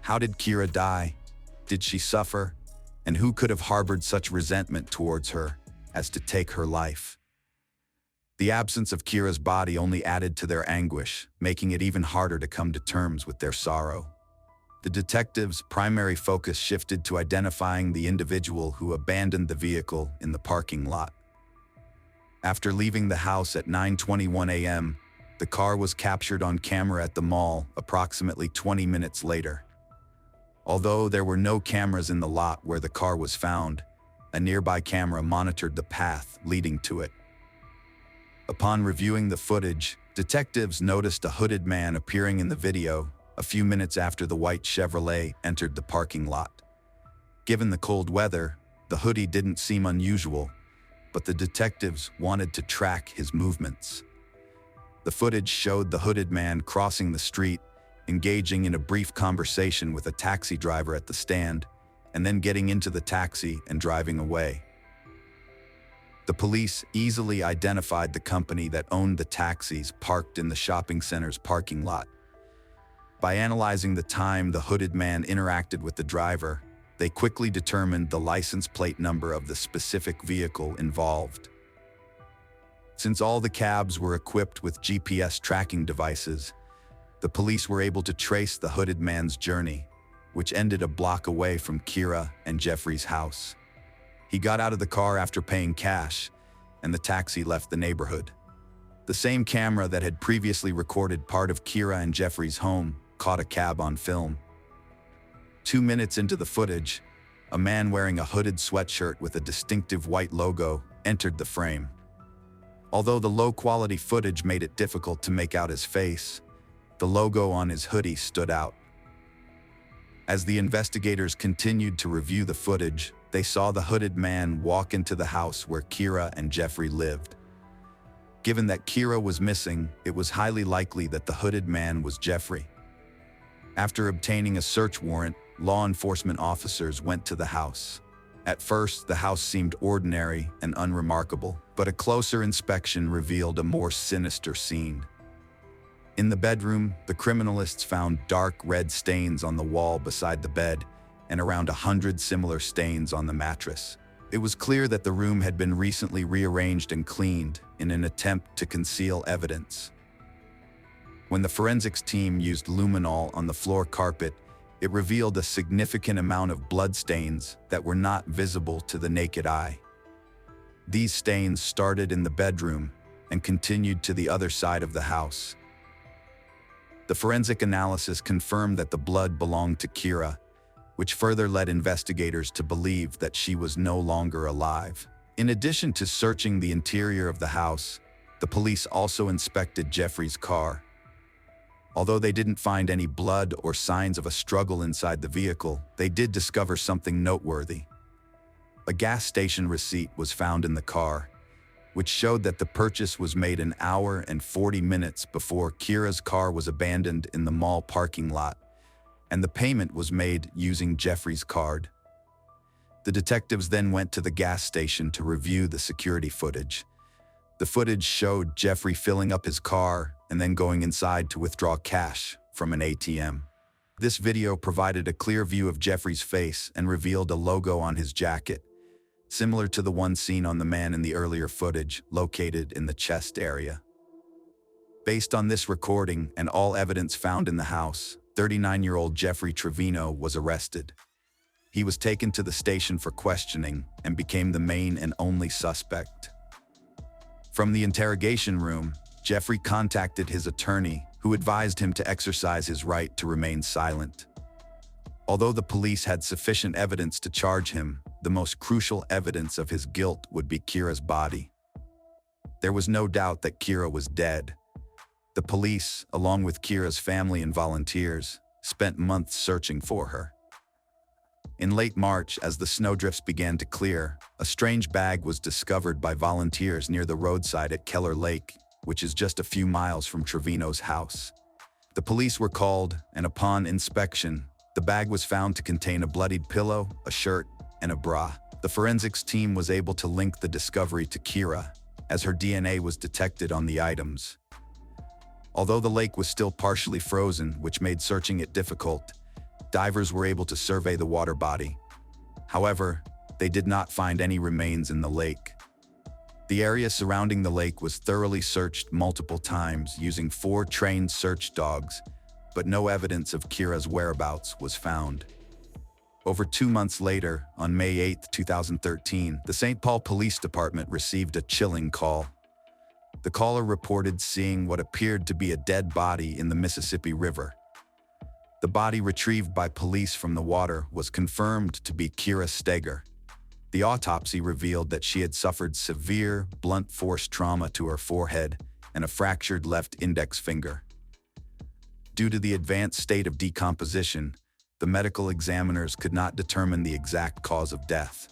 How did Kira die? Did she suffer? And who could have harbored such resentment towards her as to take her life? The absence of Kira's body only added to their anguish, making it even harder to come to terms with their sorrow. The detectives' primary focus shifted to identifying the individual who abandoned the vehicle in the parking lot. After leaving the house at 9:21 a.m., the car was captured on camera at the mall approximately 20 minutes later. Although there were no cameras in the lot where the car was found, a nearby camera monitored the path leading to it. Upon reviewing the footage, detectives noticed a hooded man appearing in the video a few minutes after the white Chevrolet entered the parking lot. Given the cold weather, the hoodie didn't seem unusual, but the detectives wanted to track his movements. The footage showed the hooded man crossing the street, engaging in a brief conversation with a taxi driver at the stand, and then getting into the taxi and driving away. The police easily identified the company that owned the taxis parked in the shopping center's parking lot. By analyzing the time the hooded man interacted with the driver, they quickly determined the license plate number of the specific vehicle involved. Since all the cabs were equipped with GPS tracking devices, the police were able to trace the hooded man's journey, which ended a block away from Kira and Jeffrey's house. He got out of the car after paying cash, and the taxi left the neighborhood. The same camera that had previously recorded part of Kira and Jeffrey's home caught a cab on film. 2 minutes into the footage, a man wearing a hooded sweatshirt with a distinctive white logo entered the frame. Although the low-quality footage made it difficult to make out his face, the logo on his hoodie stood out. As the investigators continued to review the footage, they saw the hooded man walk into the house where Kira and Jeffrey lived. Given that Kira was missing, it was highly likely that the hooded man was Jeffrey. After obtaining a search warrant, law enforcement officers went to the house. At first, the house seemed ordinary and unremarkable, but a closer inspection revealed a more sinister scene. In the bedroom, the criminalists found dark red stains on the wall beside the bed and around 100 similar stains on the mattress. It was clear that the room had been recently rearranged and cleaned in an attempt to conceal evidence. When the forensics team used luminol on the floor carpet, it revealed a significant amount of bloodstains that were not visible to the naked eye. These stains started in the bedroom and continued to the other side of the house. The forensic analysis confirmed that the blood belonged to Kira, which further led investigators to believe that she was no longer alive. In addition to searching the interior of the house, the police also inspected Jeffrey's car. Although they didn't find any blood or signs of a struggle inside the vehicle, they did discover something noteworthy. A gas station receipt was found in the car, which showed that the purchase was made an hour and 40 minutes before Kira's car was abandoned in the mall parking lot, and the payment was made using Jeffrey's card. The detectives then went to the gas station to review the security footage. The footage showed Jeffrey filling up his car and then going inside to withdraw cash from an ATM. This video provided a clear view of Jeffrey's face and revealed a logo on his jacket, similar to the one seen on the man in the earlier footage, located in the chest area. Based on this recording and all evidence found in the house, 39-year-old Jeffrey Trevino was arrested. He was taken to the station for questioning and became the main and only suspect. From the interrogation room, Jeffrey contacted his attorney, who advised him to exercise his right to remain silent. Although the police had sufficient evidence to charge him, the most crucial evidence of his guilt would be Kira's body. There was no doubt that Kira was dead. The police, along with Kira's family and volunteers, spent months searching for her. In late March, as the snowdrifts began to clear, a strange bag was discovered by volunteers near the roadside at Keller Lake, which is just a few miles from Trevino's house. The police were called, and upon inspection, the bag was found to contain a bloodied pillow, a shirt, and a bra. The forensics team was able to link the discovery to Kira, as her DNA was detected on the items. Although the lake was still partially frozen, which made searching it difficult, divers were able to survey the water body. However, they did not find any remains in the lake. The area surrounding the lake was thoroughly searched multiple times using 4 trained search dogs, but no evidence of Kira's whereabouts was found. Over 2 months later, on May 8, 2013, the St. Paul Police Department received a chilling call. The caller reported seeing what appeared to be a dead body in the Mississippi River. The body retrieved by police from the water was confirmed to be Kira Steger. The autopsy revealed that she had suffered severe, blunt force trauma to her forehead and a fractured left index finger. Due to the advanced state of decomposition, the medical examiners could not determine the exact cause of death.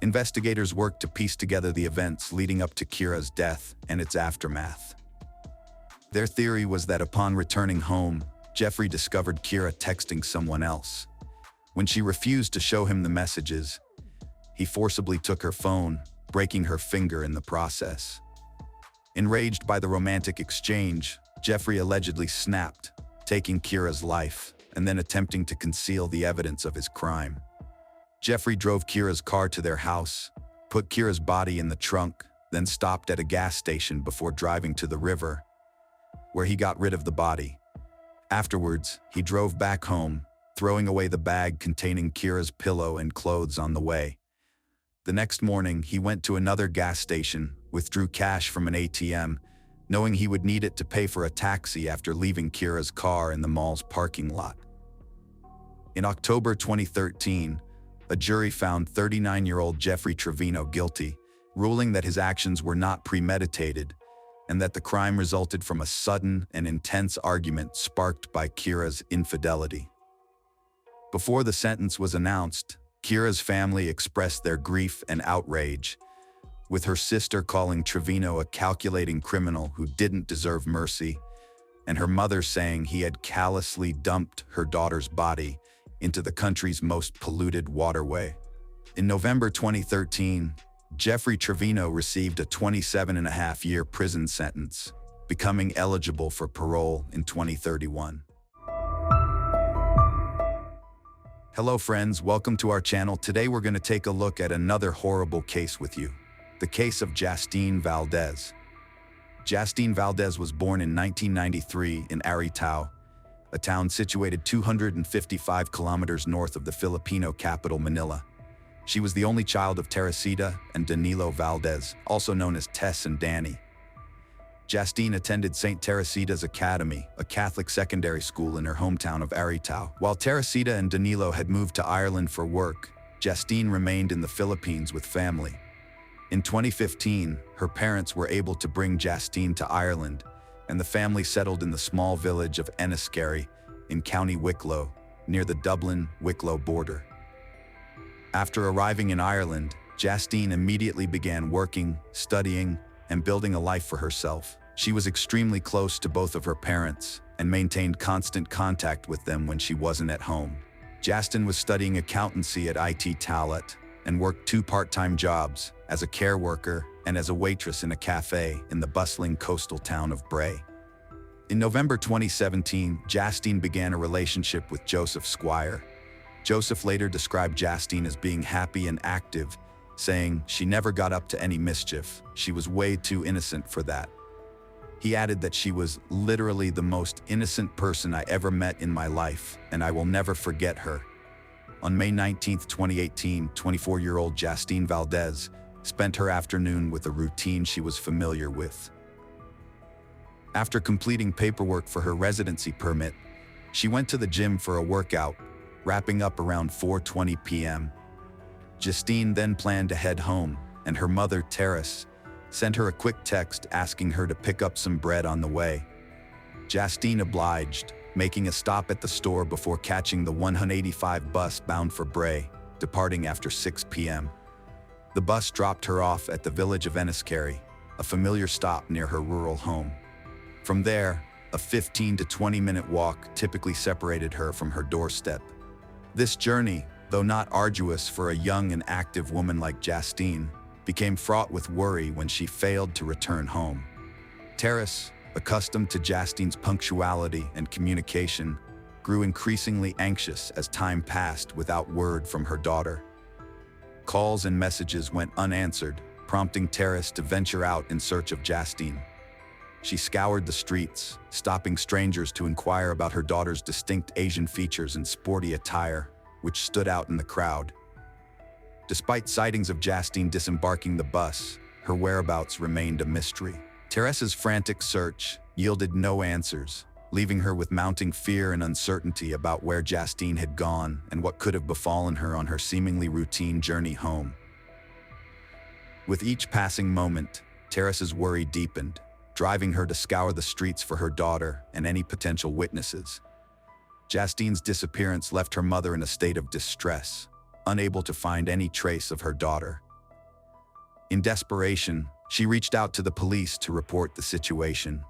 Investigators worked to piece together the events leading up to Kira's death and its aftermath. Their theory was that upon returning home, Jeffrey discovered Kira texting someone else. When she refused to show him the messages, he forcibly took her phone, breaking her finger in the process. Enraged by the romantic exchange, Jeffrey allegedly snapped, taking Kira's life and then attempting to conceal the evidence of his crime. Jeffrey drove Kira's car to their house, put Kira's body in the trunk, then stopped at a gas station before driving to the river, where he got rid of the body. Afterwards, he drove back home, throwing away the bag containing Kira's pillow and clothes on the way. The next morning, he went to another gas station, withdrew cash from an ATM, knowing he would need it to pay for a taxi after leaving Kira's car in the mall's parking lot. In October 2013, a jury found 39-year-old Jeffrey Trevino guilty, ruling that his actions were not premeditated and that the crime resulted from a sudden and intense argument sparked by Kira's infidelity. Before the sentence was announced, Kira's family expressed their grief and outrage, with her sister calling Trevino a calculating criminal who didn't deserve mercy, and her mother saying he had callously dumped her daughter's body into the country's most polluted waterway. In November 2013, Jeffrey Trevino received a 27.5-year prison sentence, becoming eligible for parole in 2031. Hello friends, welcome to our channel. Today we're going to take a look at another horrible case with you. The case of Justine Valdez. Justine Valdez was born in 1993 in Aritao, a town situated 255 kilometers north of the Filipino capital Manila. She was the only child of Teresita and Danilo Valdez, also known as Tess and Danny. Justine attended St. Teresita's Academy, a Catholic secondary school in her hometown of Aritao. While Teresita and Danilo had moved to Ireland for work, Justine remained in the Philippines with family. In 2015, her parents were able to bring Justine to Ireland, and the family settled in the small village of Enniskerry in County Wicklow, near the Dublin-Wicklow border. After arriving in Ireland, Justine immediately began working, studying, and building a life for herself. She was extremely close to both of her parents and maintained constant contact with them when she wasn't at home. Justine was studying accountancy at IT Talit and worked 2 part-time jobs as a care worker and as a waitress in a cafe in the bustling coastal town of Bray. In November 2017, Justine began a relationship with Joseph Squire. Joseph later described Justine as being happy and active, saying she never got up to any mischief. She was way too innocent for that. He added that she was literally the most innocent person I ever met in my life, and I will never forget her. On May 19, 2018, 24-year-old Justine Valdez spent her afternoon with a routine she was familiar with. After completing paperwork for her residency permit, she went to the gym for a workout, wrapping up around 4:20 p.m. Justine then planned to head home, and her mother, Teres, sent her a quick text asking her to pick up some bread on the way. Justine obliged, making a stop at the store before catching the 185 bus bound for Bray, departing after 6 p.m. The bus dropped her off at the village of Enniskerry, a familiar stop near her rural home. From there, a 15 to 20-minute walk typically separated her from her doorstep. This journey, though not arduous for a young and active woman like Justine, became fraught with worry when she failed to return home. Teres, accustomed to Justine's punctuality and communication, grew increasingly anxious as time passed without word from her daughter. Calls and messages went unanswered, prompting Teres to venture out in search of Justine. She scoured the streets, stopping strangers to inquire about her daughter's distinct Asian features and sporty attire, which stood out in the crowd. Despite sightings of Justine disembarking the bus, her whereabouts remained a mystery. Teresa's frantic search yielded no answers, leaving her with mounting fear and uncertainty about where Justine had gone and what could have befallen her on her seemingly routine journey home. With each passing moment, Teresa's worry deepened, driving her to scour the streets for her daughter and any potential witnesses. Justine's disappearance left her mother in a state of distress, unable to find any trace of her daughter. In desperation, she reached out to the police to report the situation.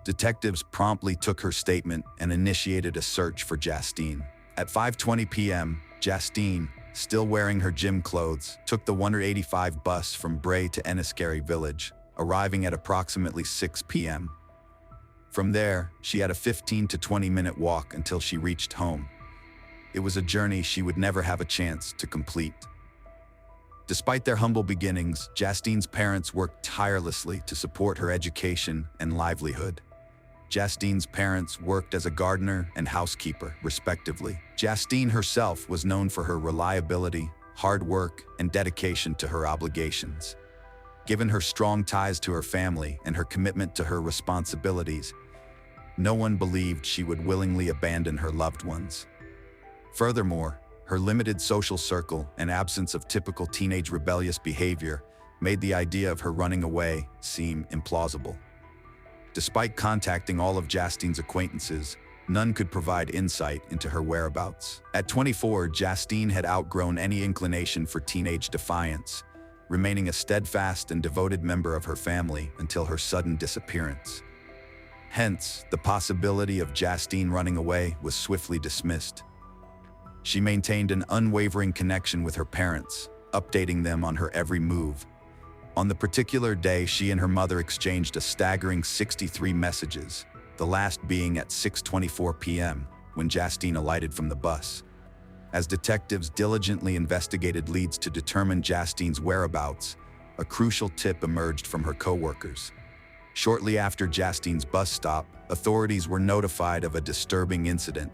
Detectives promptly took her statement and initiated a search for Justine. At 5:20 p.m., Justine, still wearing her gym clothes, took the 185 bus from Bray to Enniskerry Village, arriving at approximately 6 p.m. From there, she had a 15 to 20-minute walk until she reached home. It was a journey she would never have a chance to complete. Despite their humble beginnings, Justine's parents worked tirelessly to support her education and livelihood. Justine's parents worked as a gardener and housekeeper, respectively. Justine herself was known for her reliability, hard work, and dedication to her obligations. Given her strong ties to her family and her commitment to her responsibilities, no one believed she would willingly abandon her loved ones. Furthermore, her limited social circle and absence of typical teenage rebellious behavior made the idea of her running away seem implausible. Despite contacting all of Justine's acquaintances, none could provide insight into her whereabouts. At 24, Justine had outgrown any inclination for teenage defiance, remaining a steadfast and devoted member of her family until her sudden disappearance. Hence, the possibility of Justine running away was swiftly dismissed. She maintained an unwavering connection with her parents, updating them on her every move. On the particular day, she and her mother exchanged a staggering 63 messages, the last being at 6:24 p.m., when Justine alighted from the bus. As detectives diligently investigated leads to determine Justine's whereabouts, a crucial tip emerged from her co-workers. Shortly after Justine's bus stop, authorities were notified of a disturbing incident.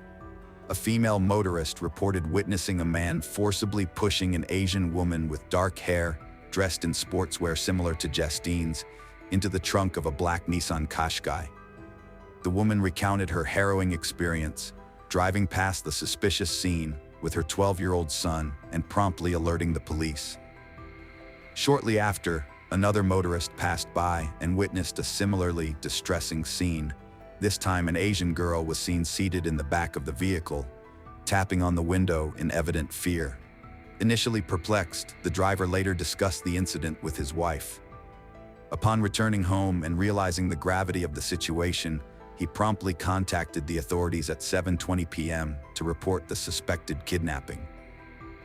A female motorist reported witnessing a man forcibly pushing an Asian woman with dark hair, dressed in sportswear similar to Justine's, into the trunk of a black Nissan Qashqai. The woman recounted her harrowing experience, driving past the suspicious scene with her 12-year-old son and promptly alerting the police. Shortly after, another motorist passed by and witnessed a similarly distressing scene. This time, an Asian girl was seen seated in the back of the vehicle, tapping on the window in evident fear. Initially perplexed, the driver later discussed the incident with his wife. Upon returning home and realizing the gravity of the situation, he promptly contacted the authorities at 7:20 p.m. to report the suspected kidnapping.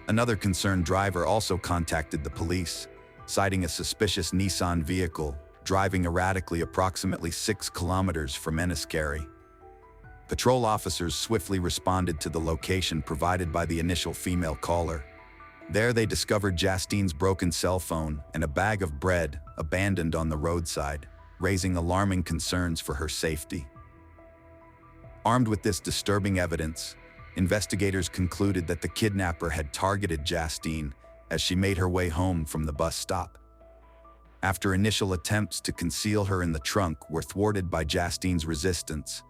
Another concerned driver also contacted the police, citing a suspicious Nissan vehicle driving erratically approximately 6 kilometers from Enniskerry. Patrol officers swiftly responded to the location provided by the initial female caller. There they discovered Justine's broken cell phone and a bag of bread abandoned on the roadside, raising alarming concerns for her safety. Armed with this disturbing evidence, investigators concluded that the kidnapper had targeted Justine as she made her way home from the bus stop. After initial attempts to conceal her in the trunk were thwarted by Justine's resistance,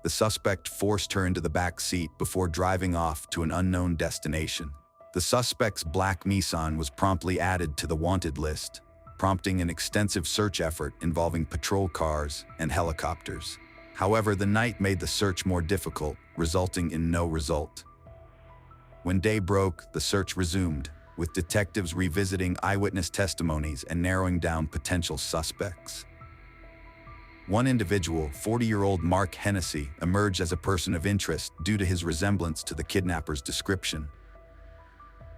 the suspect forced her into the back seat before driving off to an unknown destination. The suspect's black Nissan was promptly added to the wanted list, prompting an extensive search effort involving patrol cars and helicopters. However, the night made the search more difficult, resulting in no result. When day broke, the search resumed, with detectives revisiting eyewitness testimonies and narrowing down potential suspects. One individual, 40-year-old Mark Hennessy, emerged as a person of interest due to his resemblance to the kidnapper's description.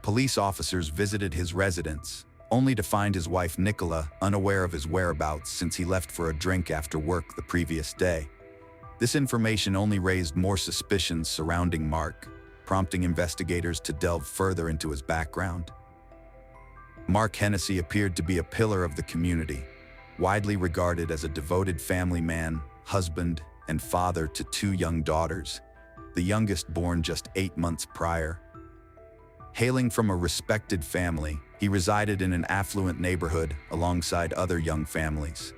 Police officers visited his residence, only to find his wife Nicola unaware of his whereabouts since he left for a drink after work the previous day. This information only raised more suspicions surrounding Mark, prompting investigators to delve further into his background. Mark Hennessy appeared to be a pillar of the community, widely regarded as a devoted family man, husband, and father to 2 young daughters, the youngest born just 8 months prior. Hailing from a respected family, He resided in an affluent neighborhood alongside other young families.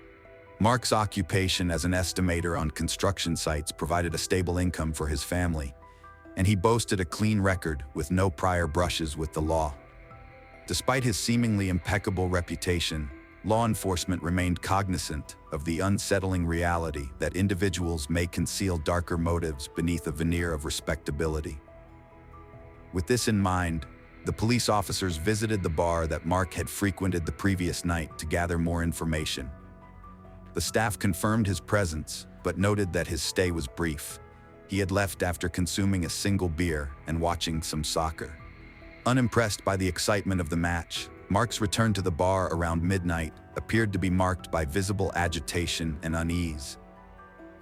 Mark's occupation as an estimator on construction sites provided a stable income for his family, and he boasted a clean record with no prior brushes with the law. Despite his seemingly impeccable reputation, law enforcement remained cognizant of the unsettling reality that individuals may conceal darker motives beneath a veneer of respectability. With this in mind, the police officers visited the bar that Mark had frequented the previous night to gather more information. The staff confirmed his presence, but noted that his stay was brief. He had left after consuming a single beer and watching some soccer. Unimpressed by the excitement of the match, Mark's return to the bar around midnight appeared to be marked by visible agitation and unease.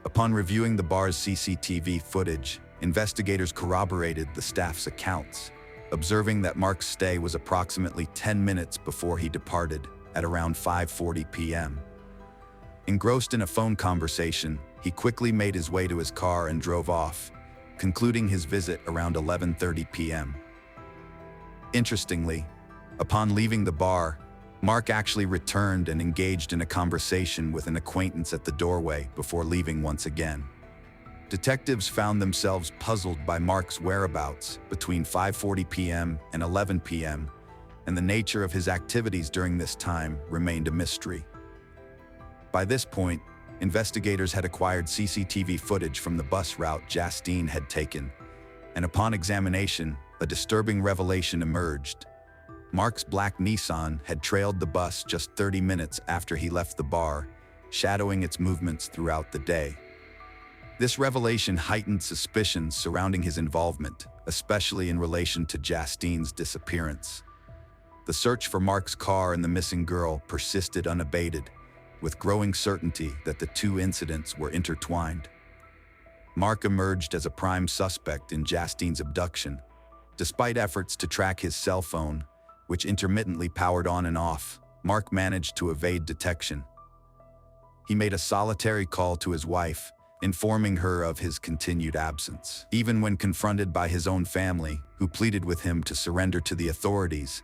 Upon reviewing the bar's CCTV footage, investigators corroborated the staff's accounts, observing that Mark's stay was approximately 10 minutes before he departed, at around 5:40 p.m. Engrossed in a phone conversation, he quickly made his way to his car and drove off, concluding his visit around 11:30 p.m. Interestingly, upon leaving the bar, Mark actually returned and engaged in a conversation with an acquaintance at the doorway before leaving once again. Detectives found themselves puzzled by Mark's whereabouts between 5:40 p.m. and 11 p.m., and the nature of his activities during this time remained a mystery. By this point, investigators had acquired CCTV footage from the bus route Justine had taken, and upon examination, a disturbing revelation emerged. Mark's black Nissan had trailed the bus just 30 minutes after he left the bar, shadowing its movements throughout the day. This revelation heightened suspicions surrounding his involvement, especially in relation to Justine's disappearance. The search for Mark's car and the missing girl persisted unabated, with growing certainty that the two incidents were intertwined. Mark emerged as a prime suspect in Justine's abduction. Despite efforts to track his cell phone, which intermittently powered on and off, Mark managed to evade detection. He made a solitary call to his wife, informing her of his continued absence. Even when confronted by his own family, who pleaded with him to surrender to the authorities,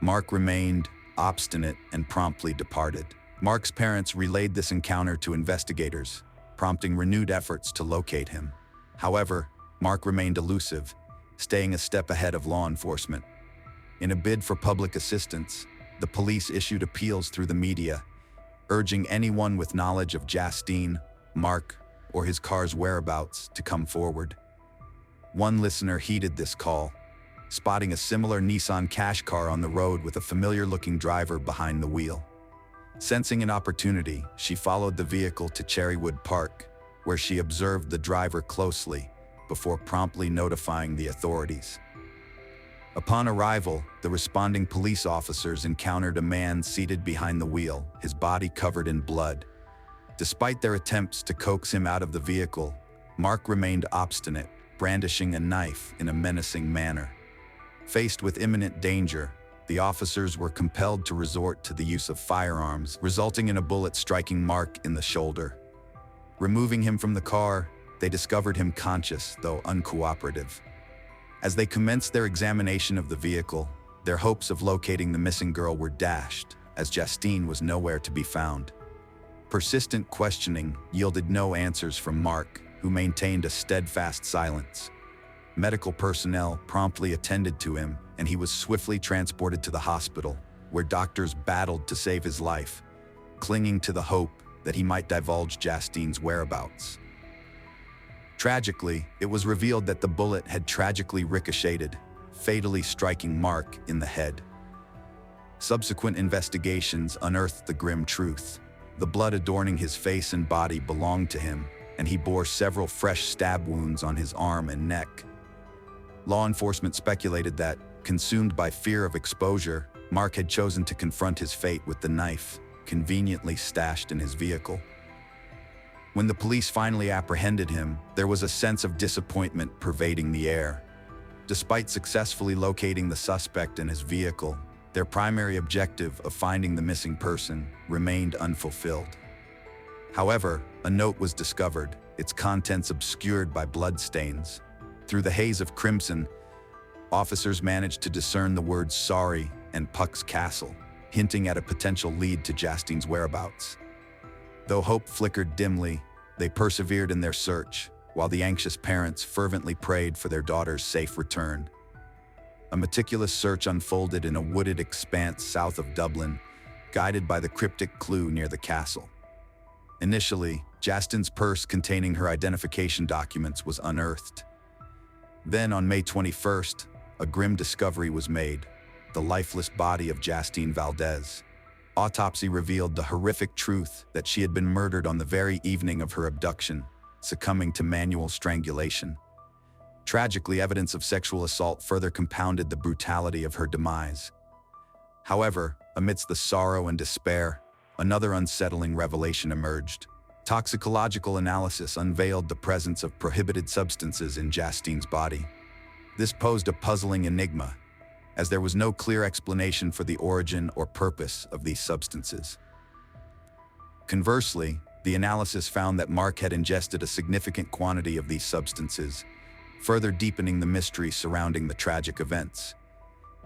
Mark remained obstinate and promptly departed. Mark's parents relayed this encounter to investigators, prompting renewed efforts to locate him. However, Mark remained elusive, staying a step ahead of law enforcement. In a bid for public assistance, the police issued appeals through the media, urging anyone with knowledge of Justine, Mark, or his car's whereabouts to come forward. One listener heeded this call, spotting a similar Nissan Qashqai on the road with a familiar-looking driver behind the wheel. Sensing an opportunity, she followed the vehicle to Cherrywood Park, where she observed the driver closely before promptly notifying the authorities. Upon arrival, the responding police officers encountered a man seated behind the wheel, his body covered in blood. Despite their attempts to coax him out of the vehicle, Mark remained obstinate, brandishing a knife in a menacing manner. Faced with imminent danger, the officers were compelled to resort to the use of firearms, resulting in a bullet striking Mark in the shoulder. Removing him from the car, they discovered him conscious, though uncooperative. As they commenced their examination of the vehicle, their hopes of locating the missing girl were dashed, as Justine was nowhere to be found. Persistent questioning yielded no answers from Mark, who maintained a steadfast silence. Medical personnel promptly attended to him, and he was swiftly transported to the hospital, where doctors battled to save his life, clinging to the hope that he might divulge Justine's whereabouts. Tragically, it was revealed that the bullet had tragically ricocheted, fatally striking Mark in the head. Subsequent investigations unearthed the grim truth. The blood adorning his face and body belonged to him, and he bore several fresh stab wounds on his arm and neck. Law enforcement speculated that, consumed by fear of exposure, Mark had chosen to confront his fate with the knife, conveniently stashed in his vehicle. When the police finally apprehended him, there was a sense of disappointment pervading the air. Despite successfully locating the suspect and his vehicle, their primary objective of finding the missing person remained unfulfilled. However, a note was discovered, its contents obscured by bloodstains. Through the haze of crimson, officers managed to discern the words "sorry" and Puck's castle, hinting at a potential lead to Jastine's whereabouts. Though hope flickered dimly, they persevered in their search, while the anxious parents fervently prayed for their daughter's safe return. A meticulous search unfolded in a wooded expanse south of Dublin, guided by the cryptic clue near the castle. Initially, Jastine's purse containing her identification documents was unearthed. Then, on May 21st, a grim discovery was made: the lifeless body of Justine Valdez. Autopsy revealed the horrific truth that she had been murdered on the very evening of her abduction, succumbing to manual strangulation. Tragically, evidence of sexual assault further compounded the brutality of her demise. However, amidst the sorrow and despair, another unsettling revelation emerged. Toxicological analysis unveiled the presence of prohibited substances in Jastine's body. This posed a puzzling enigma, as there was no clear explanation for the origin or purpose of these substances. Conversely, the analysis found that Mark had ingested a significant quantity of these substances, further deepening the mystery surrounding the tragic events.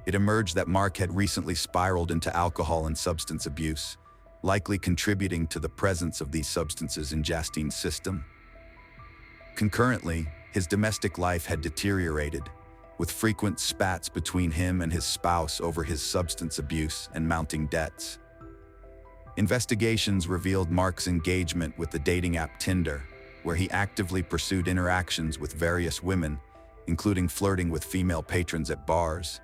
It emerged that Mark had recently spiraled into alcohol and substance abuse, likely contributing to the presence of these substances in Jastine's system. Concurrently, his domestic life had deteriorated, with frequent spats between him and his spouse over his substance abuse and mounting debts. Investigations revealed Mark's engagement with the dating app Tinder, where he actively pursued interactions with various women, including flirting with female patrons at bars.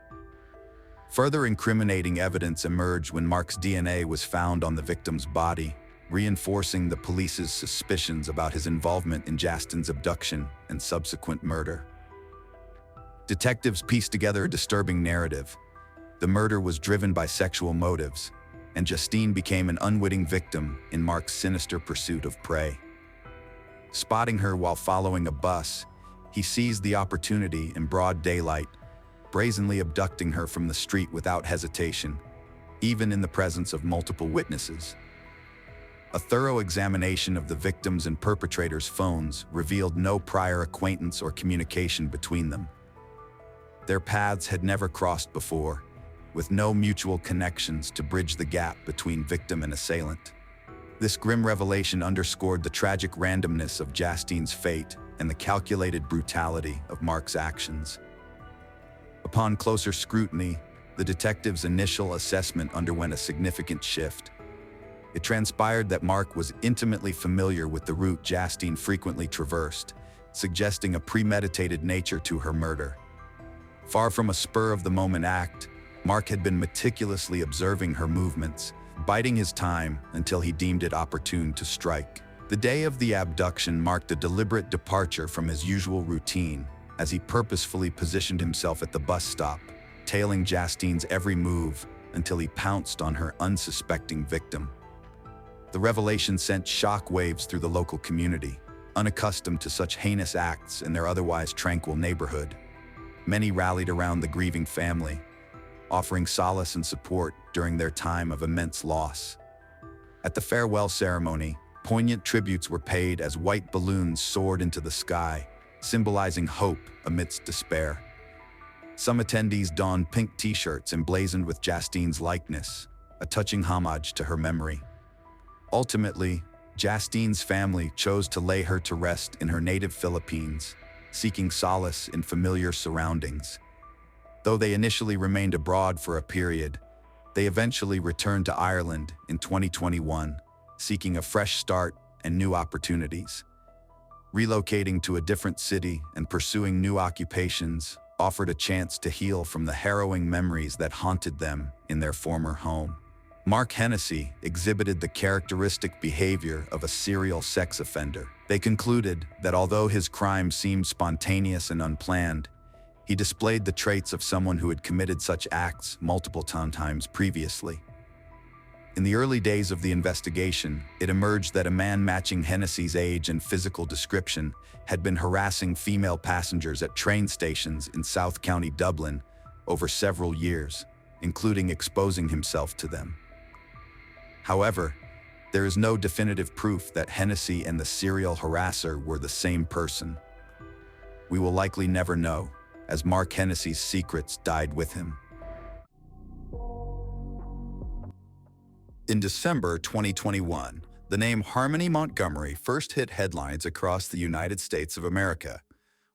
Further incriminating evidence emerged when Mark's DNA was found on the victim's body, reinforcing the police's suspicions about his involvement in Jastine's abduction and subsequent murder. Detectives pieced together a disturbing narrative. The murder was driven by sexual motives, and Justine became an unwitting victim in Mark's sinister pursuit of prey. Spotting her while following a bus, he seized the opportunity in broad daylight, brazenly abducting her from the street without hesitation, even in the presence of multiple witnesses. A thorough examination of the victim's and perpetrator's phones revealed no prior acquaintance or communication between them. Their paths had never crossed before, with no mutual connections to bridge the gap between victim and assailant. This grim revelation underscored the tragic randomness of Jastine's fate and the calculated brutality of Mark's actions. Upon closer scrutiny, the detectives' initial assessment underwent a significant shift. It transpired that Mark was intimately familiar with the route Justine frequently traversed, suggesting a premeditated nature to her murder. Far from a spur-of-the-moment act, Mark had been meticulously observing her movements, biding his time until he deemed it opportune to strike. The day of the abduction marked a deliberate departure from his usual routine, as he purposefully positioned himself at the bus stop, tailing Jastine's every move until he pounced on her unsuspecting victim. The revelation sent shockwaves through the local community, unaccustomed to such heinous acts in their otherwise tranquil neighborhood. Many rallied around the grieving family, offering solace and support during their time of immense loss. At the farewell ceremony, poignant tributes were paid as white balloons soared into the sky, symbolizing hope amidst despair. Some attendees donned pink t-shirts emblazoned with Jastine's likeness, a touching homage to her memory. Ultimately, Jastine's family chose to lay her to rest in her native Philippines, seeking solace in familiar surroundings. Though they initially remained abroad for a period, they eventually returned to Ireland in 2021, seeking a fresh start and new opportunities. Relocating to a different city and pursuing new occupations offered a chance to heal from the harrowing memories that haunted them in their former home. Mark Hennessy exhibited the characteristic behavior of a serial sex offender. They concluded that although his crime seemed spontaneous and unplanned, he displayed the traits of someone who had committed such acts multiple times previously. In the early days of the investigation, it emerged that a man matching Hennessy's age and physical description had been harassing female passengers at train stations in South County, Dublin, over several years, including exposing himself to them. However, there is no definitive proof that Hennessy and the serial harasser were the same person. We will likely never know, as Mark Hennessy's secrets died with him. In December 2021, the name Harmony Montgomery first hit headlines across the United States of America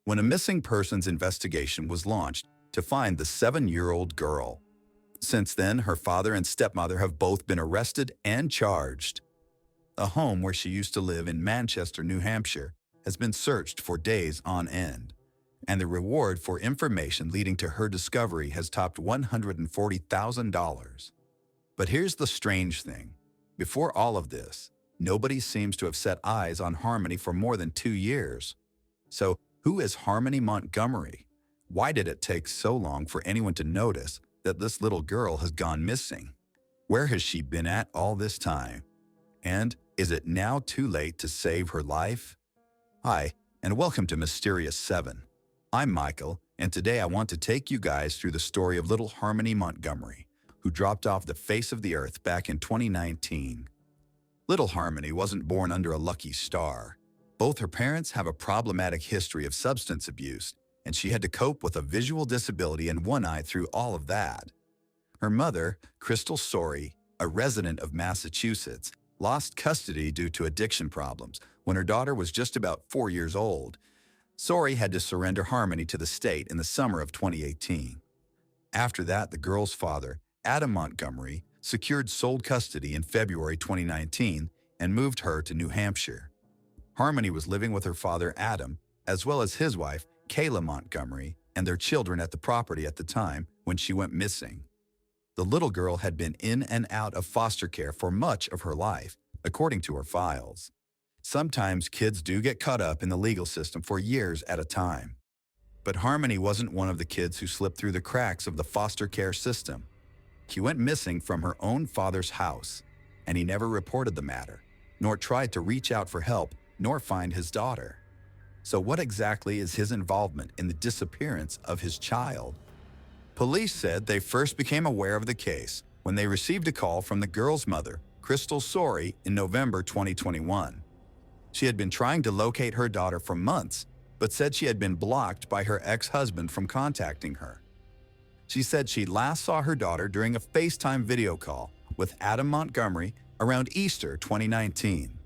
when a missing persons investigation was launched to find the 7-year-old girl. Since then, her father and stepmother have both been arrested and charged. A home where she used to live in Manchester, New Hampshire, has been searched for days on end, and the reward for information leading to her discovery has topped $140,000. But here's the strange thing. Before all of this, nobody seems to have set eyes on Harmony for more than 2 years. So, who is Harmony Montgomery? Why did it take so long for anyone to notice that this little girl has gone missing? Where has she been at all this time? And is it now too late to save her life? Hi, and welcome to Mysterious 7. I'm Michael, and today I want to take you guys through the story of little Harmony Montgomery, who dropped off the face of the earth back in 2019. Little Harmony wasn't born under a lucky star. Both her parents have a problematic history of substance abuse, and she had to cope with a visual disability in one eye through all of that. Her mother, Crystal Sorey, a resident of Massachusetts, lost custody due to addiction problems when her daughter was just about 4 years old. Sorey had to surrender Harmony to the state in the summer of 2018. After that, the girl's father, Adam Montgomery, secured sole custody in February 2019 and moved her to New Hampshire. Harmony was living with her father, Adam, as well as his wife, Kayla Montgomery, and their children at the property at the time when she went missing. The little girl had been in and out of foster care for much of her life, according to her files. Sometimes kids do get caught up in the legal system for years at a time. But Harmony wasn't one of the kids who slipped through the cracks of the foster care system. She went missing from her own father's house, and he never reported the matter, nor tried to reach out for help, nor find his daughter. So what exactly is his involvement in the disappearance of his child? Police said they first became aware of the case when they received a call from the girl's mother, Crystal Sorey, in November 2021. She had been trying to locate her daughter for months, but said she had been blocked by her ex-husband from contacting her. She said she last saw her daughter during a FaceTime video call with Adam Montgomery around Easter 2019.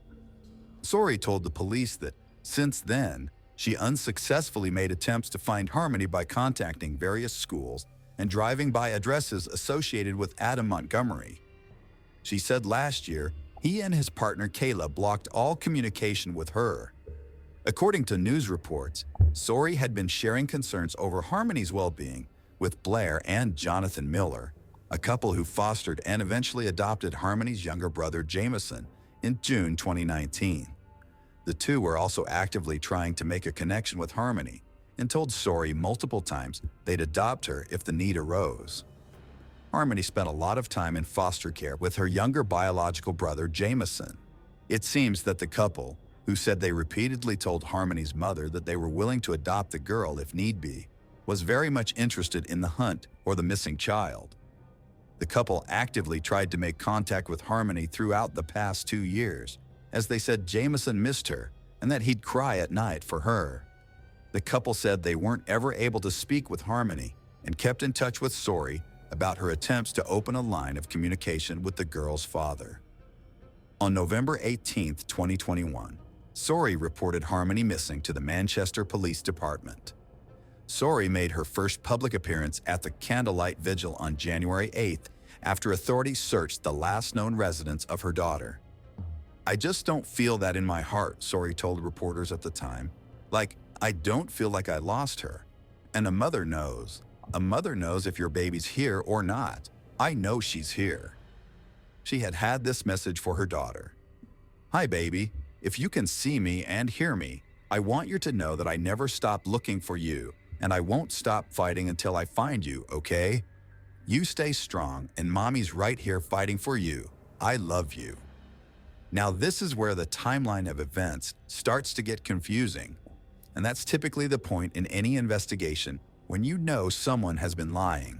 Sorey told the police that, since then, she unsuccessfully made attempts to find Harmony by contacting various schools and driving by addresses associated with Adam Montgomery. She said last year, he and his partner Kayla blocked all communication with her. According to news reports, Sorey had been sharing concerns over Harmony's well-being with Blair and Jonathan Miller, a couple who fostered and eventually adopted Harmony's younger brother Jameson in June 2019. The two were also actively trying to make a connection with Harmony and told Sorey multiple times they'd adopt her if the need arose. Harmony spent a lot of time in foster care with her younger biological brother Jameson. It seems that the couple, who said they repeatedly told Harmony's mother that they were willing to adopt the girl if need be, was very much interested in the hunt for the missing child. The couple actively tried to make contact with Harmony throughout the past 2 years, as they said Jameson missed her and that he'd cry at night for her. The couple said they weren't ever able to speak with Harmony and kept in touch with Sorey about her attempts to open a line of communication with the girl's father. On November 18, 2021, Sorey reported Harmony missing to the Manchester Police Department. Sorey made her first public appearance at the Candlelight Vigil on January 8th after authorities searched the last known residence of her daughter. "I just don't feel that in my heart," Sorey told reporters at the time. "Like, I don't feel like I lost her. And a mother knows. A mother knows if your baby's here or not. I know she's here." She had had this message for her daughter. "Hi, baby. If you can see me and hear me, I want you to know that I never stopped looking for you, and I won't stop fighting until I find you, okay? You stay strong, and Mommy's right here fighting for you. I love you." Now, this is where the timeline of events starts to get confusing, and that's typically the point in any investigation when you know someone has been lying.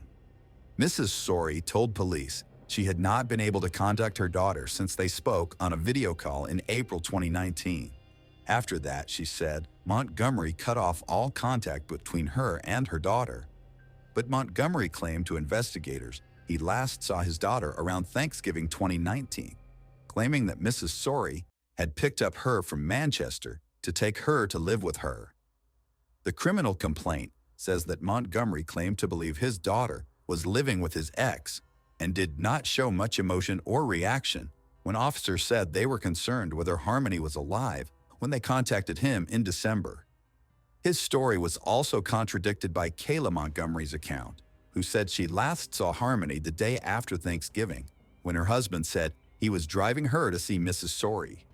Mrs. Sorey told police she had not been able to contact her daughter since they spoke on a video call in April 2019. After that, she said, Montgomery cut off all contact between her and her daughter. But Montgomery claimed to investigators he last saw his daughter around Thanksgiving 2019, claiming that Mrs. Sorey had picked up her from Manchester to take her to live with her. The criminal complaint says that Montgomery claimed to believe his daughter was living with his ex and did not show much emotion or reaction when officers said they were concerned whether Harmony was alive when they contacted him in December. His story was also contradicted by Kayla Montgomery's account, who said she last saw Harmony the day after Thanksgiving, when her husband said he was driving her to see Mrs. Sorey.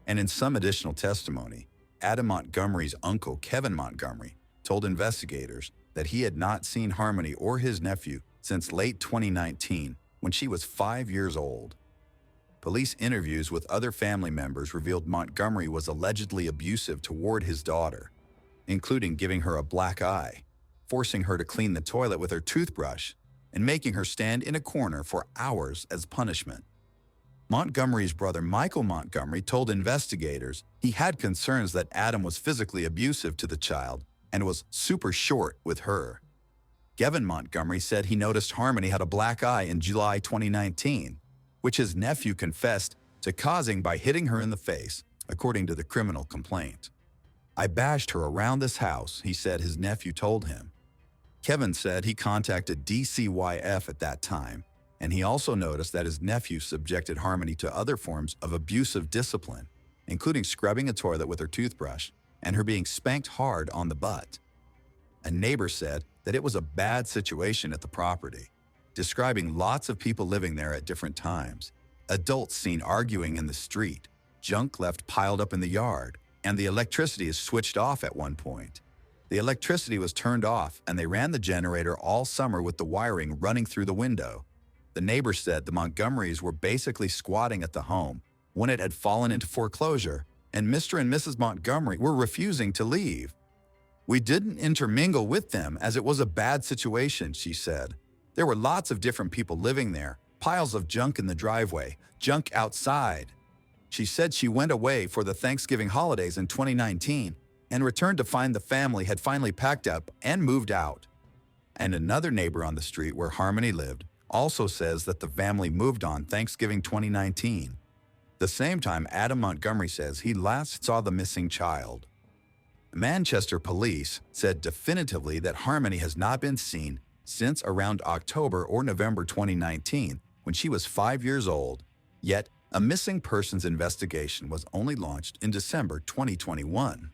And in some additional testimony, Adam Montgomery's uncle, Kevin Montgomery, told investigators that he had not seen Harmony or his nephew since late 2019, when she was 5 years old. Police interviews with other family members revealed Montgomery was allegedly abusive toward his daughter, including giving her a black eye, forcing her to clean the toilet with her toothbrush, and making her stand in a corner for hours as punishment. Montgomery's brother Michael Montgomery told investigators he had concerns that Adam was physically abusive to the child and was super short with her. Kevin Montgomery said he noticed Harmony had a black eye in July 2019, which his nephew confessed to causing by hitting her in the face, according to the criminal complaint. "I bashed her around this house," he said his nephew told him. Kevin said he contacted DCYF at that time, and he also noticed that his nephew subjected Harmony to other forms of abusive discipline, including scrubbing a toilet with her toothbrush and her being spanked hard on the butt. A neighbor said that it was a bad situation at the property, describing lots of people living there at different times, adults seen arguing in the street, junk left piled up in the yard, and the electricity is switched off at one point. The electricity was turned off and they ran the generator all summer with the wiring running through the window. The neighbor said the Montgomerys were basically squatting at the home when it had fallen into foreclosure, and Mr. and Mrs. Montgomery were refusing to leave. "We didn't intermingle with them as it was a bad situation," she said. "There were lots of different people living there, piles of junk in the driveway, junk outside." She said she went away for the Thanksgiving holidays in 2019 and returned to find the family had finally packed up and moved out. And another neighbor on the street where Harmony lived also says that the family moved on Thanksgiving 2019. The same time Adam Montgomery says he last saw the missing child. Manchester police said definitively that Harmony has not been seen since around October or November 2019, when she was 5 years old. Yet, a missing persons investigation was only launched in December 2021.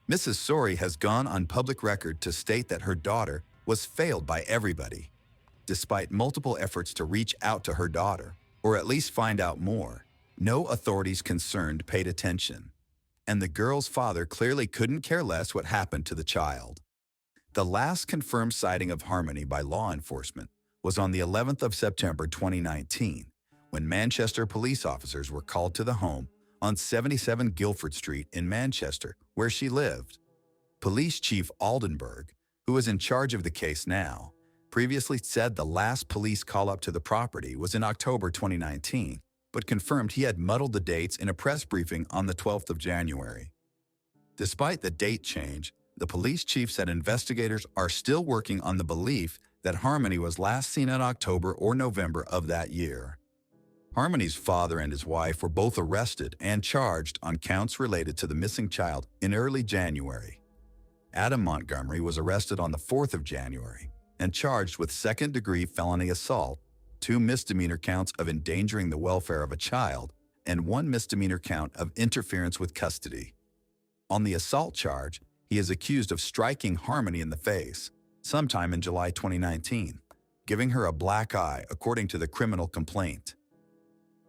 Mrs. Sorey has gone on public record to state that her daughter was failed by everybody. Despite multiple efforts to reach out to her daughter, or at least find out more, no authorities concerned paid attention. And the girl's father clearly couldn't care less what happened to the child. The last confirmed sighting of Harmony by law enforcement was on the 11th of September 2019, when Manchester police officers were called to the home on 77 Guildford Street in Manchester, where she lived. Police Chief Aldenburg, who is in charge of the case now, previously said the last police call-up to the property was in October 2019, but confirmed he had muddled the dates in a press briefing on the 12th of January. Despite the date change, the police chief said investigators are still working on the belief that Harmony was last seen in October or November of that year. Harmony's father and his wife were both arrested and charged on counts related to the missing child in early January. Adam Montgomery was arrested on the 4th of January and charged with second-degree felony assault, 2 misdemeanor counts of endangering the welfare of a child, and 1 misdemeanor count of interference with custody. On the assault charge, he is accused of striking Harmony in the face sometime in July 2019, giving her a black eye, according to the criminal complaint.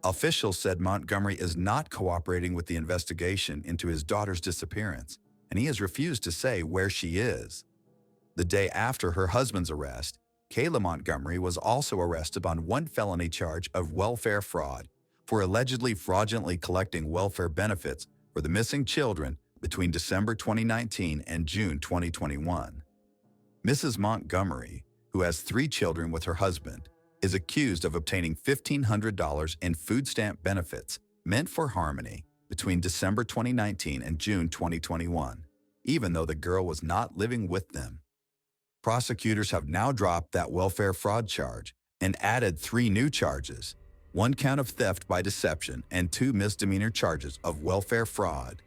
Officials said Montgomery is not cooperating with the investigation into his daughter's disappearance, and he has refused to say where she is. The day after her husband's arrest, Kayla Montgomery was also arrested on 1 felony charge of welfare fraud for allegedly fraudulently collecting welfare benefits for the missing children between December 2019 and June 2021. Mrs. Montgomery, who has 3 children with her husband, is accused of obtaining $1,500 in food stamp benefits meant for Harmony between December 2019 and June 2021, even though the girl was not living with them. Prosecutors have now dropped that welfare fraud charge and added 3 new charges, 1 count of theft by deception and 2 misdemeanor charges of welfare fraud.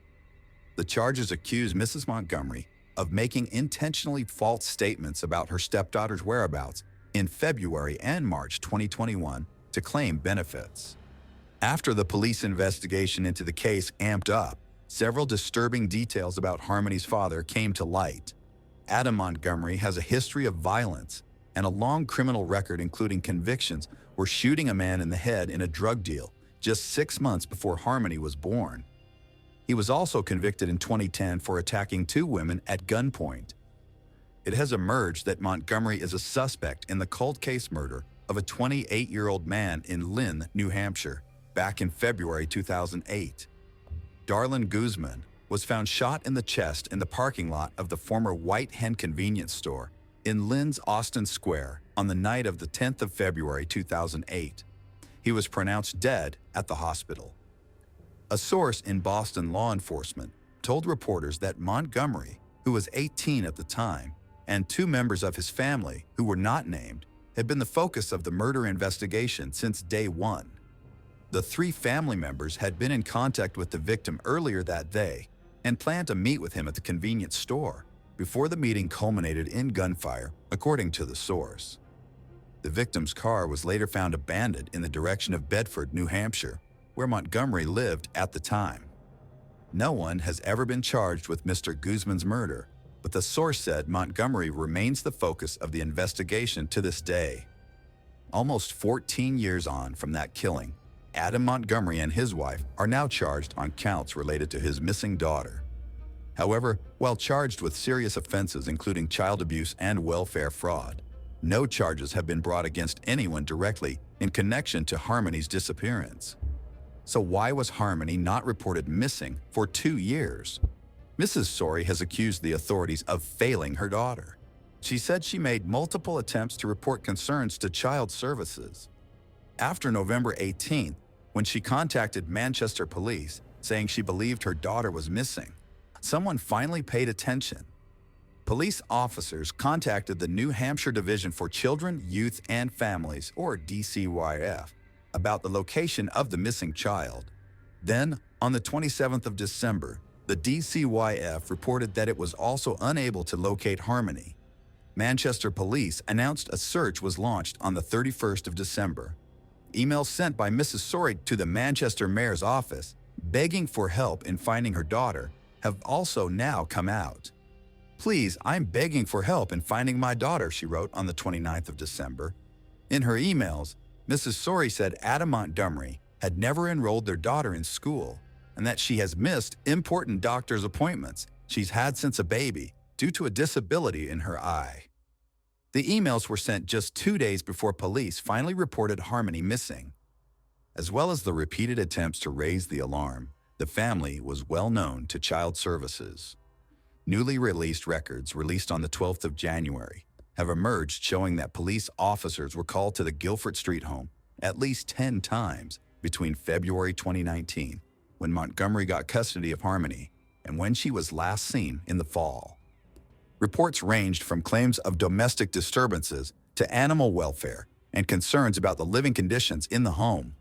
The charges accuse Mrs. Montgomery of making intentionally false statements about her stepdaughter's whereabouts in February and March 2021 to claim benefits. After the police investigation into the case amped up, several disturbing details about Harmony's father came to light. Adam Montgomery has a history of violence and a long criminal record, including convictions for shooting a man in the head in a drug deal just 6 months before Harmony was born. He was also convicted in 2010 for attacking 2 women at gunpoint. It has emerged that Montgomery is a suspect in the cold case murder of a 28-year-old man in Lynn, New Hampshire, back in February 2008. Darlin Guzman was found shot in the chest in the parking lot of the former White Hen convenience store in Lynn's Austin Square on the night of the 10th of February 2008. He was pronounced dead at the hospital. A source in Boston law enforcement told reporters that Montgomery, who was 18 at the time, and 2 members of his family, who were not named, had been the focus of the murder investigation since day 1. The 3 family members had been in contact with the victim earlier that day and planned to meet with him at the convenience store before the meeting culminated in gunfire, according to the source. The victim's car was later found abandoned in the direction of Bedford, New Hampshire, where Montgomery lived at the time. No one has ever been charged with Mr. Guzman's murder, but the source said Montgomery remains the focus of the investigation to this day. Almost 14 years on from that killing, Adam Montgomery and his wife are now charged on counts related to his missing daughter. However, while charged with serious offenses including child abuse and welfare fraud, no charges have been brought against anyone directly in connection to Harmony's disappearance. So why was Harmony not reported missing for 2 years? Mrs. Sorey has accused the authorities of failing her daughter. She said she made multiple attempts to report concerns to child services. After November 18th, when she contacted Manchester police saying she believed her daughter was missing, someone finally paid attention. Police officers contacted the New Hampshire Division for Children, Youth, and Families, or DCYF, about the location of the missing child. Then, on the 27th of December, the DCYF reported that it was also unable to locate Harmony. Manchester police announced a search was launched on the 31st of December. Emails sent by Mrs. Sorey to the Manchester mayor's office, begging for help in finding her daughter, have also now come out. "Please, I'm begging for help in finding my daughter," she wrote on the 29th of December. In her emails, Mrs. Sorey said Adam Montgomery had never enrolled their daughter in school and that she has missed important doctor's appointments she's had since a baby due to a disability in her eye. The emails were sent just 2 days before police finally reported Harmony missing. As well as the repeated attempts to raise the alarm, the family was well known to child services. Newly released records released on the 12th of January have emerged showing that police officers were called to the Guilford Street home at least 10 times between February 2019, when Montgomery got custody of Harmony, and when she was last seen in the fall. Reports ranged from claims of domestic disturbances to animal welfare and concerns about the living conditions in the home.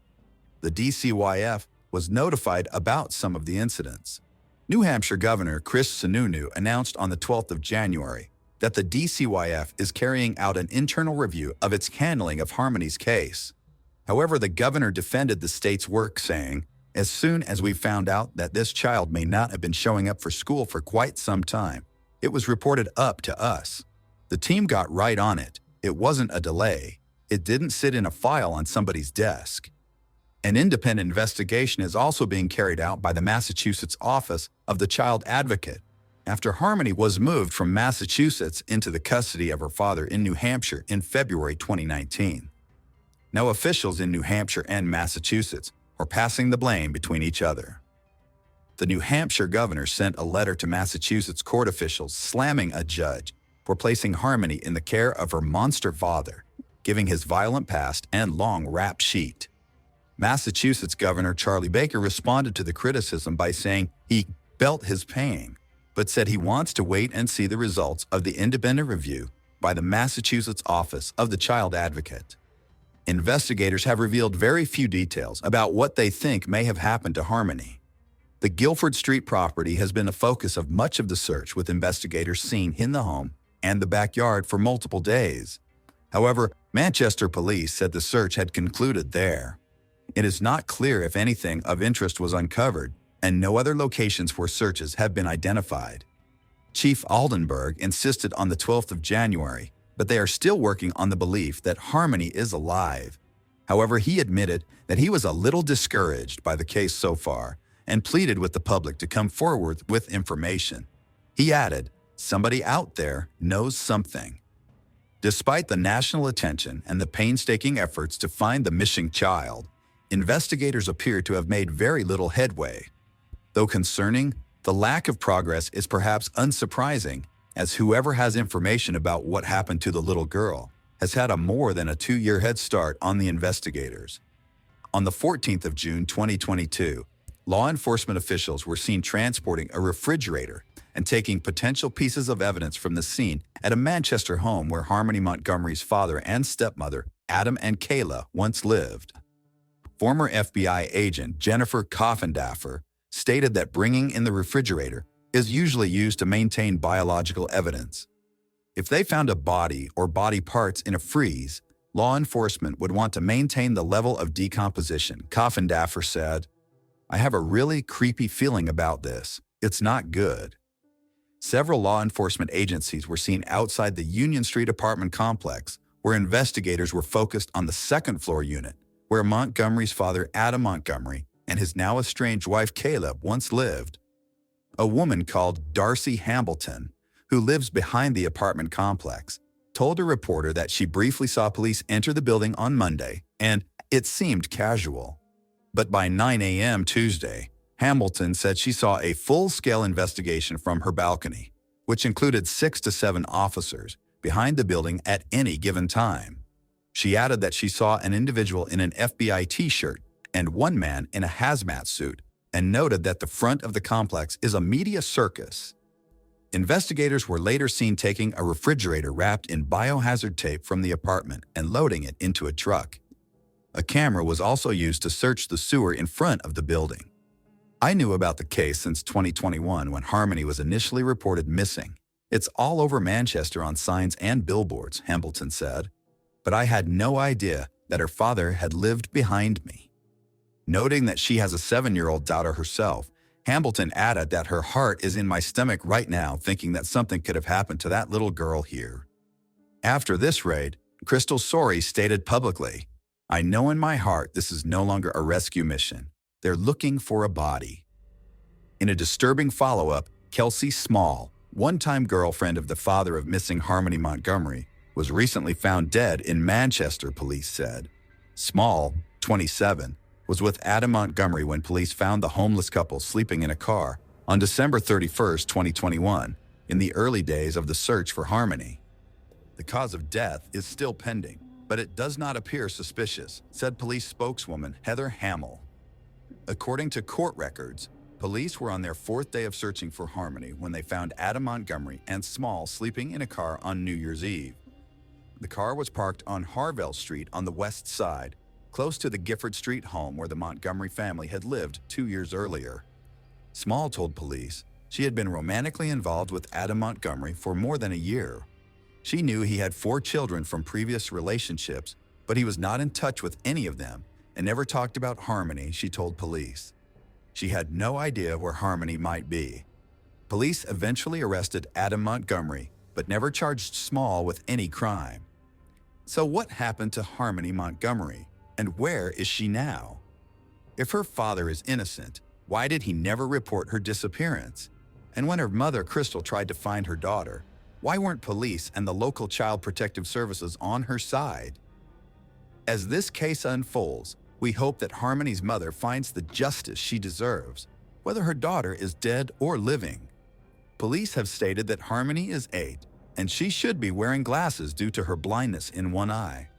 The DCYF was notified about some of the incidents. New Hampshire Governor Chris Sununu announced on the 12th of January that the DCYF is carrying out an internal review of its handling of Harmony's case. However, the governor defended the state's work, saying, "As soon as we found out that this child may not have been showing up for school for quite some time, it was reported up to us. The team got right on it. It wasn't a delay. It didn't sit in a file on somebody's desk." An independent investigation is also being carried out by the Massachusetts Office of the Child Advocate after Harmony was moved from Massachusetts into the custody of her father in New Hampshire in February 2019. Now officials in New Hampshire and Massachusetts are passing the blame between each other. The New Hampshire governor sent a letter to Massachusetts court officials slamming a judge for placing Harmony in the care of her monster father, giving his violent past and long rap sheet. Massachusetts Governor Charlie Baker responded to the criticism by saying he felt his pain, but said he wants to wait and see the results of the independent review by the Massachusetts Office of the Child Advocate. Investigators have revealed very few details about what they think may have happened to Harmony. The Guilford Street property has been a focus of much of the search, with investigators seen in the home and the backyard for multiple days. However, Manchester police said the search had concluded there. It is not clear if anything of interest was uncovered, and no other locations for searches have been identified. Chief Aldenburg insisted on the 12th of January, but they are still working on the belief that Harmony is alive. However, he admitted that he was a little discouraged by the case so far and pleaded with the public to come forward with information. He added, "Somebody out there knows something." Despite the national attention and the painstaking efforts to find the missing child, investigators appear to have made very little headway. Though concerning, the lack of progress is perhaps unsurprising, as whoever has information about what happened to the little girl has had a more than a 2-year head start on the investigators. On the 14th of June 2022, law enforcement officials were seen transporting a refrigerator and taking potential pieces of evidence from the scene at a Manchester home where Harmony Montgomery's father and stepmother, Adam and Kayla, once lived. Former FBI agent Jennifer Coffindaffer stated that bringing in the refrigerator is usually used to maintain biological evidence. If they found a body or body parts in a freeze, law enforcement would want to maintain the level of decomposition, Coffindaffer said. "I have a really creepy feeling about this. It's not good." Several law enforcement agencies were seen outside the Union Street apartment complex, where investigators were focused on the second-floor unit, where Montgomery's father, Adam Montgomery, and his now estranged wife, Kayla, once lived. A woman called Darcy Hambleton, who lives behind the apartment complex, told a reporter that she briefly saw police enter the building on Monday, and it seemed casual. But by 9 a.m. Tuesday, Hambleton said she saw a full-scale investigation from her balcony, which included 6 to 7 officers behind the building at any given time. She added that she saw an individual in an FBI t-shirt and one man in a hazmat suit, and noted that the front of the complex is a media circus. Investigators were later seen taking a refrigerator wrapped in biohazard tape from the apartment and loading it into a truck. A camera was also used to search the sewer in front of the building. "I knew about the case since 2021 when Harmony was initially reported missing. It's all over Manchester on signs and billboards," Hambleton said. "But I had no idea that her father had lived behind me." Noting that she has a 7-year-old daughter herself, Hambleton added that her heart is in my stomach right now, thinking that something could have happened to that little girl here. After this raid, Crystal Sorey stated publicly, "I know in my heart this is no longer a rescue mission. They're looking for a body." In a disturbing follow-up, Kelsey Small, one-time girlfriend of the father of missing Harmony Montgomery, was recently found dead in Manchester, police said. Small, 27, was with Adam Montgomery when police found the homeless couple sleeping in a car on December 31, 2021, in the early days of the search for Harmony. The cause of death is still pending, but it does not appear suspicious, said police spokeswoman Heather Hamill. According to court records, police were on their 4th day of searching for Harmony when they found Adam Montgomery and Small sleeping in a car on New Year's Eve. The car was parked on Harvell Street on the west side, close to the Gifford Street home where the Montgomery family had lived 2 years earlier. Small told police she had been romantically involved with Adam Montgomery for more than a year. She knew he had 4 children from previous relationships, but he was not in touch with any of them and never talked about Harmony, she told police. She had no idea where Harmony might be. Police eventually arrested Adam Montgomery, but never charged Small with any crime. So what happened to Harmony Montgomery? And where is she now? If her father is innocent, why did he never report her disappearance? And when her mother, Crystal, tried to find her daughter, why weren't police and the local child protective services on her side? As this case unfolds, we hope that Harmony's mother finds the justice she deserves, whether her daughter is dead or living. Police have stated that Harmony is 8, and she should be wearing glasses due to her blindness in one eye.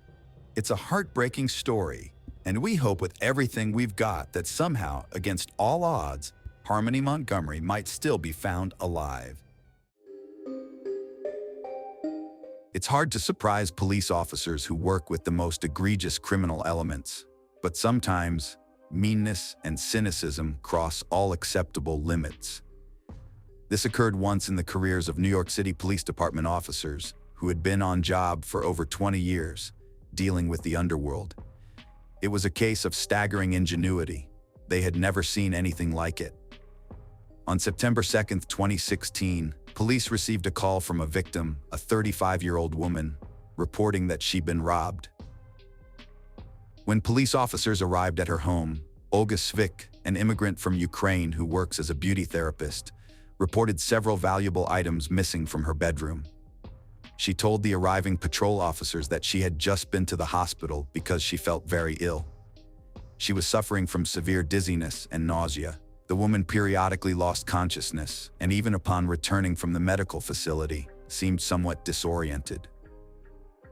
It's a heartbreaking story, and we hope with everything we've got that somehow, against all odds, Harmony Montgomery might still be found alive. It's hard to surprise police officers who work with the most egregious criminal elements, but sometimes meanness and cynicism cross all acceptable limits. This occurred once in the careers of New York City Police Department officers who had been on job for over 20 years, dealing with the underworld. It was a case of staggering ingenuity. They had never seen anything like it. On September 2, 2016, police received a call from a victim, a 35-year-old woman, reporting that she'd been robbed. When police officers arrived at her home, Olga Svik, an immigrant from Ukraine who works as a beauty therapist, reported several valuable items missing from her bedroom. She told the arriving patrol officers that she had just been to the hospital because she felt very ill. She was suffering from severe dizziness and nausea. The woman periodically lost consciousness, and even upon returning from the medical facility, seemed somewhat disoriented.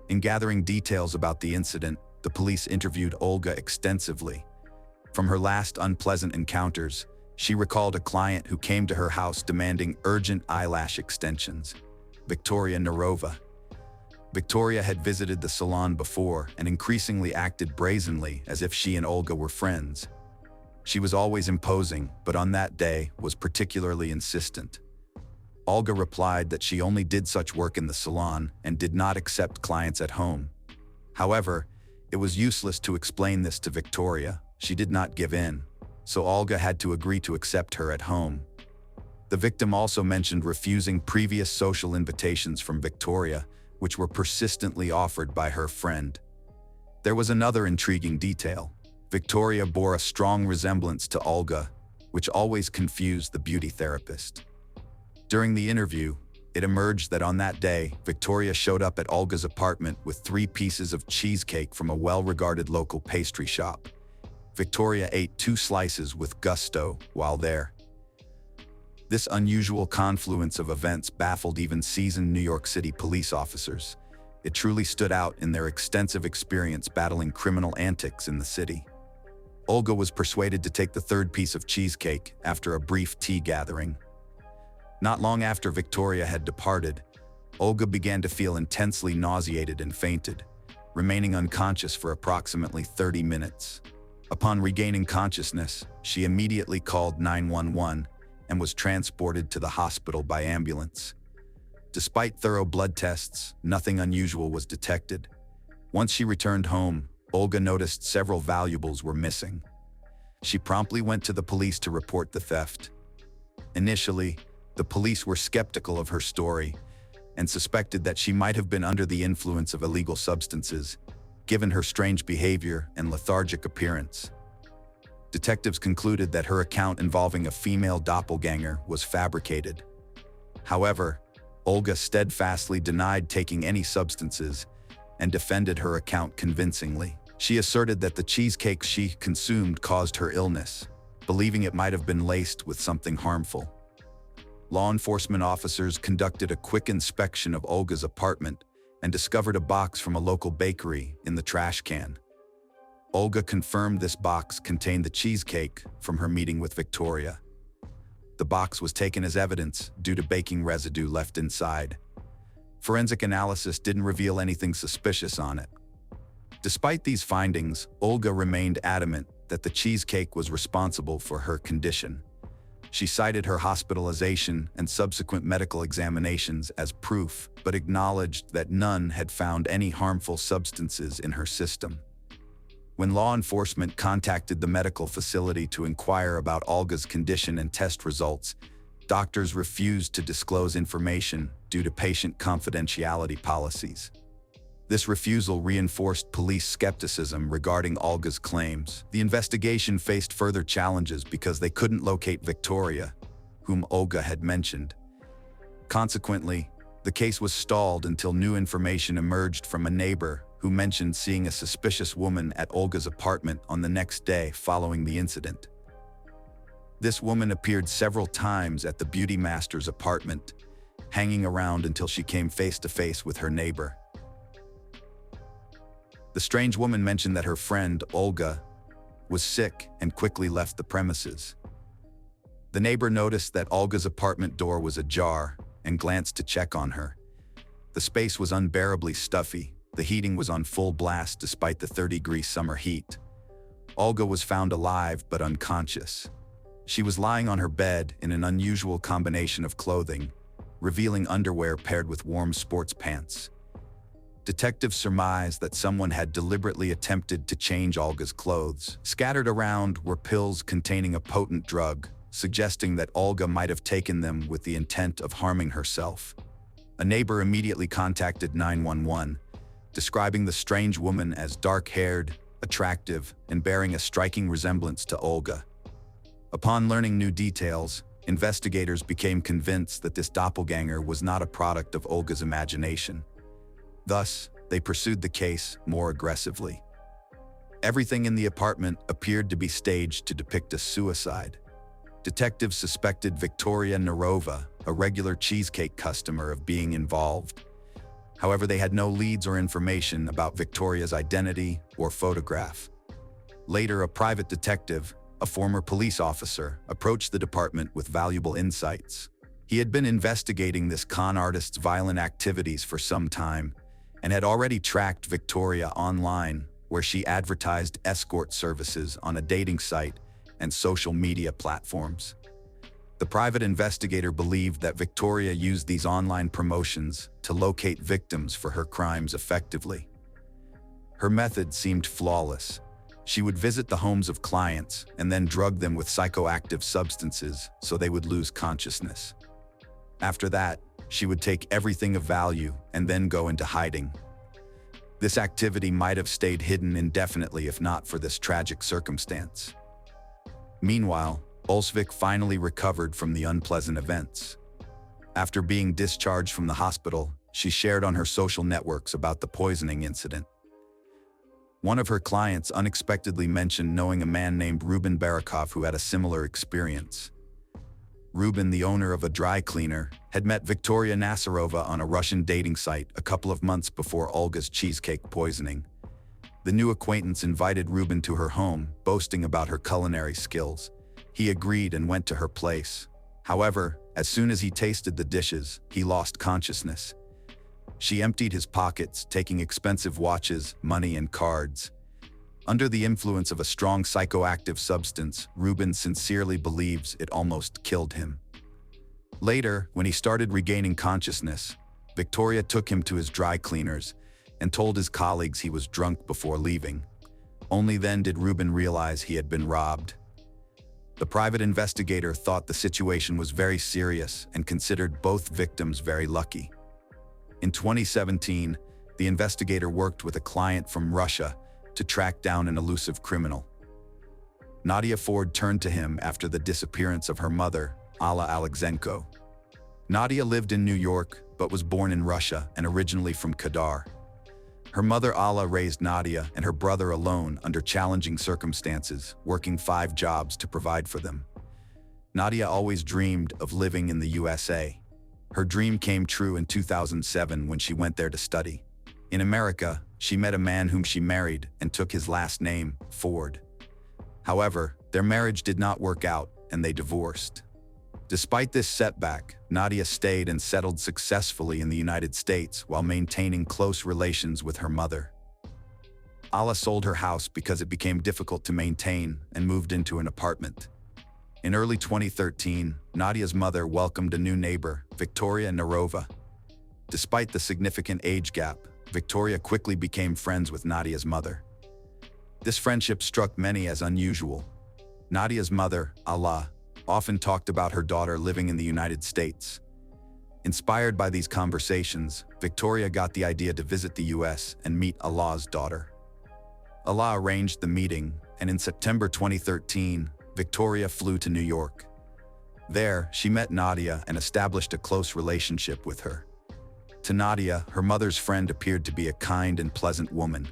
In gathering details about the incident, the police interviewed Olga extensively. From her last unpleasant encounters, she recalled a client who came to her house demanding urgent eyelash extensions, Victoria Narova. Victoria had visited the salon before and increasingly acted brazenly as if she and Olga were friends. She was always imposing, but on that day was particularly insistent. Olga replied that she only did such work in the salon and did not accept clients at home. However, it was useless to explain this to Victoria. She did not give in, so Olga had to agree to accept her at home. The victim also mentioned refusing previous social invitations from Victoria, which were persistently offered by her friend. There was another intriguing detail. Victoria bore a strong resemblance to Olga, which always confused the beauty therapist. During the interview, it emerged that on that day, Victoria showed up at Olga's apartment with 3 pieces of cheesecake from a well-regarded local pastry shop. Victoria ate 2 slices with gusto while there. This unusual confluence of events baffled even seasoned New York City police officers. It truly stood out in their extensive experience battling criminal antics in the city. Olga was persuaded to take the 3rd piece of cheesecake after a brief tea gathering. Not long after Victoria had departed, Olga began to feel intensely nauseated and fainted, remaining unconscious for approximately 30 minutes. Upon regaining consciousness, she immediately called 911 and was transported to the hospital by ambulance. Despite thorough blood tests, nothing unusual was detected. Once she returned home, Olga noticed several valuables were missing. She promptly went to the police to report the theft. Initially, the police were skeptical of her story and suspected that she might have been under the influence of illegal substances, given her strange behavior and lethargic appearance. Detectives concluded that her account involving a female doppelganger was fabricated. However, Olga steadfastly denied taking any substances and defended her account convincingly. She asserted that the cheesecake she consumed caused her illness, believing it might have been laced with something harmful. Law enforcement officers conducted a quick inspection of Olga's apartment and discovered a box from a local bakery in the trash can. Olga confirmed this box contained the cheesecake from her meeting with Victoria. The box was taken as evidence due to baking residue left inside. Forensic analysis didn't reveal anything suspicious on it. Despite these findings, Olga remained adamant that the cheesecake was responsible for her condition. She cited her hospitalization and subsequent medical examinations as proof, but acknowledged that none had found any harmful substances in her system. When law enforcement contacted the medical facility to inquire about Olga's condition and test results, doctors refused to disclose information due to patient confidentiality policies. This refusal reinforced police skepticism regarding Olga's claims. The investigation faced further challenges because they couldn't locate Victoria, whom Olga had mentioned. Consequently, the case was stalled until new information emerged from a neighbor who mentioned seeing a suspicious woman at Olga's apartment on the next day following the incident. This woman appeared several times at the beauty master's apartment, hanging around until she came face to face with her neighbor. The strange woman mentioned that her friend, Olga, was sick and quickly left the premises. The neighbor noticed that Olga's apartment door was ajar and glanced to check on her. The space was unbearably stuffy. The heating was on full blast despite the 30-degree summer heat. Olga was found alive but unconscious. She was lying on her bed in an unusual combination of clothing, revealing underwear paired with warm sports pants. Detectives surmised that someone had deliberately attempted to change Olga's clothes. Scattered around were pills containing a potent drug, suggesting that Olga might have taken them with the intent of harming herself. A neighbor immediately contacted 911, describing the strange woman as dark-haired, attractive, and bearing a striking resemblance to Olga. Upon learning new details, investigators became convinced that this doppelganger was not a product of Olga's imagination. Thus, they pursued the case more aggressively. Everything in the apartment appeared to be staged to depict a suicide. Detectives suspected Victoria Nerova, a regular cheesecake customer, of being involved. However, they had no leads or information about Victoria's identity or photograph. Later, a private detective, a former police officer, approached the department with valuable insights. He had been investigating this con artist's violent activities for some time and had already tracked Victoria online, where she advertised escort services on a dating site and social media platforms. The private investigator believed that Victoria used these online promotions to locate victims for her crimes effectively. Her method seemed flawless. She would visit the homes of clients and then drug them with psychoactive substances so they would lose consciousness. After that, she would take everything of value and then go into hiding. This activity might have stayed hidden indefinitely if not for this tragic circumstance. Meanwhile, Olsvik finally recovered from the unpleasant events. After being discharged from the hospital, she shared on her social networks about the poisoning incident. One of her clients unexpectedly mentioned knowing a man named Ruben Barakov who had a similar experience. Ruben, the owner of a dry cleaner, had met Victoria Nasarova on a Russian dating site a couple of months before Olga's cheesecake poisoning. The new acquaintance invited Ruben to her home, boasting about her culinary skills. He agreed and went to her place. However, as soon as he tasted the dishes, he lost consciousness. She emptied his pockets, taking expensive watches, money, and cards. Under the influence of a strong psychoactive substance, Ruben sincerely believes it almost killed him. Later, when he started regaining consciousness, Victoria took him to his dry cleaners and told his colleagues he was drunk before leaving. Only then did Ruben realize he had been robbed. The private investigator thought the situation was very serious and considered both victims very lucky. In 2017, the investigator worked with a client from Russia to track down an elusive criminal. Nadia Ford turned to him after the disappearance of her mother, Alla Alexenko. Nadia lived in New York, but was born in Russia and originally from Khadar. Her mother Alla raised Nadia and her brother alone under challenging circumstances, working 5 jobs to provide for them. Nadia always dreamed of living in the USA. Her dream came true in 2007 when she went there to study. In America, she met a man whom she married and took his last name, Ford. However, their marriage did not work out and they divorced. Despite this setback, Nadia stayed and settled successfully in the United States while maintaining close relations with her mother. Alla sold her house because it became difficult to maintain and moved into an apartment. In early 2013, Nadia's mother welcomed a new neighbor, Victoria Nerova. Despite the significant age gap, Victoria quickly became friends with Nadia's mother. This friendship struck many as unusual. Nadia's mother, Alla, often talked about her daughter living in the United States. Inspired by these conversations, Victoria got the idea to visit the US and meet Alla's daughter. Allah arranged the meeting, and in September 2013, Victoria flew to New York. There, she met Nadia and established a close relationship with her. To Nadia, her mother's friend appeared to be a kind and pleasant woman.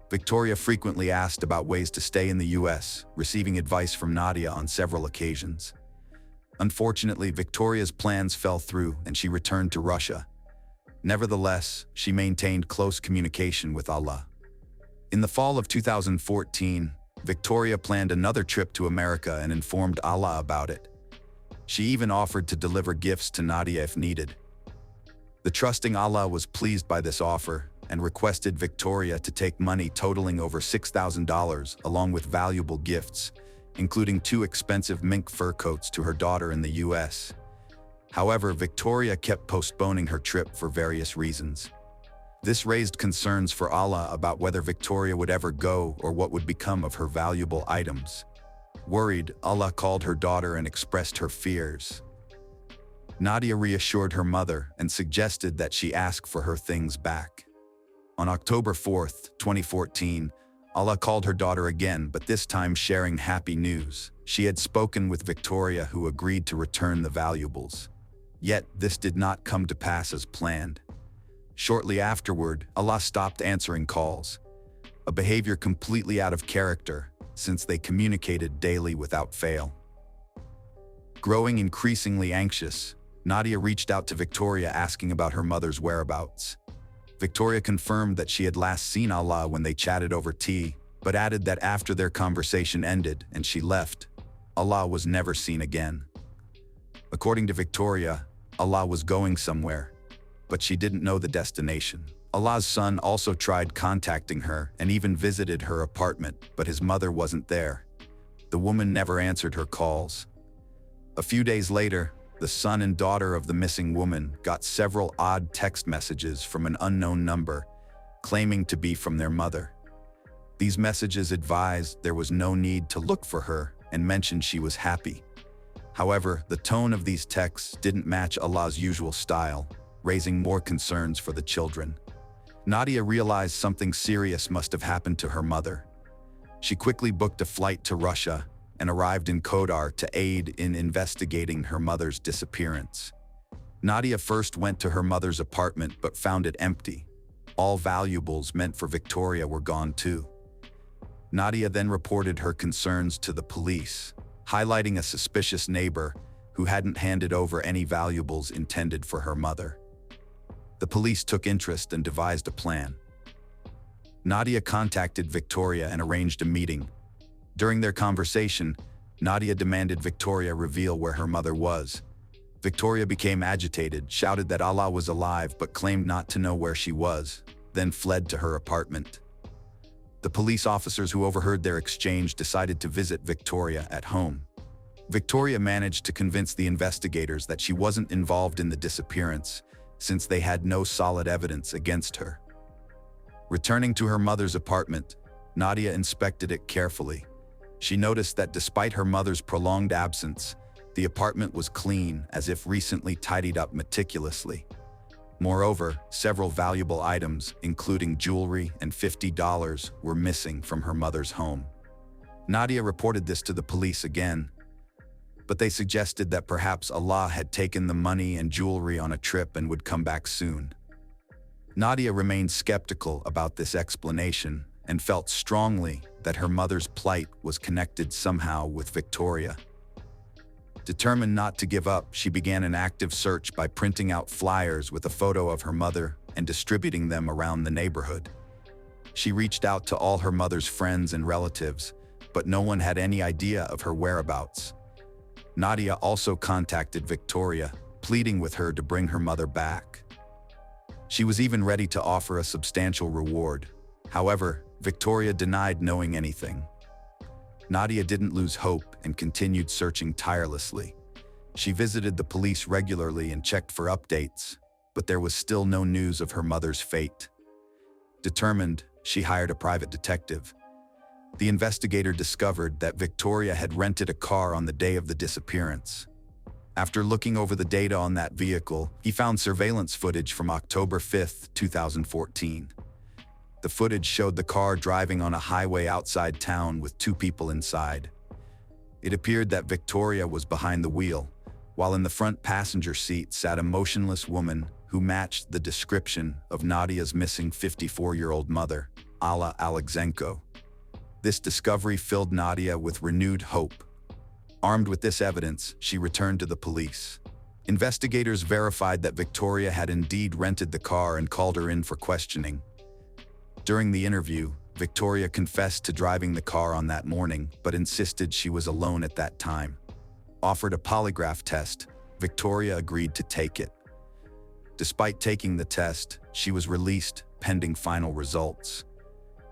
Victoria frequently asked about ways to stay in the US, receiving advice from Nadia on several occasions. Unfortunately, Victoria's plans fell through and she returned to Russia. Nevertheless, she maintained close communication with Allah. In the fall of 2014, Victoria planned another trip to America and informed Allah about it. She even offered to deliver gifts to Nadia if needed. The trusting Allah was pleased by this offer and requested Victoria to take money totaling over $6,000 along with valuable gifts, including 2 expensive mink fur coats to her daughter in the US. However, Victoria kept postponing her trip for various reasons. This raised concerns for Allah about whether Victoria would ever go or what would become of her valuable items. Worried, Allah called her daughter and expressed her fears. Nadia reassured her mother and suggested that she ask for her things back. On October 4, 2014, Allah called her daughter again, but this time sharing happy news. She had spoken with Victoria, who agreed to return the valuables. Yet, this did not come to pass as planned. Shortly afterward, Allah stopped answering calls, a behavior completely out of character, since they communicated daily without fail. Growing increasingly anxious, Nadia reached out to Victoria asking about her mother's whereabouts. Victoria confirmed that she had last seen Allah when they chatted over tea, but added that after their conversation ended and she left, Allah was never seen again. According to Victoria, Allah was going somewhere, but she didn't know the destination. Allah's son also tried contacting her and even visited her apartment, but his mother wasn't there. The woman never answered her calls. A few days later, the son and daughter of the missing woman got several odd text messages from an unknown number, claiming to be from their mother. These messages advised there was no need to look for her and mentioned she was happy. However, the tone of these texts didn't match Allah's usual style, raising more concerns for the children. Nadia realized something serious must have happened to her mother. She quickly booked a flight to Russia and arrived in Kodar to aid in investigating her mother's disappearance. Nadia first went to her mother's apartment but found it empty. All valuables meant for Victoria were gone too. Nadia then reported her concerns to the police, highlighting a suspicious neighbor who hadn't handed over any valuables intended for her mother. The police took interest and devised a plan. Nadia contacted Victoria and arranged a meeting. During their conversation, Nadia demanded Victoria reveal where her mother was. Victoria became agitated, shouted that Allah was alive but claimed not to know where she was, then fled to her apartment. The police officers who overheard their exchange decided to visit Victoria at home. Victoria managed to convince the investigators that she wasn't involved in the disappearance, since they had no solid evidence against her. Returning to her mother's apartment, Nadia inspected it carefully. She noticed that despite her mother's prolonged absence, the apartment was clean, as if recently tidied up meticulously. Moreover, several valuable items, including jewelry and $50, were missing from her mother's home. Nadia reported this to the police again, but they suggested that perhaps Allah had taken the money and jewelry on a trip and would come back soon. Nadia remained skeptical about this explanation and felt strongly that her mother's plight was connected somehow with Victoria. Determined not to give up, she began an active search by printing out flyers with a photo of her mother and distributing them around the neighborhood. She reached out to all her mother's friends and relatives, but no one had any idea of her whereabouts. Nadia also contacted Victoria, pleading with her to bring her mother back. She was even ready to offer a substantial reward. However, Victoria denied knowing anything. Nadia didn't lose hope and continued searching tirelessly. She visited the police regularly and checked for updates, but there was still no news of her mother's fate. Determined, she hired a private detective. The investigator discovered that Victoria had rented a car on the day of the disappearance. After looking over the data on that vehicle, he found surveillance footage from October 5, 2014. The footage showed the car driving on a highway outside town with 2 people inside. It appeared that Victoria was behind the wheel, while in the front passenger seat sat a motionless woman who matched the description of Nadia's missing 54-year-old mother, Alla Alexenko. This discovery filled Nadia with renewed hope. Armed with this evidence, she returned to the police. Investigators verified that Victoria had indeed rented the car and called her in for questioning. During the interview, Victoria confessed to driving the car on that morning, but insisted she was alone at that time. Offered a polygraph test, Victoria agreed to take it. Despite taking the test, she was released pending final results.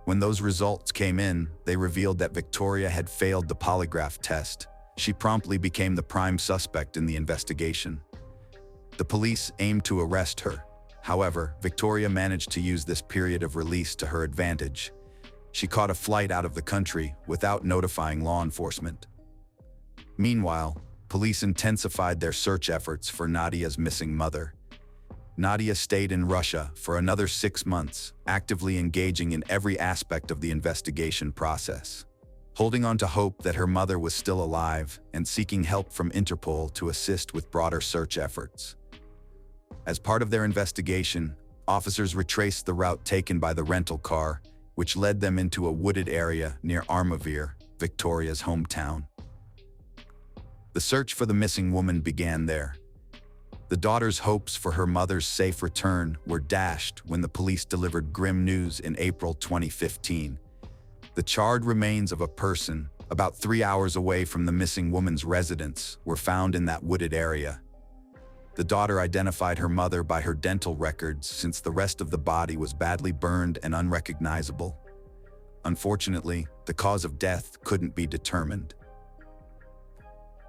When those results came in, they revealed that Victoria had failed the polygraph test. She promptly became the prime suspect in the investigation. The police aimed to arrest her. However, Victoria managed to use this period of release to her advantage. She caught a flight out of the country without notifying law enforcement. Meanwhile, police intensified their search efforts for Nadia's missing mother. Nadia stayed in Russia for another 6 months, actively engaging in every aspect of the investigation process, holding on to hope that her mother was still alive and seeking help from Interpol to assist with broader search efforts. As part of their investigation, officers retraced the route taken by the rental car, which led them into a wooded area near Armavir, Victoria's hometown. The search for the missing woman began there. The daughter's hopes for her mother's safe return were dashed when the police delivered grim news in April 2015. The charred remains of a person, about 3 hours away from the missing woman's residence, were found in that wooded area. The daughter identified her mother by her dental records since the rest of the body was badly burned and unrecognizable. Unfortunately, the cause of death couldn't be determined.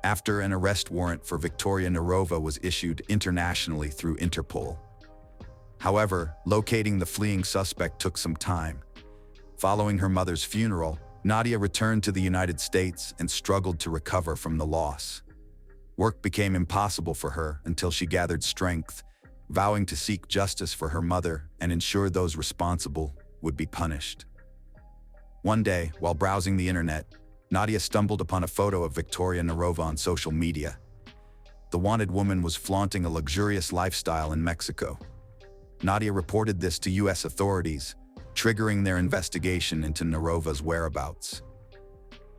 After an arrest warrant for Victoria Nerova was issued internationally through Interpol. However, locating the fleeing suspect took some time. Following her mother's funeral, Nadia returned to the United States and struggled to recover from the loss. Work became impossible for her until she gathered strength, vowing to seek justice for her mother and ensure those responsible would be punished. One day, while browsing the internet, Nadia stumbled upon a photo of Victoria Nerova on social media. The wanted woman was flaunting a luxurious lifestyle in Mexico. Nadia reported this to U.S. authorities, triggering their investigation into Nerova's whereabouts.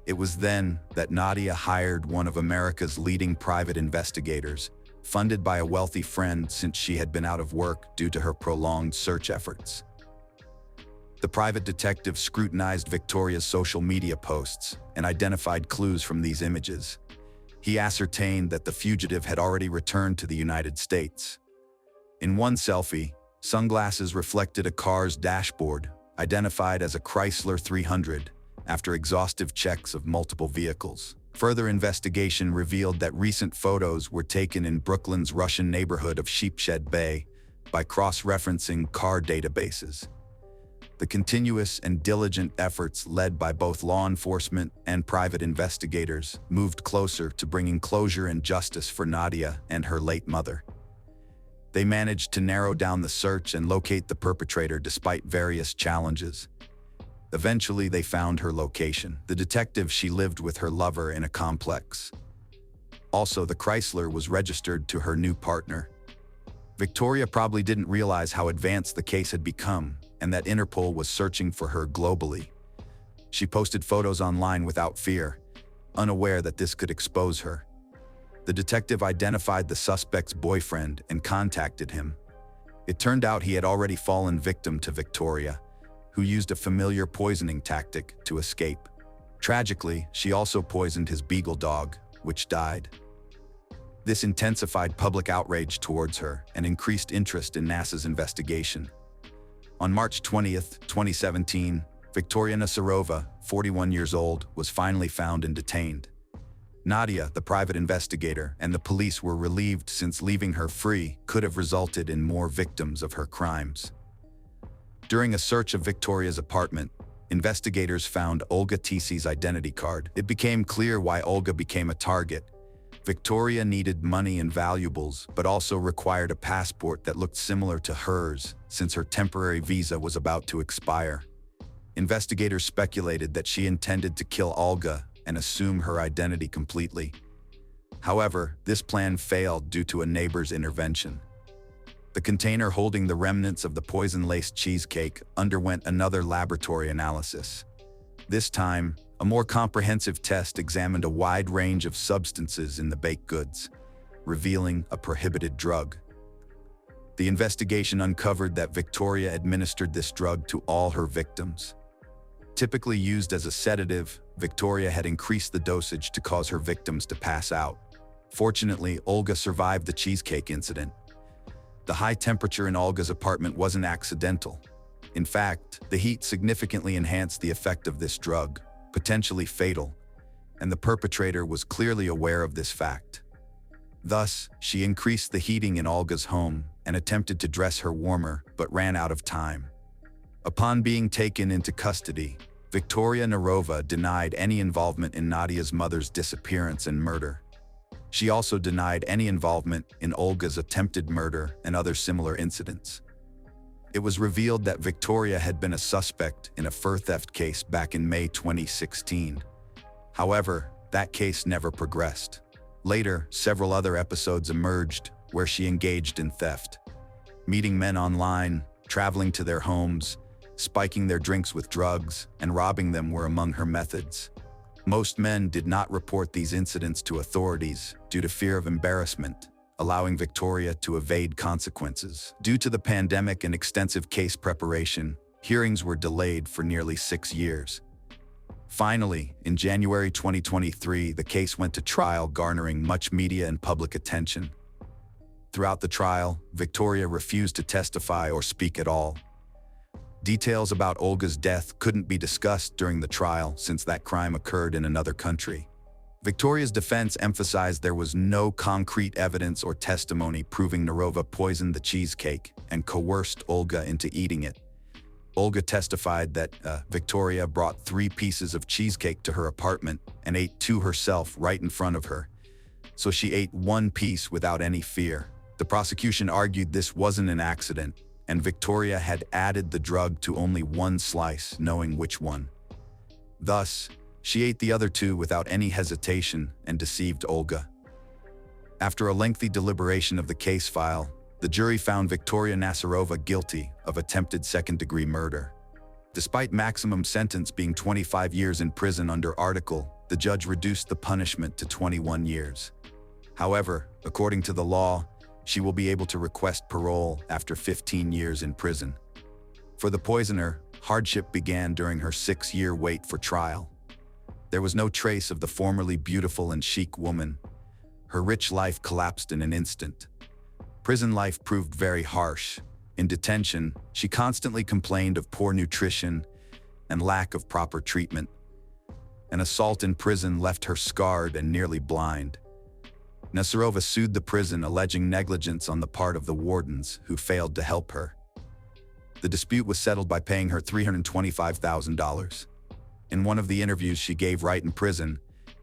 It was then that Nadia hired one of America's leading private investigators, funded by a wealthy friend since she had been out of work due to her prolonged search efforts. The private detective scrutinized Victoria's social media posts and identified clues from these images. He ascertained that the fugitive had already returned to the United States. In one selfie, sunglasses reflected a car's dashboard, identified as a Chrysler 300, after exhaustive checks of multiple vehicles. Further investigation revealed that recent photos were taken in Brooklyn's Russian neighborhood of Sheepshead Bay by cross-referencing car databases. The continuous and diligent efforts led by both law enforcement and private investigators moved closer to bringing closure and justice for Nadia and her late mother. They managed to narrow down the search and locate the perpetrator despite various challenges. Eventually, they found her location. The detective, she lived with her lover in a complex. Also, the Chrysler was registered to her new partner. Victoria probably didn't realize how advanced the case had become and that Interpol was searching for her globally. She posted photos online without fear, unaware that this could expose her. The detective identified the suspect's boyfriend and contacted him. It turned out he had already fallen victim to Victoria, who used a familiar poisoning tactic to escape. Tragically, she also poisoned his beagle dog, which died. This intensified public outrage towards her and increased interest in NASA's investigation. On March 20, 2017, Victoria Nerova, 41 years old, was finally found and detained. Nadia, the private investigator, and the police were relieved since leaving her free could have resulted in more victims of her crimes. During a search of Victoria's apartment, investigators found Olga Tisi's identity card. It became clear why Olga became a target. Victoria needed money and valuables, but also required a passport that looked similar to hers, since her temporary visa was about to expire. Investigators speculated that she intended to kill Olga and assume her identity completely. However, this plan failed due to a neighbor's intervention. The container holding the remnants of the poison-laced cheesecake underwent another laboratory analysis. This time, a more comprehensive test examined a wide range of substances in the baked goods, revealing a prohibited drug. The investigation uncovered that Victoria administered this drug to all her victims. Typically used as a sedative, Victoria had increased the dosage to cause her victims to pass out. Fortunately, Olga survived the cheesecake incident. The high temperature in Olga's apartment wasn't accidental. In fact, the heat significantly enhanced the effect of this drug, potentially fatal, and the perpetrator was clearly aware of this fact. Thus, she increased the heating in Olga's home and attempted to dress her warmer, but ran out of time. Upon being taken into custody, Victoria Nerova denied any involvement in Nadia's mother's disappearance and murder. She also denied any involvement in Olga's attempted murder and other similar incidents. It was revealed that Victoria had been a suspect in a fur theft case back in May 2016. However, that case never progressed. Later, several other episodes emerged where she engaged in theft. Meeting men online, traveling to their homes, spiking their drinks with drugs, and robbing them were among her methods. Most men did not report these incidents to authorities due to fear of embarrassment, allowing Victoria to evade consequences. Due to the pandemic and extensive case preparation, hearings were delayed for nearly 6 years. Finally, in January 2023, the case went to trial, garnering much media and public attention. Throughout the trial, Victoria refused to testify or speak at all. Details about Olga's death couldn't be discussed during the trial since that crime occurred in another country. Victoria's defense emphasized there was no concrete evidence or testimony proving Nerova poisoned the cheesecake and coerced Olga into eating it. Olga testified that Victoria brought 3 pieces of cheesecake to her apartment and ate 2 herself right in front of her, so she ate 1 piece without any fear. The prosecution argued this wasn't an accident, and Victoria had added the drug to only 1 slice, knowing which one. Thus, she ate the other 2 without any hesitation and deceived Olga. After a lengthy deliberation of the case file, the jury found Victoria Nasarova guilty of attempted second-degree murder. Despite maximum sentence being 25 years in prison under article, the judge reduced the punishment to 21 years. However, according to the law, she will be able to request parole after 15 years in prison. For the poisoner, hardship began during her 6-year wait for trial. There was no trace of the formerly beautiful and chic woman. Her rich life collapsed in an instant. Prison life proved very harsh. In detention, she constantly complained of poor nutrition and lack of proper treatment. An assault in prison left her scarred and nearly blind. Nasarova sued the prison, alleging negligence on the part of the wardens who failed to help her. The dispute was settled by paying her $325,000. In one of the interviews she gave right in prison,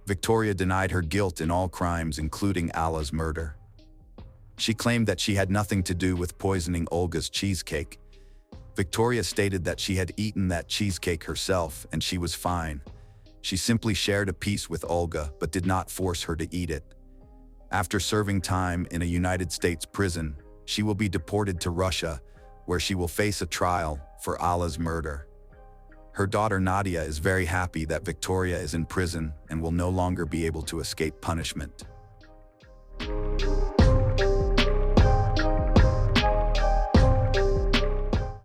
Victoria denied her guilt in all crimes, including Alla's murder. She claimed that she had nothing to do with poisoning Olga's cheesecake. Victoria stated that she had eaten that cheesecake herself and she was fine. She simply shared a piece with Olga but did not force her to eat it. After serving time in a United States prison, she will be deported to Russia, where she will face a trial for Alla's murder. Her daughter Nadia is very happy that Victoria is in prison and will no longer be able to escape punishment.